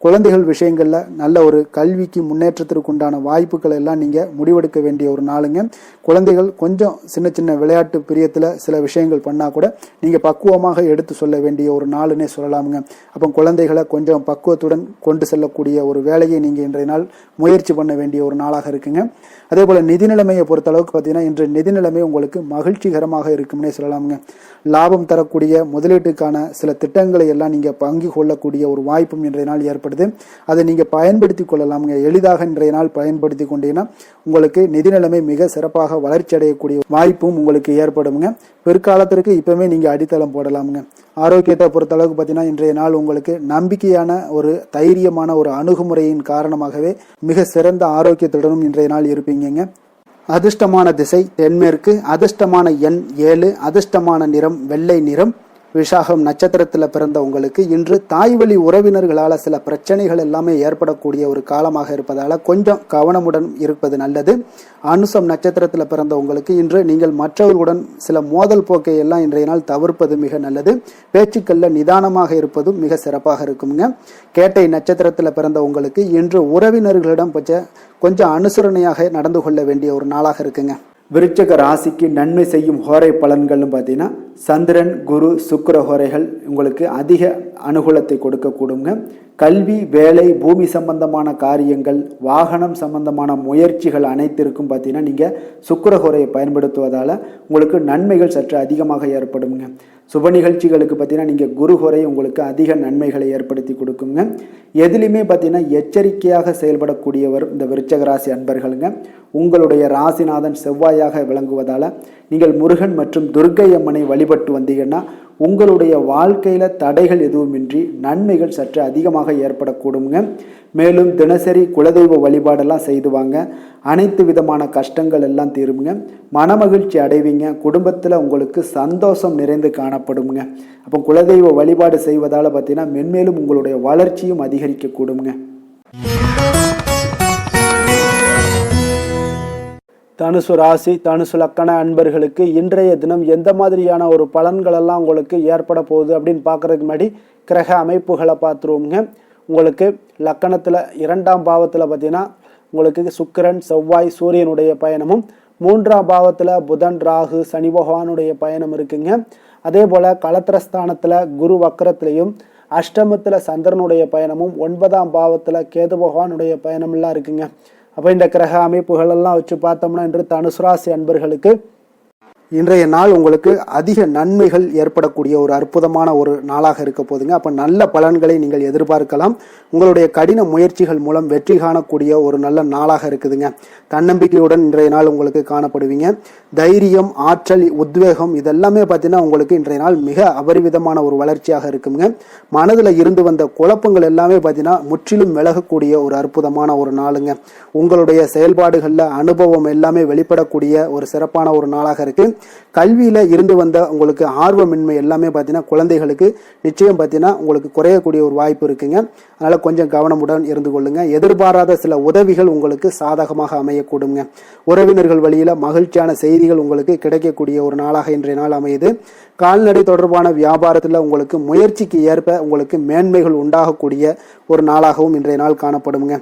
குழந்தைகள் விஷயங்கள்ல நல்ல ஒரு கல்விக்கு முன்னேற்றத்திற்கு உண்டான வாய்ப்புகள் எல்லாம் நீங்க முடிவெடுக்க வேண்டிய ஒரு நாளுங்க. குழந்தைகள் கொஞ்சம் சின்ன சின்ன விளையாட்டு பிரியத்துல சில விஷயங்கள் பண்ணா கூட நீங்க பக்குவமாக எடுத்து சொல்ல வேண்டிய ஒரு நாளுன்னே சொல்லலாமுங்க. அப்போ குழந்தைகளை கொஞ்சம் பக்குவத்துடன் கொண்டு செல்லக்கூடிய ஒரு வேலையை நீங்க இன்றைய நாள் முயற்சி பண்ண வேண்டிய ஒரு நாளாக இருக்குங்க. அதே போல நிதி நிலைமையை பொறுத்த அளவுக்கு பார்த்தீங்கன்னா இன்று நிதி நிலைமை உங்களுக்கு மகிழ்ச்சிகரமாக இருக்கும்னே சொல்லலாமுங்க. லாபம் தரக்கூடிய முதலீட்டுக்கான சில திட்டங்களை எல்லாம் நீங்க பங்கு கொள்ளக்கூடிய ஒரு வாய்ப்பும் இன்றைய நாள் ஏற்படுது. அதை நீங்க பயன்படுத்தி கொள்ளலாமுங்க. எளிதாக இன்றைய நாள் பயன்படுத்தி கொண்டீங்கன்னா உங்களுக்கு நிதி நிலைமை மிக சிறப்பாக வளர்ச்சி அடையக்கூடிய வாய்ப்பும் உங்களுக்கு ஏற்படுங்க. பிற்காலத்திற்கு இப்பவுமே நீங்க அடித்தளம் போடலாமுங்க. ஆரோக்கியத்தை பொறுத்த அளவுக்கு பார்த்தீங்கன்னா இன்றைய நாள் உங்களுக்கு நம்பிக்கையான ஒரு தைரியமான ஒரு அணுகுமுறையின் காரணமாகவே மிக சிறந்த ஆரோக்கியத்துடனும் இன்றைய நாள் இருப்பீங்க. அதிர்ஷ்டமான திசை தென்மேற்கு, அதிர்ஷ்டமான எண் 7, அதிர்ஷ்டமான நிறம் வெள்ளை நிறம். விசாகம் நட்சத்திரத்தில் பிறந்த உங்களுக்கு இன்று தாய்வழி உறவினர்களால் சில பிரச்சனைகள் எல்லாமே ஏற்படக்கூடிய ஒரு காலமாக இருப்பதால கொஞ்சம் கவனமுடன் இருப்பது நல்லது. அனுசம் நட்சத்திரத்தில் பிறந்த உங்களுக்கு இன்று நீங்கள் மற்றவர்களுடன் சில மோதல் போக்கை எல்லாம் இன்றைய நாள் தவிர்ப்பது மிக நல்லது. பேச்சுக்கள்ல நிதானமாக இருப்பதும் மிக சிறப்பாக இருக்குங்க. கேட்டை நட்சத்திரத்தில் பிறந்த உங்களுக்கு இன்று உறவினர்களிடம் கொஞ்சம் அனுசரணையாக நடந்து கொள்ள வேண்டிய ஒரு நாளாக இருக்குங்க. விருச்சிக ராசிக்கு நன்மை செய்யும் ஹோரை பலன்கள்னு பார்த்தீங்கன்னா சந்திரன், குரு, சுக்கிர ஹோரைகள் உங்களுக்கு அதிக அனுகூலத்தை கொடுக்கக்கூடுங்க. கல்வி, வேலை, பூமி சம்பந்தமான காரியங்கள், வாகனம் சம்பந்தமான முயற்சிகள் அனைத்திற்கும் பார்த்தீங்கன்னா நீங்கள் சுக்கிர ஹோரையை பயன்படுத்துவதால் உங்களுக்கு நன்மைகள் சற்று அதிகமாக ஏற்படுங்க. சுப நிகழ்ச்சிகளுக்கு பார்த்தீங்கன்னா நீங்கள் குரு ஹோரை உங்களுக்கு அதிக நன்மைகளை ஏற்படுத்தி கொடுக்குங்க. எதிலுமே பார்த்தீங்கன்னா எச்சரிக்கையாக செயல்படக்கூடியவர் இந்த விருச்சிக ராசி அன்பர்களுங்க. உங்களுடைய ராசிநாதன் செவ்வாயாக விளங்குவதால் நீங்கள் முருகன் மற்றும் துர்க்கை அம்மனை வழிபட்டு வந்தீங்கன்னா உங்களுடைய வாழ்க்கையில் தடைகள் எதுவுமின்றி நன்மைகள் சற்று அதிகமாக ஏற்படக்கூடுங்க. மேலும் தினசரி குலதெய்வ வழிபாடெல்லாம் செய்து வாங்க. அனைத்து விதமான கஷ்டங்கள் எல்லாம் தீருங்க. மனமகிழ்ச்சி அடைவீங்க. குடும்பத்தில் உங்களுக்கு சந்தோஷம் நிறைந்து காணப்படுங்க. அப்போ குலதெய்வ வழிபாடு செய்வதால் பார்த்தீங்கன்னா மென்மேலும் உங்களுடைய வளர்ச்சியும் அதிகரிக்க கூடுங்க. தனுசு ராசி, தனுசு லக்கண அன்பர்களுக்கு இன்றைய தினம் எந்த மாதிரியான ஒரு பலன்களெல்லாம் உங்களுக்கு ஏற்பட போகுது அப்படின்னு பார்க்குறதுக்கு முன்னாடி கிரக அமைப்புகளை பார்த்துருவோங்க. உங்களுக்கு லக்கணத்தில் 2ஆம் பாவத்தில் பார்த்தீங்கன்னா உங்களுக்கு சுக்கிரன், செவ்வாய், சூரியனுடைய பயணமும், 3ஆம் பாவத்தில் புதன், ராகு, சனி பகவானுடைய பயணம் இருக்குங்க. அதே போல் களத்திரஸ்தானத்தில் குரு வக்கரத்திலையும், அஷ்டமத்தில் சந்திரனுடைய பயணமும், 9ஆம் பாவத்தில் கேது பகவானுடைய பயணமெல்லாம் இருக்குங்க. அப்போ இந்த கிரக அமைப்புகள் எல்லாம் வச்சு பார்த்தோம்னா இன்று தனுசு ராசி அன்பர்களுக்கு இன்றைய நாள் உங்களுக்கு அதிக நன்மைகள் ஏற்படக்கூடிய ஒரு அற்புதமான ஒரு நாளாக இருக்க போதுங்க. அப்போ நல்ல பலன்களை நீங்கள் எதிர்பார்க்கலாம். உங்களுடைய கடின முயற்சிகள் மூலம் வெற்றி காணக்கூடிய ஒரு நல்ல நாளாக இருக்குதுங்க. தன்னம்பிக்கையுடன் இன்றைய நாள் உங்களுக்கு காணப்படுவீங்க. தைரியம், ஆற்றல், உத்வேகம் இதெல்லாமே பார்த்தீங்கன்னா உங்களுக்கு இன்றைய நாள் மிக அபரிவிதமான ஒரு வளர்ச்சியாக இருக்குங்க. மனதில் இருந்து வந்த குழப்பங்கள் எல்லாமே பார்த்தீங்கன்னா முற்றிலும் விலகக்கூடிய ஒரு அற்புதமான ஒரு நாளுங்க. உங்களுடைய செயல்பாடுகளில் அனுபவம் எல்லாமே வெளிப்படக்கூடிய ஒரு சிறப்பான ஒரு நாளாக இருக்கு. கல்வியில இருந்து வந்த உங்களுக்கு ஆர்வமின்மை எல்லாமே பார்த்தீங்கன்னா குழந்தைகளுக்கு நிச்சயம் பார்த்தீங்கன்னா உங்களுக்கு குறையக்கூடிய ஒரு வாய்ப்பு இருக்குங்க. அதனால கொஞ்சம் கவனமுடன் இருந்து கொள்ளுங்க. எதிர்பாராத சில உதவிகள் உங்களுக்கு சாதகமாக அமையக்கூடுங்க. உறவினர்கள் வழியில மகிழ்ச்சியான செய்திகள் உங்களுக்கு கிடைக்கக்கூடிய ஒரு நாளாக இன்றைய நாள் அமையுது. கால்நடை தொடர்பான வியாபாரத்தில் உங்களுக்கு முயற்சிக்கு ஏற்ப உங்களுக்கு மேன்மைகள் உண்டாகக்கூடிய ஒரு நாளாகவும் இன்றைய நாள் காணப்படுங்க.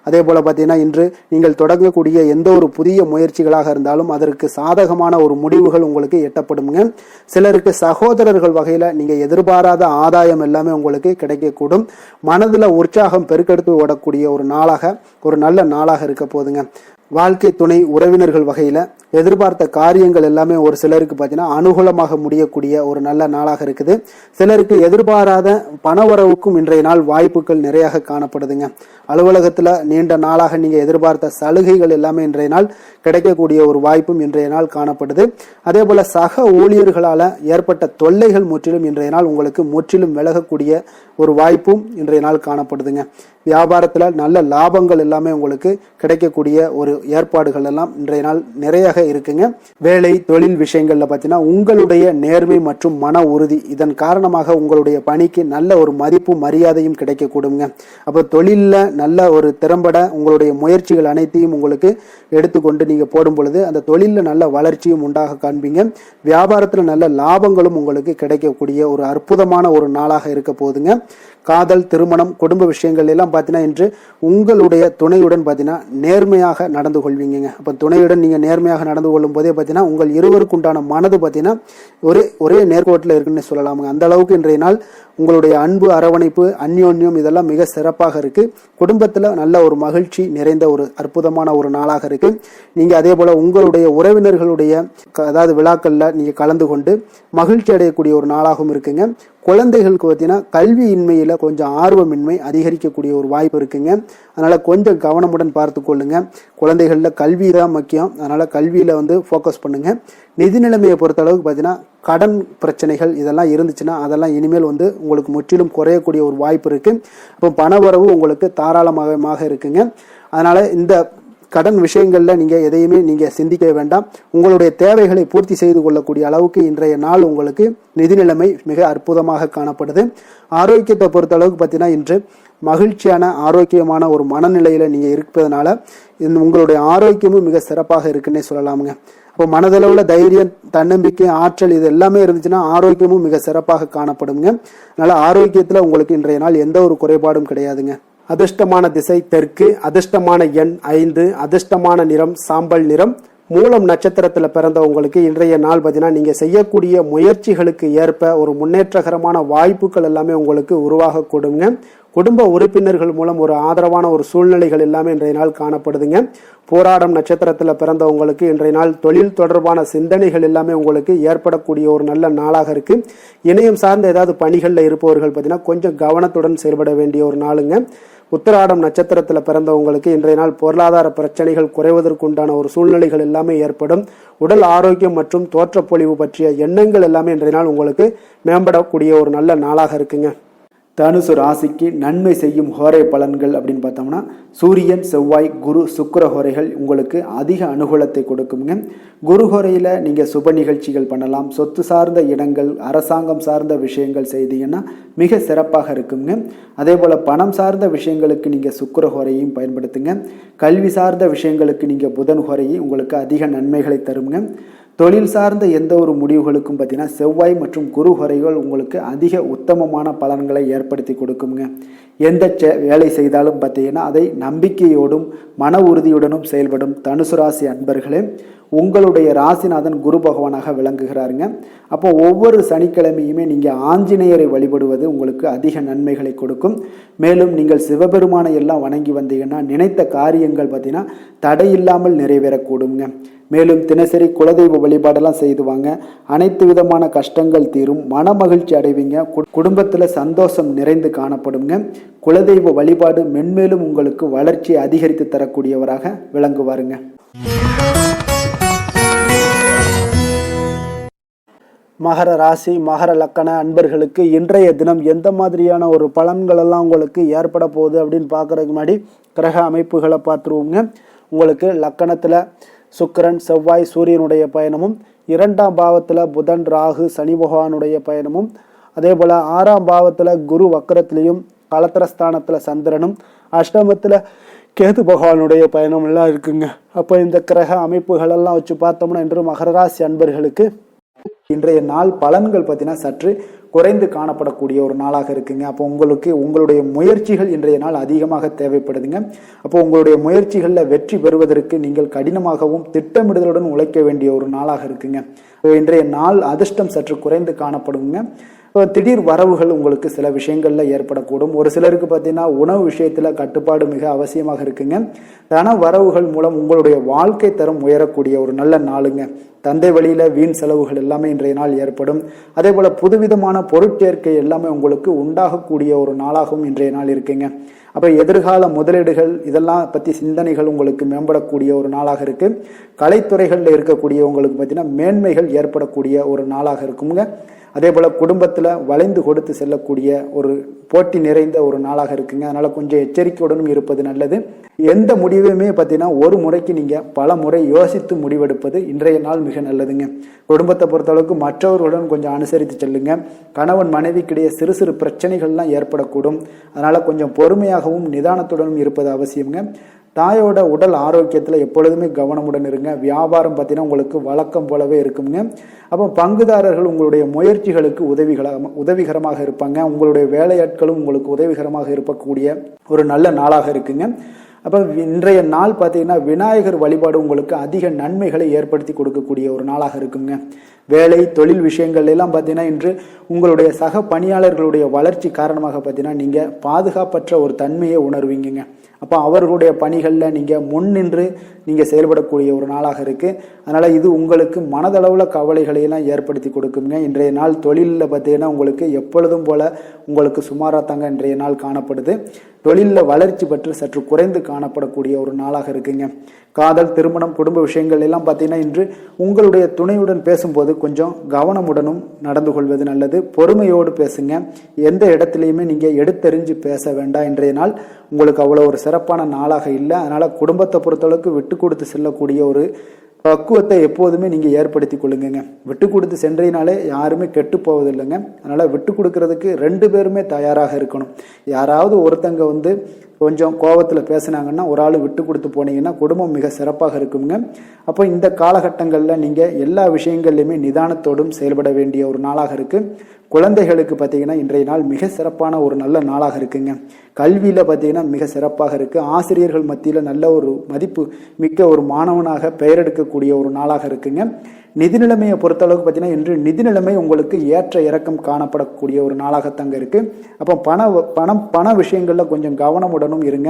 அதே போல் பார்த்தீங்கன்னா இன்று நீங்கள் தொடங்கக்கூடிய எந்த ஒரு புதிய முயற்சிகளாக இருந்தாலும் அதற்கு சாதகமான ஒரு முடிவுகள் உங்களுக்கு எட்டப்படுங்க. சிலருக்கு சகோதரர்கள் வகையில் நீங்கள் எதிர்பாராத ஆதாயம் எல்லாமே உங்களுக்கு கிடைக்கக்கூடும். மனதில் உற்சாகம் பெருக்கெடுத்து ஓடக்கூடிய ஒரு நாளாக, ஒரு நல்ல நாளாக இருக்க போதுங்க. வாழ்க்கை துணை உறவினர்கள் வகையில் எதிர்பார்த்த காரியங்கள் எல்லாமே ஒரு சிலருக்கு பார்த்தீங்கன்னா அனுகூலமாக முடியக்கூடிய ஒரு நல்ல நாளாக இருக்குது. சிலருக்கு எதிர்பாராத பணவரவுக்கும் இன்றைய நாள் வாய்ப்புகள் நிறைய காணப்படுதுங்க. அலுவலகத்தில் நீண்ட நாளாக நீங்கள் எதிர்பார்த்த சலுகைகள் எல்லாமே இன்றைய நாள் கிடைக்கக்கூடிய ஒரு வாய்ப்பும் இன்றைய நாள் காணப்படுது. அதே போல சக ஊழியர்களால் ஏற்பட்ட தொல்லைகள் முற்றிலும் இன்றைய நாள் உங்களுக்கு முற்றிலும் விலகக்கூடிய ஒரு வாய்ப்பும் இன்றைய நாள் காணப்படுதுங்க. வியாபாரத்தில் நல்ல லாபங்கள் எல்லாமே உங்களுக்கு கிடைக்கக்கூடிய ஒரு ஏற்பாடுகள் எல்லாம் இன்றைய நாள் நிறைய இருக்குங்க. வேலை தொழில் விஷயங்கள்ல பார்த்தீங்கன்னா உங்களுடைய நேர்மை மற்றும் மன உறுதி இதன் காரணமாக உங்களுடைய பணிக்கு நல்ல ஒரு மதிப்பு மரியாதையும் கிடைக்கக்கூடுங்க. அப்போ தொழிலில் நல்ல ஒரு திறம்பட உங்களுடைய முயற்சிகள் அனைத்தையும் உங்களுக்கு எடுத்துக்கொண்டு நீங்க போடும் பொழுது அந்த தொழிலில் நல்ல வளர்ச்சியும் உண்டாக காண்பீங்க. வியாபாரத்தில் நல்ல லாபங்களும் உங்களுக்கு கிடைக்கக்கூடிய ஒரு அற்புதமான ஒரு நாளாக இருக்க போதுங்க. காதல், திருமணம், குடும்ப விஷயங்கள் எல்லாம் பார்த்தீங்கன்னா இன்று உங்களுடைய துணையுடன் பார்த்தீங்கன்னா நேர்மையாக நடந்து கொள்வீங்க. அப்போ துணையுடன் நீங்கள் நேர்மையாக நடந்து கொள்ளும் போதே பார்த்தீங்கன்னா உங்கள் இருவருக்கு உண்டான மனது பார்த்தீங்கன்னா ஒரே நேர்கோட்டில் இருக்குன்னு சொல்லலாமுங்க. அந்த அளவுக்கு இன்றைய நாள் உங்களுடைய அன்பு, அரவணைப்பு, அந்யோன்யம் இதெல்லாம் மிக சிறப்பாக இருக்கு. குடும்பத்தில் நல்ல ஒரு மகிழ்ச்சி நிறைந்த ஒரு அற்புதமான ஒரு நாளாக இருக்கு. நீங்க அதே போல உங்களுடைய உறவினர்களுடைய அதாவது விழாக்கள்ல நீங்க கலந்து கொண்டு மகிழ்ச்சி அடையக்கூடிய ஒரு நாளாகவும் இருக்குங்க. குழந்தைகளுக்கு பார்த்தீங்கன்னா கல்வியின்மையில கொஞ்சம் ஆர்வமின்மை அதிகரிக்கக்கூடிய ஒரு வாய்ப்பு இருக்குங்க. அதனால கொஞ்சம் கவனமுடன் பார்த்து கொள்ளுங்க. குழந்தைகள்ல கல்வி தான் முக்கியம். அதனால கல்வியில ஃபோக்கஸ் பண்ணுங்க. நிதி நிலைமையை பொறுத்த அளவுக்கு பார்த்தீங்கன்னா கடன் பிரச்சனைகள் இதெல்லாம் இருந்துச்சுன்னா அதெல்லாம் இனிமேல் உங்களுக்கு முற்றிலும் குறையக்கூடிய ஒரு வாய்ப்பு இருக்கு. அப்போ பணவரவு உங்களுக்கு தாராளமாக இருக்குங்க. அதனால இந்த கடன் விஷயங்கள்ல நீங்க எதையுமே நீங்க சிந்திக்க வேண்டாம். உங்களுடைய தேவைகளை பூர்த்தி செய்து கொள்ளக்கூடிய அளவுக்கு இன்றைய நாள் உங்களுக்கு நிதி நிலைமை மிக அற்புதமாக காணப்படுது. ஆரோக்கியத்தை பொறுத்த அளவுக்கு பார்த்தீங்கன்னா இன்று மகிழ்ச்சியான ஆரோக்கியமான ஒரு மனநிலையில நீங்க இருப்பதனால உங்களுடைய ஆரோக்கியமும் மிக சிறப்பாக இருக்குன்னே சொல்லலாமுங்க. இப்போ மனதளவுல தைரியம், தன்னம்பிக்கை, ஆற்றல் இது எல்லாமே இருந்துச்சுன்னா ஆரோக்கியமும் மிக சிறப்பாக காணப்படுங்க. அதனால ஆரோக்கியத்துல உங்களுக்கு இன்றைய நாள் எந்த ஒரு குறைபாடும் கிடையாதுங்க. அதிர்ஷ்டமான திசை தெற்கு, அதிர்ஷ்டமான எண் 5, அதிர்ஷ்டமான நிறம் சாம்பல் நிறம். மூலம் நட்சத்திரத்தில் பிறந்தவங்களுக்கு இன்றைய நாள் பார்த்தீங்கன்னா நீங்க செய்யக்கூடிய முயற்சிகளுக்கு ஏற்ப ஒரு முன்னேற்றகரமான வாய்ப்புகள் எல்லாமே உங்களுக்கு உருவாக கொடுங்க. குடும்ப உறுப்பினர்கள் மூலம் ஒரு ஆதரவான ஒரு சூழ்நிலைகள் எல்லாமே இன்றைய நாள் காணப்படுதுங்க. போராடம் நட்சத்திரத்தில் பிறந்தவங்களுக்கு இன்றைய நாள் தொழில் தொடர்பான சிந்தனைகள் எல்லாமே உங்களுக்கு ஏற்படக்கூடிய ஒரு நல்ல நாளாக இருக்கு. இணையம் சார்ந்த ஏதாவது பணிகளில் இருப்பவர்கள் பார்த்தீங்கன்னா கொஞ்சம் கவனத்துடன் செயல்பட வேண்டிய ஒரு நாளுங்க. உத்திராடம் நட்சத்திரத்தில் பிறந்தவங்களுக்கு இன்றைய நாள் பொருளாதார பிரச்சனைகள் குறைவதற்குண்டான ஒரு சூழ்நிலைகள் எல்லாமே ஏற்படும். உடல் ஆரோக்கியம் மற்றும் தோற்றப்பொழிவு பற்றிய எண்ணங்கள் எல்லாமே இன்றைய நாள் உங்களுக்கு மேம்படக்கூடிய ஒரு நல்ல நாளாக இருக்குங்க. தனுசு ராசிக்கு நன்மை செய்யும் ஹோரை பலன்கள் அப்படின்னு பார்த்தோம்னா சூரியன், செவ்வாய், குரு, சுக்கிர ஹோரைகள் உங்களுக்கு அதிக அனுகூலத்தை கொடுக்குங்க. குரு ஹோரையில் நீங்கள் சுப நிகழ்ச்சிகள் பண்ணலாம். சொத்து சார்ந்த இடங்கள், அரசாங்கம் சார்ந்த விஷயங்கள் செய்தீங்கன்னா மிக சிறப்பாக இருக்குங்க. அதே போல் பணம் சார்ந்த விஷயங்களுக்கு நீங்கள் சுக்கிர ஹோரையும் பயன்படுத்துங்க. கல்வி சார்ந்த விஷயங்களுக்கு நீங்கள் புதன் ஹோரையும் உங்களுக்கு அதிக நன்மைகளை தருங்க. தொழில் சார்ந்த எந்த ஒரு முடிவுகளுக்கும் பார்த்தீங்கன்னா செவ்வாய் மற்றும் குரு ஹோரைகள் உங்களுக்கு அதிக உத்தமமான பலன்களை ஏற்படுத்தி கொடுக்குங்க. எந்த வேலை செய்தாலும் பார்த்தீங்கன்னா அதை நம்பிக்கையோடும் மன உறுதியுடனும் செயல்படும் தனுசு ராசி அன்பர்களே, உங்களுடைய ராசிநாதன் குரு பகவானாக விளங்குகிறாருங்க. அப்போ ஒவ்வொரு சனிக்கிழமையுமே நீங்கள் ஆஞ்சநேயரை வழிபடுவது உங்களுக்கு அதிக நன்மைகளை கொடுக்கும். மேலும் நீங்கள் சிவபெருமானை எல்லாம் வணங்கி வந்தீங்கன்னா நினைத்த காரியங்கள் பார்த்தீங்கன்னா தடையில்லாமல் நிறைவேறக்கூடுங்க. மேலும் தினசரி குலதெய்வ வழிபாடெல்லாம் செய்துவாங்க. அனைத்து விதமான கஷ்டங்கள் தீரும், மன மகிழ்ச்சி அடைவீங்க, குடும்பத்தில் சந்தோஷம் நிறைந்து காணப்படுங்க. குலதெய்வ வழிபாடு மென்மேலும் உங்களுக்கு வளர்ச்சியை அதிகரித்து தரக்கூடியவராக விளங்குவாருங்க. மகர ராசி, மகர லக்கண அன்பர்களுக்கு இன்றைய தினம் எந்த மாதிரியான ஒரு பலன்கள் எல்லாம் உங்களுக்கு ஏற்பட போகுது அப்படின்னு பார்க்கறதுக்கு முன்னாடி கிரக அமைப்புகளை பார்த்துருவோங்க. உங்களுக்கு லக்கணத்தில் சுக்கிரன், செவ்வாய், சூரியனுடைய பயணமும், 2ஆம் பாவத்தில் புதன், ராகு, சனி பகவானுடைய பயணமும், அதே போல் 6ஆம் பாவத்தில் குரு வக்கரத்திலையும், கலத்திரஸ்தானத்தில் சந்திரனும், அஷ்டமத்தில் கேது பகவானுடைய பயணம் எல்லாம் இருக்குங்க. அப்போ இந்த கிரக அமைப்புகளெல்லாம் வச்சு பார்த்தோம்னா இன்று மகர ராசி அன்பர்களுக்கு இன்றைய நாள் பலன்கள் பார்த்தீங்கன்னா சற்று குறைந்து காணப்படக்கூடிய ஒரு நாளாக இருக்குங்க. அப்போ உங்களுக்கு உங்களுடைய முயற்சிகள் இன்றைய நாள் அதிகமாக தேவைப்படுதுங்க. அப்போ உங்களுடைய முயற்சிகளில் வெற்றி பெறுவதற்கு நீங்கள் கடினமாகவும் திட்டமிடுதலுடன் உழைக்க வேண்டிய ஒரு நாளாக இருக்குங்க. இன்றைய நாள் அதிர்ஷ்டம் சற்று குறைந்து காணப்படுங்க. திடீர் வரவுகள் உங்களுக்கு சில விஷயங்கள்ல ஏற்படக்கூடும். ஒரு சிலருக்கு பார்த்தீங்கன்னா உணவு விஷயத்துல கட்டுப்பாடு மிக அவசியமாக இருக்குங்க. தன வரவுகள் மூலம் உங்களுடைய வாழ்க்கை தரம் உயரக்கூடிய ஒரு நல்ல நாளுங்க. தந்தை வழியில வீண் செலவுகள் எல்லாமே இன்றைய நாள் ஏற்படும். அதே போல புதுவிதமான பொருட்சேர்க்கை எல்லாமே உங்களுக்கு உண்டாகக்கூடிய ஒரு நாளாகவும் இன்றைய நாள் இருக்குங்க. அப்போ எதிர்கால முதலீடுகள் இதெல்லாம் பற்றி சிந்தனைகள் உங்களுக்கு மேம்படக்கூடிய ஒரு நாளாக இருக்கு. கலைத்துறைகளில் இருக்கக்கூடிய உங்களுக்கு பார்த்தீங்கன்னா மேன்மைகள் ஏற்படக்கூடிய ஒரு நாளாக இருக்குங்க. அதே போல் குடும்பத்தில் வளைந்து கொடுத்து செல்லக்கூடிய ஒரு போட்டி நிறைந்த ஒரு நாளாக இருக்குங்க. அதனால் கொஞ்சம் எச்சரிக்கையுடனும் இருப்பது நல்லது. எந்த முடிவையுமே பார்த்தீங்கன்னா ஒரு முறைக்கு நீங்கள் பல முறை யோசித்து முடிவெடுப்பது இன்றைய நாள் மிக நல்லதுங்க. குடும்பத்தை பொறுத்தளவுக்கு மற்றவர்களுடன் கொஞ்சம் அனுசரித்து செல்லுங்க. கணவன் மனைவிக்கிடையே சிறு சிறு பிரச்சனைகள்லாம் ஏற்படக்கூடும். அதனால் கொஞ்சம் பொறுமையாகவும் நிதானத்துடனும் இருப்பது அவசியங்க. தாயோட உடல் ஆரோக்கியத்தில் எப்பொழுதுமே கவனமுடன் இருங்க. வியாபாரம் பார்த்தீங்கன்னா உங்களுக்கு வழக்கம் போலவே இருக்குங்க. அப்போ பங்குதாரர்கள் உங்களுடைய முயற்சிகளுக்கு உதவிகரமாக இருப்பாங்க. உங்களுடைய வேலையாட்களும் உங்களுக்கு உதவிகரமாக இருக்கக்கூடிய ஒரு நல்ல நாளாக இருக்குங்க. அப்போ இன்றைய நாள் பார்த்தீங்கன்னா விநாயகர் வழிபாடு உங்களுக்கு அதிக நன்மைகளை ஏற்படுத்தி கொடுக்கக்கூடிய ஒரு நாளாக இருக்குங்க. வேலை தொழில் விஷயங்கள் எல்லாம் பார்த்தீங்கன்னா இன்று உங்களுடைய சக பணியாளர்களுடைய வளர்ச்சி காரணமாக பார்த்தீங்கன்னா நீங்கள் பாதுகாப்பற்ற ஒரு தன்மையை உணர்வீங்க. அப்போ அவர்களுடைய பணிகளில் நீங்கள் முன்னின்று நீங்கள் செயல்படக்கூடிய ஒரு நாளாக இருக்குது. அதனால் இது உங்களுக்கு மனதளவில் கவலைகளையெல்லாம் ஏற்படுத்தி கொடுக்குங்க. இன்றைய நாள் தொழிலில் பார்த்தீங்கன்னா உங்களுக்கு எப்பொழுதும் போல் உங்களுக்கு சுமாராக தாங்க இன்றைய நாள் காணப்படுது. தொழிலில் வளர்ச்சி பற்றி சற்று குறைந்து காணப்படக்கூடிய ஒரு நாளாக இருக்குங்க. காதல், திருமணம், குடும்ப விஷயங்கள் எல்லாம் பார்த்தீங்கன்னா இன்று உங்களுடைய துணையுடன் பேசும்போது கொஞ்சம் கவனமுடனும் நடந்து கொள்வது நல்லது. பொறுமையோடு பேசுங்க. எந்த இடத்துலையுமே நீங்கள் எடுத்தெறிஞ்சு பேச வேண்டாம். இன்றைய நாள் உங்களுக்கு அவ்வளோ ஒரு சிறப்பான நாளாக இல்லை. அதனால் குடும்பத்தை பொறுத்தளவுக்கு விட்டு கொடுத்து செல்லக்கூடிய ஒரு பக்குவத்தை எப்போதுமே நீங்கள் ஏற்படுத்தி கொள்ளுங்க. விட்டு கொடுத்து சென்றீனாலே யாருமே கெட்டு போவதில்லைங்க. அதனால் விட்டு கொடுக்கறதுக்கு 2 பேருமே தயாராக இருக்கணும். யாராவது ஒருத்தங்க கொஞ்சம் கோபத்தில் பேசுனாங்கன்னா ஒரு ஆள் விட்டு கொடுத்து போனீங்கன்னா குடும்பம் மிக சிறப்பாக இருக்குங்க. அப்போ இந்த காலகட்டங்களில் நீங்கள் எல்லா விஷயங்கள்லையுமே நிதானத்தோடும் செயல்பட வேண்டிய ஒரு நாளாக இருக்குது. குழந்தைகளுக்கு பார்த்தீங்கன்னா இன்றைய நாள் மிக சிறப்பான ஒரு நல்ல நாளாக இருக்குங்க. கல்வியில் பார்த்தீங்கன்னா மிக சிறப்பாக இருக்குது. ஆசிரியர்கள் மத்தியில் நல்ல ஒரு மதிப்பு மிக்க ஒரு மாணவனாக பெயர் எடுக்கக்கூடிய ஒரு நாளாக இருக்குங்க. நிதி நிலைமையை பொறுத்தளவுக்கு பார்த்தீங்கன்னா இன்று நிதி நிலைமை உங்களுக்கு ஏற்ற இறக்கம் காணப்படக்கூடிய ஒரு நாளாகத்தாங்க இருக்குது. அப்போ பண விஷயங்களில் கொஞ்சம் கவனமுடனும் இருங்க.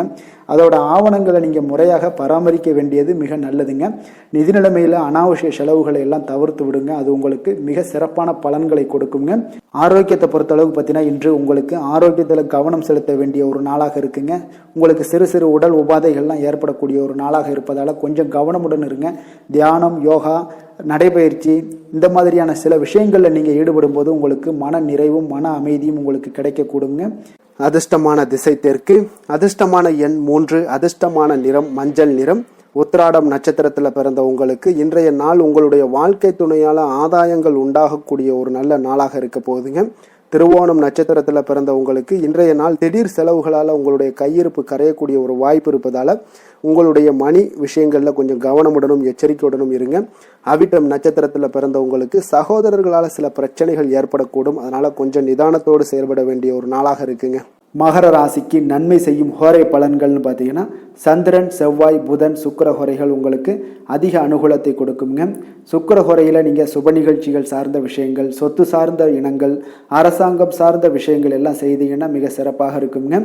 அதோட ஆவணங்களை நீங்கள் முறையாக பராமரிக்க வேண்டியது மிக நல்லதுங்க. நிதி நிலைமையில் அனாவசிய செலவுகளை எல்லாம் தவிர்த்து விடுங்க. அது உங்களுக்கு மிக சிறப்பான பலன்களை கொடுக்குங்க. ஆரோக்கியத்தை பொறுத்தளவுக்கு பார்த்தீங்கன்னா இன்று உங்களுக்கு ஆரோக்கியத்தில் கவனம் செலுத்த வேண்டிய ஒரு நாளாக இருக்குங்க. உங்களுக்கு சிறு சிறு உடல் உபாதைகள்லாம் ஏற்படக்கூடிய ஒரு நாளாக இருப்பதால் கொஞ்சம் கவனமுடன் இருங்க. தியானம், யோகா, நடைபயிற்சி இந்த மாதிரியான சில விஷயங்களில் நீங்கள் ஈடுபடும் போது உங்களுக்கு மன நிறைவும் மன அமைதியும் உங்களுக்கு கிடைக்கக்கூடுங்க. அதிர்ஷ்டமான திசை தெற்கு, அதிர்ஷ்டமான எண் 3, அதிர்ஷ்டமான நிறம் மஞ்சள் நிறம். உத்திராடம் நட்சத்திரத்தில் பிறந்த உங்களுக்கு இன்றைய நாள் உங்களுடைய வாழ்க்கை துணையால் ஆதாயங்கள் உண்டாகக்கூடிய ஒரு நல்ல நாளாக இருக்க போகுதுங்க. திருவோணம் நட்சத்திரத்தில் பிறந்த உங்களுக்கு இன்றைய நாள் திடீர் செலவுகளால் உங்களுடைய கையிருப்பு கரையக்கூடிய ஒரு வாய்ப்பு இருப்பதால் உங்களுடைய மணி விஷயங்களில் கொஞ்சம் கவனமுடனும் எச்சரிக்கையுடனும் இருங்க. அவிட்டம் நட்சத்திரத்தில் பிறந்த உங்களுக்கு சகோதரர்களால் சில பிரச்சனைகள் ஏற்படக்கூடும். அதனால் கொஞ்சம் நிதானத்தோடு செயல்பட வேண்டிய ஒரு நாளாக இருக்குங்க. மகர ராசிக்கு நன்மை செய்யும் ஹோரை பலன்கள்னு பார்த்தீங்கன்னா சந்திரன், செவ்வாய், புதன், சுக்கிர ஹோரைகள் உங்களுக்கு அதிக அனுகூலத்தை கொடுக்குங்க. சுக்கிர ஹோரையில் நீங்கள் சுப நிகழ்ச்சிகள் சார்ந்த விஷயங்கள், சொத்து சார்ந்த இனங்கள், அரசாங்கம் சார்ந்த விஷயங்கள் எல்லாம் செய்தீங்கன்னா மிக சிறப்பாக இருக்குங்க.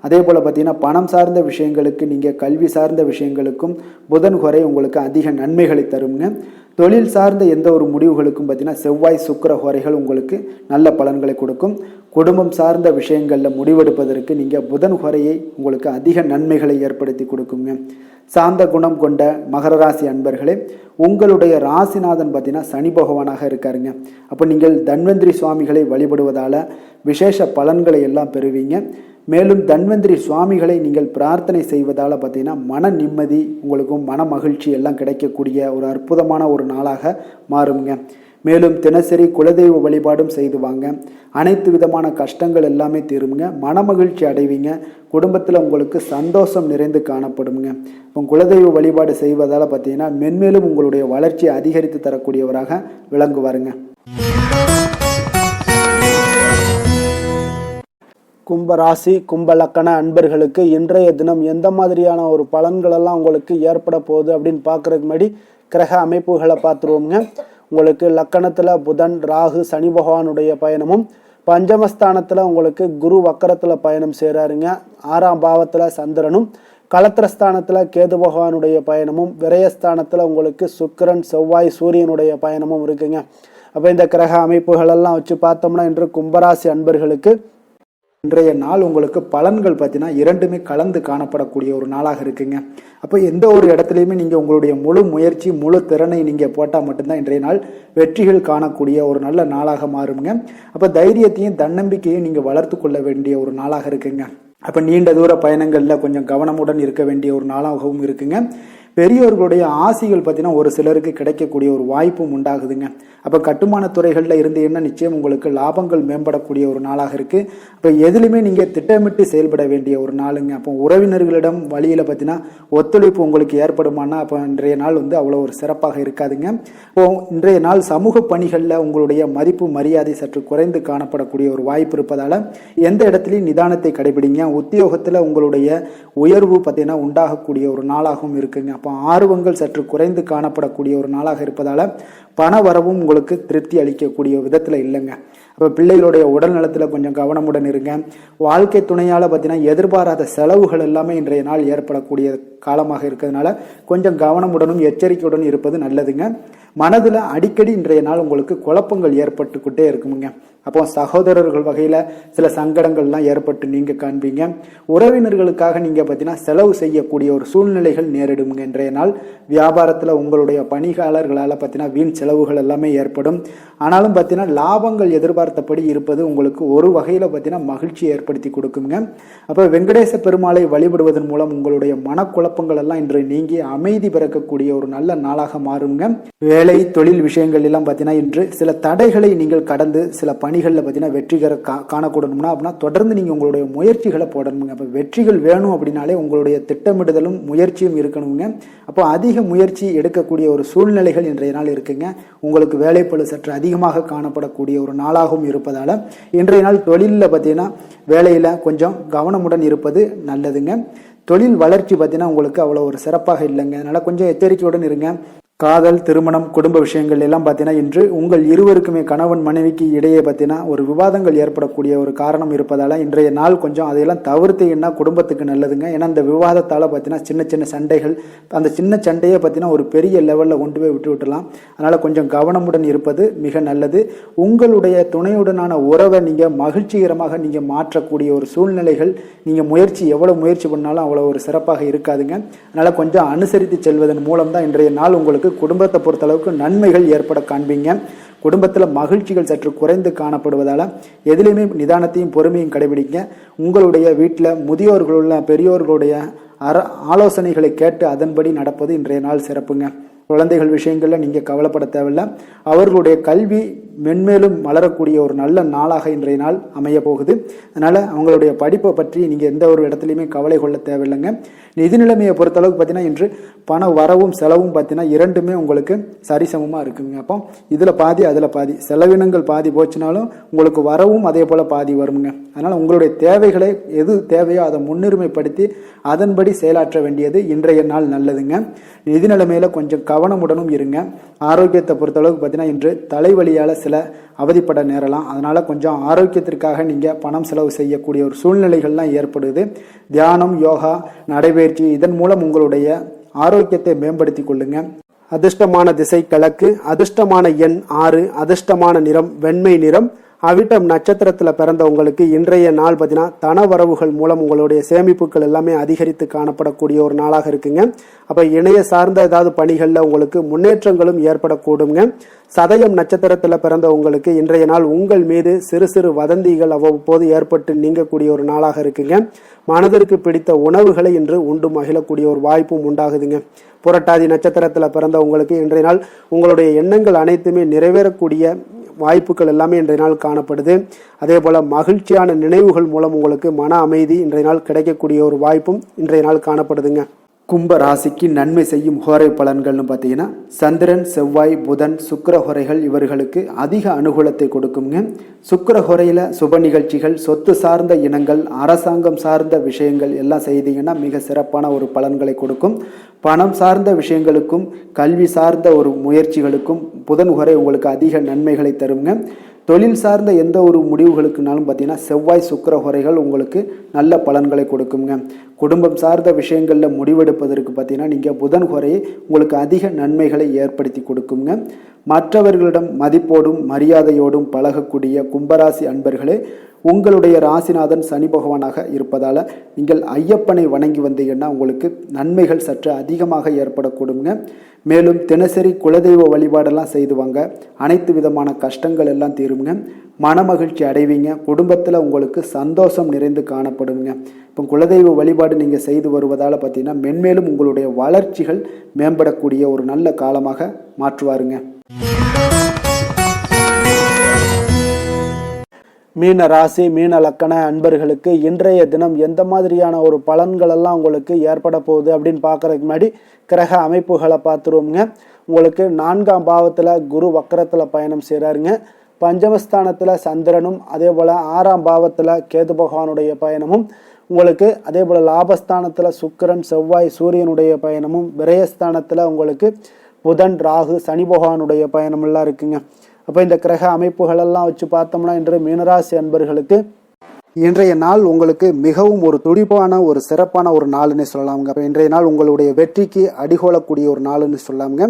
அதே போல் பார்த்தீங்கன்னா பணம் சார்ந்த விஷயங்களுக்கு, நீங்கள் கல்வி சார்ந்த விஷயங்களுக்கும் புதன் ஹோரை உங்களுக்கு அதிக நன்மைகளை தருங்க. தொழில் சார்ந்த எந்த ஒரு முடிவுகளுக்கும் பார்த்தீங்கன்னா செவ்வாய், சுக்கிர ஹோரைகள் உங்களுக்கு நல்ல பலன்களை கொடுக்கும். குடும்பம் சார்ந்த விஷயங்களில் முடிவெடுப்பதற்கு நீங்கள் புதன் ஹோரையை உங்களுக்கு அதிக நன்மைகளை ஏற்படுத்தி கொடுக்குங்க. சாந்த குணம் கொண்ட மகர ராசி அன்பர்களே, உங்களுடைய ராசிநாதன் பார்த்தீங்கன்னா சனி பகவானாக இருக்காருங்க. அப்போ நீங்கள் தன்வந்திரி சுவாமிகளை வழிபடுவதால் விசேஷ பலன்களை எல்லாம் பெறுவீங்க. மேலும் தன்வந்திரி சுவாமிகளை நீங்கள் பிரார்த்தனை செய்வதால் பார்த்தீங்கன்னா மன நிம்மதி உங்களுக்கும் மன மகிழ்ச்சி எல்லாம் கிடைக்கக்கூடிய ஒரு அற்புதமான ஒரு நாளாக மாறுங்க. மேலும் தினசரி குலதெய்வ வழிபாடும் செய்து வாங்க. அனைத்து விதமான கஷ்டங்கள் எல்லாமே தீருங்க. மன மகிழ்ச்சி அடைவீங்க. குடும்பத்தில் உங்களுக்கு சந்தோஷம் நிறைந்து காணப்படுங்க. இப்போ குலதெய்வ வழிபாடு செய்வதால் பார்த்தீங்கன்னா மென்மேலும் உங்களுடைய வளர்ச்சியை அதிகரித்து தரக்கூடியவராக விளங்குவாருங்க. கும்பராசி கும்பலக்கண அன்பர்களுக்கு இன்றைய தினம் எந்த மாதிரியான ஒரு பலன்களெல்லாம் உங்களுக்கு ஏற்பட போகுது அப்படின்னு பார்க்குறதுக்கு முன்னாடி கிரக அமைப்புகளை பார்த்துருவோங்க. உங்களுக்கு லக்கணத்தில் புதன், ராகு, சனி பகவானுடைய பயணமும், பஞ்சமஸ்தானத்தில் உங்களுக்கு குரு வக்கரத்தில் பயணம் செய்கிறாருங்க. 6ஆம் பாவத்தில் சந்திரனும், களத்திரஸ்தானத்தில் கேது பகவானுடைய பயணமும், விரயஸ்தானத்தில் உங்களுக்கு சுக்கிரன், செவ்வாய், சூரியனுடைய பயணமும் இருக்குங்க. அப்போ இந்த கிரக அமைப்புகளெல்லாம் வச்சு பார்த்தோம்னா இன்று கும்பராசி அன்பர்களுக்கு இன்றைய நாள் உங்களுக்கு பலன்கள் பார்த்தீங்கன்னா இரண்டுமே கலந்து காணப்படக்கூடிய ஒரு நாளாக இருக்குங்க. அப்போ எந்த ஒரு இடத்துலையுமே நீங்கள் உங்களுடைய முழு முயற்சி, முழு திறனை நீங்கள் போட்டால் மட்டும்தான் இன்றைய நாள் வெற்றிகள் காணக்கூடிய ஒரு நல்ல நாளாக மாறுங்க. அப்போ தைரியத்தையும் தன்னம்பிக்கையும் நீங்கள் வளர்த்து கொள்ள வேண்டிய ஒரு நாளாக இருக்குங்க. அப்போ நீண்ட தூர பயணங்களில் கொஞ்சம் கவனமுடன் இருக்க வேண்டிய ஒரு நாளாகவும் இருக்குங்க. பெரியோர்களுடைய ஆசிகள் பார்த்தீங்கன்னா ஒரு சிலருக்கு கிடைக்கக்கூடிய ஒரு வாய்ப்பும் உண்டாகுதுங்க. அப்போ கட்டுமான துறைகளில் இருந்தீங்கன்னா நிச்சயம் உங்களுக்கு லாபங்கள் மேம்படக்கூடிய ஒரு நாளாக இருக்குது. அப்போ எதுலையுமே நீங்கள் திட்டமிட்டு செயல்பட வேண்டிய ஒரு நாளுங்க. அப்போ உறவினர்களிடம் வழியில் பார்த்தீங்கன்னா ஒத்துழைப்பு உங்களுக்கு ஏற்படுமானா அப்போ இன்றைய நாள் அவ்வளோ ஒரு சிறப்பாக இருக்காதுங்க. இப்போ இன்றைய நாள் சமூக பணிகளில் உங்களுடைய மதிப்பு மரியாதை சற்று குறைந்து காணப்படக்கூடிய ஒரு வாய்ப்பு இருப்பதால் எந்த இடத்துலையும் நிதானத்தை கடைபிடிங்க. உத்தியோகத்தில் உங்களுடைய உயர்வு பார்த்தீங்கன்னா உண்டாகக்கூடிய ஒரு நாளாகவும் இருக்குங்க. அப்போ ஆர்வங்கள் சற்று குறைந்து காணப்படக்கூடிய ஒரு நாளாக இருப்பதால் பண வரவும் உங்களுக்கு திருப்தி அளிக்கக்கூடிய விதத்தில் இல்லைங்க. அப்போ பிள்ளைகளுடைய உடல் நலத்தில் கொஞ்சம் கவனமுடன் இருங்க. வாழ்க்கை துணையால் பார்த்தீங்கன்னா எதிர்பாராத செலவுகள் எல்லாமே இன்றைய நாள் ஏற்படக்கூடிய காலமாக இருக்கிறதுனால கொஞ்சம் கவனமுடனும் எச்சரிக்கையுடன் இருப்பது நல்லதுங்க. மனதில் அடிக்கடி இன்றைய நாள் உங்களுக்கு குழப்பங்கள் ஏற்பட்டுக்கிட்டே இருக்குமுங்க. அப்போ சகோதரர்கள் வகையில் சில சங்கடங்கள்லாம் ஏற்பட்டு நீங்கள் காண்பீங்க. உறவினர்களுக்காக நீங்கள் பார்த்தீங்கன்னா செலவு செய்யக்கூடிய ஒரு சூழ்நிலைகள் நேரிடுங்க. இன்றைய நாள் வியாபாரத்தில் உங்களுடைய பணியாளர்களால் பார்த்தீங்கன்னா வீண் செலவுகள் எல்லாமே ஏற்படும். ஆனாலும் பார்த்தீங்கன்னா லாபங்கள் எதிர்பார்த்தபடி இருப்பது உங்களுக்கு ஒரு வகையில் பார்த்தீங்கன்னா மகிழ்ச்சி ஏற்படுத்தி கொடுக்குங்க. அப்போ வெங்கடேச பெருமாளை வழிபடுவதன் மூலம் உங்களுடைய மனக்குழப்பங்கள் எல்லாம் இன்று நீங்கி அமைதி பிறக்கக்கூடிய ஒரு நல்ல நாளாக மாறுங்க. வேலை தொழில் விஷயங்கள் எல்லாம் பார்த்தீங்கன்னா இன்று சில தடைகளை நீங்கள் கடந்து சில பணிகளில் பார்த்தீங்கன்னா வெற்றிகர காணக்கூடணும்னா அப்படின்னா தொடர்ந்து நீங்கள் உங்களுடைய முயற்சிகளை போடணுங்க. அப்போ வெற்றிகள் வேணும் அப்படின்னாலே உங்களுடைய திட்டமிடுதலும் முயற்சியும் இருக்கணுங்க. அப்போ அதிக முயற்சி எடுக்கக்கூடிய ஒரு சூழ்நிலைகள் இன்றைய நாள் இருக்குங்க. உங்களுக்கு வேலைப்பளு சற்று அதிகமாக காணப்படக்கூடிய ஒரு நாளாகவும் இருப்பதால் இன்றைய நாள் தொழிலில் பார்த்தீங்கன்னா வேலையில் கொஞ்சம் கவனமுடன் இருப்பது நல்லதுங்க. தொழில் வளர்ச்சி பார்த்தீங்கன்னா உங்களுக்கு அவ்வளோ ஒரு சிறப்பாக இல்லைங்க. அதனால் கொஞ்சம் எச்சரிக்கையுடன் இருங்க. காதல், திருமணம், குடும்ப விஷயங்கள் எல்லாம் பார்த்தீங்கன்னா இன்று உங்கள் இருவருக்குமே கணவன் மனைவிக்கு இடையே பார்த்தீங்கன்னா ஒரு விவாதங்கள் ஏற்படக்கூடிய ஒரு காரணம் இருப்பதால் இன்றைய நாள் கொஞ்சம் அதையெல்லாம் தவிர்த்தீங்கன்னா குடும்பத்துக்கு நல்லதுங்க. ஏன்னா அந்த விவாதத்தால் பார்த்தீங்கன்னா சின்ன சின்ன சண்டைகள், அந்த சின்ன சண்டையை பார்த்தீங்கன்னா ஒரு பெரிய லெவலில் கொண்டு போய் விட்டுலாம். அதனால் கொஞ்சம் கவனமுடன் இருப்பது மிக நல்லது. உங்களுடைய துணையுடனான உறவை நீங்கள் மகிழ்ச்சிகரமாக நீங்கள் மாற்றக்கூடிய ஒரு சூழ்நிலைகள் நீங்கள் எவ்வளோ முயற்சி பண்ணாலும் அவ்வளோ ஒரு சிறப்பாக இருக்காதுங்க. அதனால் கொஞ்சம் அனுசரித்து செல்வதன் மூலம் தான் இன்றைய நாள் உங்களுக்கு குடும்பத்தை பொறுத்தளவுக்கு நன்மைகள் ஏற்பட காண்பீங்க. குடும்பத்தில் மகிழ்ச்சிகள் சற்று குறைந்து காணப்படுவதால் எதிலையுமே நிதானத்தையும் பொறுமையும் கடைபிடிங்க. உங்களுடைய வீட்டில் முதியோர்களுள்ள பெரியோர்களுடைய ஆலோசனைகளை கேட்டு அதன்படி நடப்பது இன்றைய நாள் சிறப்புங்க. குழந்தைகள் விஷயங்களில் நீங்கள் கவலைப்பட தேவையில்லை. அவர்களுடைய கல்வி மென்மேலும் வளரக்கூடிய ஒரு நல்ல நாளாக இன்றைய நாள் அமைய போகுது. அதனால் அவங்களுடைய படிப்பை பற்றி நீங்கள் எந்த ஒரு இடத்துலையுமே கவலை கொள்ள தேவையில்லைங்க. நிதி நிலைமையை பொறுத்தளவுக்கு பார்த்தீங்கன்னா இன்று பண வரவும் செலவும் பார்த்தீங்கன்னா இரண்டுமே உங்களுக்கு சரிசமமாக இருக்குங்க. அப்போ இதில் பாதி அதில் பாதி, செலவினங்கள் பாதி போச்சுனாலும் உங்களுக்கு வரவும் அதே போல் பாதி வருங்க. அதனால் உங்களுடைய தேவைகளை எது தேவையோ அதை முன்னுரிமைப்படுத்தி அதன்படி செயலாற்ற வேண்டியது இன்றைய நாள் நல்லதுங்க. நிதி நிலைமையில் கொஞ்சம் கவனமுடனும் இருங்க. ஆரோக்கியத்தை பொறுத்தளவுக்கு பார்த்தீங்கன்னா இன்று தலைவலியால் சில அவதிப்பட நேரலாம். அதனால் கொஞ்சம் ஆரோக்கியத்திற்காக நீங்கள் பணம் செலவு செய்யக்கூடிய ஒரு சூழ்நிலைகள்லாம் ஏற்படுது. தியானம், யோகா, நடைபயிற்சி இதன் மூலம் உங்களுடைய ஆரோக்கியத்தை மேம்படுத்தி கொள்ளுங்க. அதிர்ஷ்டமான திசை கிழக்கு, அதிர்ஷ்டமான எண் 6, அதிர்ஷ்டமான நிறம் வெண்மை நிறம். அவிட்டம் நட்சத்திரத்தில் பிறந்த உங்களுக்கு இன்றைய நாள் பார்த்தீங்கன்னா தன வரவுகள் மூலம் உங்களுடைய சேமிப்புகள் எல்லாமே அதிகரித்து காணப்படக்கூடிய ஒரு நாளாக இருக்குங்க. அப்போ இணைய சார்ந்த ஏதாவது பணிகளில் உங்களுக்கு முன்னேற்றங்களும் ஏற்படக்கூடுங்க. சதயம் நட்சத்திரத்தில் பிறந்த உங்களுக்கு இன்றைய நாள் உங்கள் மீது சிறு சிறு வதந்திகள் அவ்வப்போது ஏற்பட்டு நீங்கக்கூடிய ஒரு நாளாக இருக்குங்க. மனதிற்கு பிடித்த உணவுகளை இன்று உண்டு மகிழக்கூடிய ஒரு வாய்ப்பும் உண்டாகுதுங்க. புரட்டாதி நட்சத்திரத்தில் பிறந்த உங்களுக்கு இன்றைய நாள் உங்களுடைய எண்ணங்கள் அனைத்துமே நிறைவேறக்கூடிய வாய்ப்புகள் எல்லாமே இன்றைய நாள் காணப்படுது. அதே போல மகிழ்ச்சியான நினைவுகள் மூலம் உங்களுக்கு மன அமைதி இன்றைய நாள் கிடைக்கக்கூடிய ஒரு வாய்ப்பும் இன்றைய நாள் காணப்படுதுங்க. கும்ப ராசிக்கு நன்மை செய்யும் ஹோரை பலன்கள்னு பார்த்தீங்கன்னா சந்திரன், செவ்வாய், புதன், சுக்கிர ஹோரைகள் இவர்களுக்கு அதிக அனுகூலத்தை கொடுக்குங்க. சுக்கிர ஹோரையில் சுப நிகழ்ச்சிகள், சொத்து சார்ந்த இனங்கள், அரசாங்கம் சார்ந்த விஷயங்கள் எல்லாம் செய்தீங்கன்னா மிக சிறப்பான ஒரு பலன்களை கொடுக்கும். பணம் சார்ந்த விஷயங்களுக்கும் கல்வி சார்ந்த ஒரு முயற்சிகளுக்கும் புதன் ஹோரை உங்களுக்கு அதிக நன்மைகளை தருங்க. தொழில் சார்ந்த எந்த ஒரு முடிவுகளுக்குனாலும் பார்த்தீங்கன்னா செவ்வாய், சுக்கிர ஹோரைகள் உங்களுக்கு நல்ல பலன்களை கொடுக்குங்க. குடும்பம் சார்ந்த விஷயங்களில் முடிவெடுப்பதற்கு பார்த்தீங்கன்னா நீங்கள் புதன் ஹோரையை உங்களுக்கு அதிக நன்மைகளை ஏற்படுத்தி கொடுக்குங்க. மற்றவர்களிடம் மதிப்போடும் மரியாதையோடும் பழகக்கூடிய கும்பராசி அன்பர்களே, உங்களுடைய ராசிநாதன் சனி பகவானாக இருப்பதால் நீங்கள் ஐயப்பனை வணங்கி வந்தீங்கன்னா உங்களுக்கு நன்மைகள் சற்று அதிகமாக ஏற்படக்கூடுங்க. மேலும் தினசரி குலதெய்வ வழிபாடெல்லாம் செய்து வாங்க. அனைத்து விதமான கஷ்டங்கள் எல்லாம் தீருங்க. மனமகிழ்ச்சி அடைவீங்க. குடும்பத்தில் உங்களுக்கு சந்தோஷம் நிறைந்து காணப்படுங்க. இப்போ குலதெய்வ வழிபாடு நீங்கள் செய்து வருவதால் பார்த்தீங்கன்னா மென்மேலும் உங்களுடைய வளர்ச்சிகள் மேம்படக்கூடிய ஒரு நல்ல காலமாக மாற்றுவாருங்க. மீன ராசி, மீன லக்கண அன்பர்களுக்கு இன்றைய தினம் எந்த மாதிரியான ஒரு பலன்கள் எல்லாம் உங்களுக்கு ஏற்பட போகுது அப்படின்னு பார்க்கறதுக்கு முன்னாடி கிரக அமைப்புகளை பார்த்துருவோங்க. உங்களுக்கு 4ஆம் பாவத்தில் குரு வக்கரத்தில் பயணம் செய்கிறாருங்க. பஞ்சமஸ்தானத்தில் சந்திரனும், அதே போல் 6ஆம் பாவத்தில் கேது பகவானுடைய பயணமும், உங்களுக்கு அதே போல் லாபஸ்தானத்தில் சுக்கிரன், செவ்வாய், சூரியனுடைய பயணமும், விரயஸ்தானத்தில் உங்களுக்கு புதன், ராகு, சனி பகவானுடைய பயணமெல்லாம் இருக்குங்க. அப்போ இந்த கிரக அமைப்புகளெல்லாம் வச்சு பார்த்தோம்னா இன்று மீனராசி அன்பர்களுக்கு இன்றைய நாள் உங்களுக்கு மிகவும் ஒரு துடிப்பான ஒரு சிறப்பான ஒரு நாள்னு சொல்லலாமுங்க. அப்போ இன்றைய நாள் உங்களுடைய வெற்றிக்கு அடிகோலக்கூடிய ஒரு நாள்னு சொல்லலாமுங்க.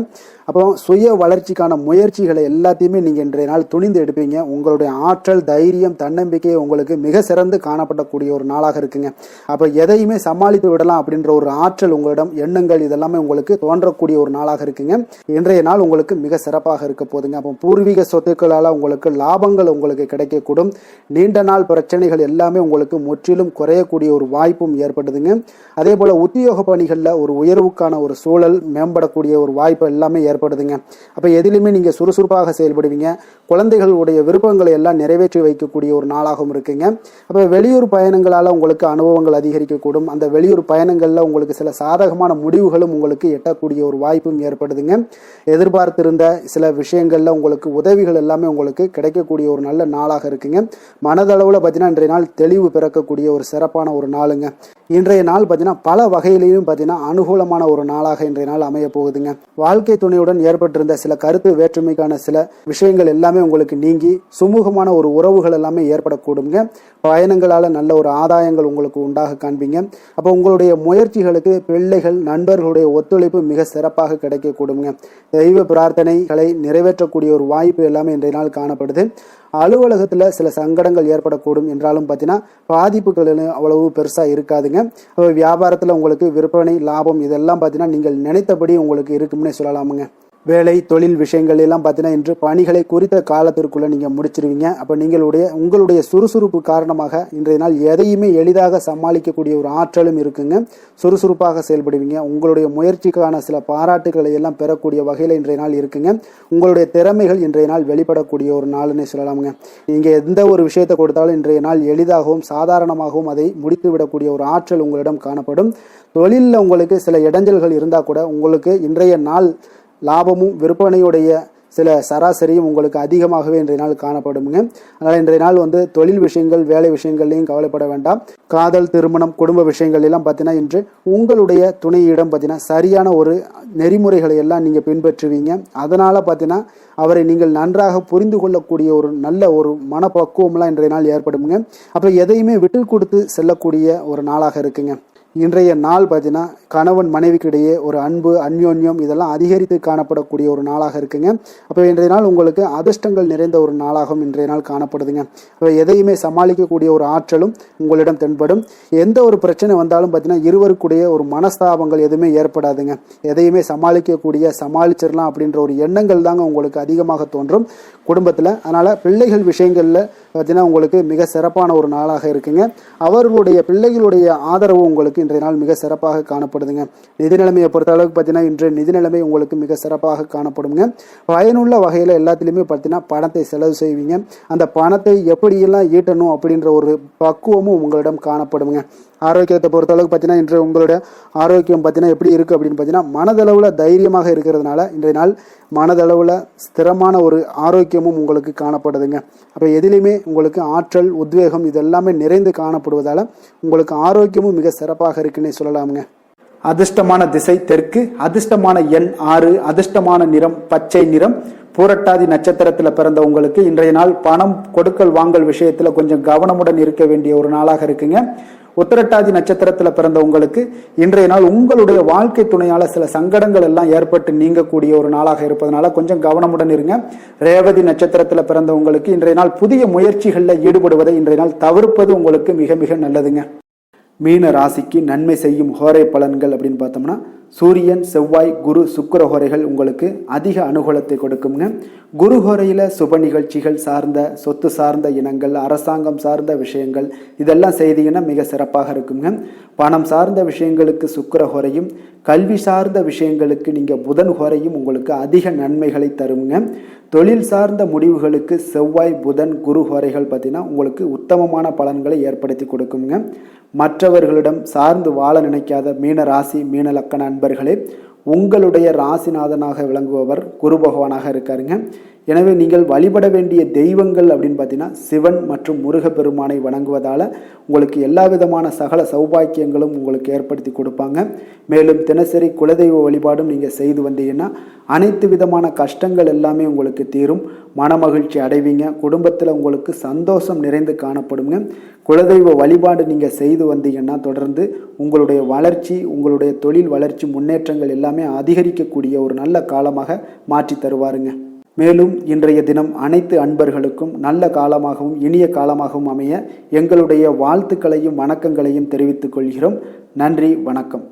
அப்போ சுய வளர்ச்சிக்கான முயற்சிகளை எல்லாத்தையுமே நீங்கள் இன்றைய நாள் துணிந்து எடுப்பீங்க. உங்களுடைய ஆற்றல், தைரியம், தன்னம்பிக்கை உங்களுக்கு மிக சிறந்து காணப்படக்கூடிய ஒரு நாளாக இருக்குங்க. அப்போ எதையுமே சமாளித்து விடலாம் அப்படின்ற ஒரு ஆற்றல் உங்களிடம், எண்ணங்கள் இதெல்லாமே உங்களுக்கு தோன்றக்கூடிய ஒரு நாளாக இருக்குங்க. இன்றைய நாள் உங்களுக்கு மிக சிறப்பாக இருக்க போதுங்க. அப்போ பூர்வீக சொத்துக்களால் உங்களுக்கு லாபங்கள் உங்களுக்கு கிடைக்கக்கூடும். நீண்ட நாள் பிரச்சனைகள் எல்லாமே உங்களுக்கு முற்றிலும் குறையக்கூடிய ஒரு வாய்ப்பும் ஏற்படுதுங்க. அதே போல உத்தியோக பணிகளில் ஒரு உயர்வுக்கான ஒரு சூழல் மேம்படக்கூடிய ஒரு வாய்ப்பு எல்லாமே ஏற்படுதுங்க. அப்போ எதிலுமே நீங்கள் சுறுசுறுப்பாக செயல்படுவீங்க. குழந்தைகளுடைய விருப்பங்களை எல்லாம் நிறைவேற்றி வைக்கக்கூடிய ஒரு நாளாகவும் இருக்குங்க. அப்போ வெளியூர் பயணங்களால் உங்களுக்கு அனுபவங்கள் அதிகரிக்கக்கூடும். அந்த வெளியூர் பயணங்களில் உங்களுக்கு சில சாதகமான முடிவுகளும் உங்களுக்கு எட்டக்கூடிய ஒரு வாய்ப்பும் ஏற்படுதுங்க. எதிர்பார்த்திருந்த சில விஷயங்களில் உங்களுக்கு உதவிகள் எல்லாமே உங்களுக்கு கிடைக்கக்கூடிய ஒரு நல்ல நாளாக இருக்குங்க. மனதளவில் பார்த்தீங்கன்னா இன்றைய நாள் தெளிவு பிறக்கக்கூடிய ஒரு சிறப்பான ஒரு நாளுங்க. இன்றைய நாள் பார்த்தீங்கன்னா பல வகையிலையும் பார்த்தீங்கன்னா அனுகூலமான ஒரு நாளாக இன்றைய நாள் அமைய போகுதுங்க. வாழ்க்கை துணையுடன் ஏற்பட்டிருந்த சில கருத்து வேற்றுமைக்கான சில விஷயங்கள் எல்லாமே உங்களுக்கு நீங்கி சுமூகமான ஒரு உறவுகள் எல்லாமே ஏற்படக்கூடுங்க. பயணங்களால் நல்ல ஒரு ஆதாயங்கள் உங்களுக்கு உண்டாக காண்பீங்க. அப்போ உங்களுடைய முயற்சிகளுக்கு பிள்ளைகள், நண்பர்களுடைய ஒத்துழைப்பு மிக சிறப்பாக கிடைக்கக்கூடுங்க. தெய்வ பிரார்த்தனைகளை நிறைவேற்றக்கூடிய ஒரு வாய்ப்பு எல்லாமே இன்றைய நாள் காணப்படுது. அலுவலகத்தில் சில சங்கடங்கள் ஏற்படக்கூடும் என்றாலும் பார்த்தீங்கன்னா பாதிப்புகள் அவ்வளவு பெருசாக இருக்காதுங்க. வியாபாரத்தில் உங்களுக்கு விற்பனை, லாபம் இதெல்லாம் பார்த்தீங்கன்னா நீங்கள் நினைத்தபடி உங்களுக்கு இருக்கும்னே சொல்லலாமுங்க. வேலை, தொழில் விஷயங்கள் எல்லாம் பார்த்தீங்கன்னா இன்று பணிகளை குறித்த காலத்திற்குள்ளே நீங்கள் முடிச்சிருவீங்க. அப்போ உங்களுடைய சுறுசுறுப்பு காரணமாக இன்றைய நாள் எதையுமே எளிதாக சமாளிக்கக்கூடிய ஒரு ஆற்றலும் இருக்குங்க. சுறுசுறுப்பாக செயல்படுவீங்க. உங்களுடைய முயற்சிக்கான சில பாராட்டுகளை எல்லாம் பெறக்கூடிய வகையில் இன்றைய நாள் இருக்குங்க. உங்களுடைய திறமைகள் இன்றைய நாள் வெளிப்படக்கூடிய ஒரு நாள்னே சொல்லலாமுங்க. நீங்கள் எந்த ஒரு விஷயத்தை கொடுத்தாலும் இன்றைய நாள் எளிதாகவும் சாதாரணமாகவும் அதை முடித்து விடக்கூடிய ஒரு ஆற்றல் உங்களிடம் காணப்படும். தொழிலில் உங்களுக்கு சில இடைஞ்சல்கள் இருந்தால் கூட உங்களுக்கு இன்றைய நாள் லாபமும் விற்பனையுடைய சில சராசரியும் உங்களுக்கு அதிகமாகவே இன்றைய நாள் காணப்படுங்க. அதனால் இன்றைய நாள் தொழில் விஷயங்கள், வேலை விஷயங்கள்லையும் கவலைப்பட வேண்டாம். காதல், திருமணம், குடும்ப விஷயங்கள் எல்லாம் பார்த்தீங்கன்னா இன்று உங்களுடைய துணையிடம் பார்த்தீங்கன்னா சரியான ஒரு நெறிமுறைகளை எல்லாம் நீங்கள் பின்பற்றுவீங்க. அதனால் பார்த்தீங்கன்னா அவரை நீங்கள் நன்றாக புரிந்து கொள்ளக்கூடிய ஒரு நல்ல ஒரு மனப்பக்குவம்லாம் இன்றைய நாள் ஏற்படுங்க. அப்போ எதையுமே விட்டு கொடுத்து செல்லக்கூடிய ஒரு நாளாக இருக்குங்க. இன்றைய நாள் பார்த்தீங்கன்னா கணவன் மனைவிக்கு இடையே ஒரு அன்பு, அந்யோன்யம் இதெல்லாம் அதிகரித்து காணப்படக்கூடிய ஒரு நாளாக இருக்குங்க. அப்போ இன்றைய நாள் உங்களுக்கு அதிர்ஷ்டங்கள் நிறைந்த ஒரு நாளாகவும் இன்றைய நாள் காணப்படுதுங்க. அப்போ எதையுமே சமாளிக்கக்கூடிய ஒரு ஆற்றலும் உங்களிடம் தென்படும். எந்த ஒரு பிரச்சனை வந்தாலும் பார்த்தீங்கன்னா இருவருக்குடைய ஒரு மனஸ்தாபங்கள் எதுவுமே ஏற்படாதுங்க. எதையுமே சமாளிச்சிடலாம் அப்படின்ற ஒரு எண்ணங்கள் தாங்க உங்களுக்கு அதிகமாக தோன்றும் குடும்பத்தில். அதனால் பிள்ளைகள் விஷயங்களில் பார்த்தீங்கன்னா உங்களுக்கு மிக சிறப்பான ஒரு நாளாக இருக்குங்க. அவர்களுடைய பிள்ளைகளுடைய ஆதரவு உங்களுக்கு இன்றைய நாள் மிக சிறப்பாக காணப்படுதுங்க. நிதி நிலைமையை பொறுத்த அளவுக்கு பார்த்தீங்கன்னா இன்று நிதி நிலைமை உங்களுக்கு மிக சிறப்பாக காணப்படுங்க. பயனுள்ள வகையில் எல்லாத்திலையுமே பார்த்தீங்கன்னா பணத்தை செலவு செய்வீங்க. அந்த பணத்தை எப்படியெல்லாம் ஈட்டணும் அப்படின்ற ஒரு பக்குவமும் உங்களிடம் காணப்படுங்க. ஆரோக்கியத்தை பொறுத்தளவுக்கு பார்த்தீங்கன்னா இன்று உங்களுடைய ஆரோக்கியம் பார்த்தீங்கன்னா எப்படி இருக்குது அப்படின்னு பார்த்தீங்கன்னா மனதளவில் தைரியமாக இருக்கிறதுனால இன்றைய நாள் மனதளவில் ஸ்திரமான ஒரு ஆரோக்கியமும் உங்களுக்கு காணப்படுதுங்க. அப்போ எதிலையுமே உங்களுக்கு ஆற்றல் உத்வேகம் இது எல்லாமே நிறைந்து காணப்படுவதால் உங்களுக்கு ஆரோக்கியமும் மிக சிறப்பாக இருக்குன்னே சொல்லலாமுங்க. அதிர்ஷ்டமான திசை தெற்கு, அதிர்ஷ்டமான எண் 6, அதிர்ஷ்டமான நிறம் பச்சை நிறம். பூரட்டாதி நட்சத்திரத்தில் பிறந்த உங்களுக்கு இன்றைய நாள் பணம் கொடுக்கல் வாங்கல் விஷயத்துல கொஞ்சம் கவனமுடன் இருக்க வேண்டிய ஒரு நாளாக இருக்குங்க. உத்திரட்டாதி நட்சத்திரத்தில் பிறந்த உங்களுக்கு இன்றைய நாள் உங்களுடைய வாழ்க்கை துணையால சில சங்கடங்கள் எல்லாம் ஏற்பட்டு நீங்கக்கூடிய ஒரு நாளாக இருப்பதனால கொஞ்சம் கவனமுடன் இருங்க. ரேவதி நட்சத்திரத்தில் பிறந்த உங்களுக்கு இன்றைய நாள் புதிய முயற்சிகளில் ஈடுபடுவதை இன்றைய நாள் தவிர்ப்பது உங்களுக்கு மிக மிக நல்லதுங்க. மீன ராசிக்கு நன்மை செய்யும் ஹோரை பலன்கள் அப்படின்னு பார்த்தோம்னா சூரியன் செவ்வாய் குரு சுக்கிர ஹோரைகள் உங்களுக்கு அதிக அனுகூலத்தை கொடுக்குங்க. குரு ஹோரையில் சுப நிகழ்ச்சிகள் சார்ந்த சொத்து சார்ந்த இனங்கள் அரசாங்கம் சார்ந்த விஷயங்கள் இதெல்லாம் செய்தீங்கன்னா மிக சிறப்பாக இருக்குங்க. பணம் சார்ந்த விஷயங்களுக்கு சுக்கிர ஹோரையும் கல்வி சார்ந்த விஷயங்களுக்கு நீங்கள் புதன் ஹோரையும் உங்களுக்கு அதிக நன்மைகளை தருங்க. தொழில் சார்ந்த முடிவுகளுக்கு செவ்வாய் புதன் குரு ஹோரைகள் பார்த்தீங்கன்னா உங்களுக்கு உத்தமமான பலன்களை ஏற்படுத்தி கொடுக்குங்க. மற்றவர்களிடம் சார்ந்து வாழ நினைக்காத மீன ராசி மீன லக்கண அன்பர்களே, உங்களுடைய ராசிநாதனாக விளங்குபவர் குரு பகவானாக இருக்காருங்க. எனவே நீங்கள் வழிபட வேண்டிய தெய்வங்கள் அப்படின்னு பார்த்தீங்கன்னா சிவன் மற்றும் முருகப்பெருமானை வணங்குவதால் உங்களுக்கு எல்லா விதமான சகல சௌபாக்கியங்களும் உங்களுக்கு ஏற்படுத்தி கொடுப்பாங்க. மேலும் தினசரி குலதெய்வ வழிபாடும் நீங்கள் செய்து வந்தீங்கன்னா அனைத்து விதமான கஷ்டங்கள் எல்லாமே உங்களுக்கு தீரும், மனமகிழ்ச்சி அடைவீங்க, குடும்பத்தில் உங்களுக்கு சந்தோஷம் நிறைந்து காணப்படுங்க. குலதெய்வ வழிபாடு நீங்கள் செய்து வந்தீங்கன்னா தொடர்ந்து உங்களுடைய வளர்ச்சி உங்களுடைய தொழில் வளர்ச்சி முன்னேற்றங்கள் எல்லாமே அதிகரிக்கக்கூடிய ஒரு நல்ல காலமாக மாற்றி தருவாருங்க. மேலும் இன்றைய தினம் அனைத்து அன்பர்களுக்கும் நல்ல காலமாகவும் இனிய காலமாகவும் அமைய எங்களுடைய வாழ்த்துக்களையும் வணக்கங்களையும் தெரிவித்துக் கொள்கிறோம். நன்றி, வணக்கம்.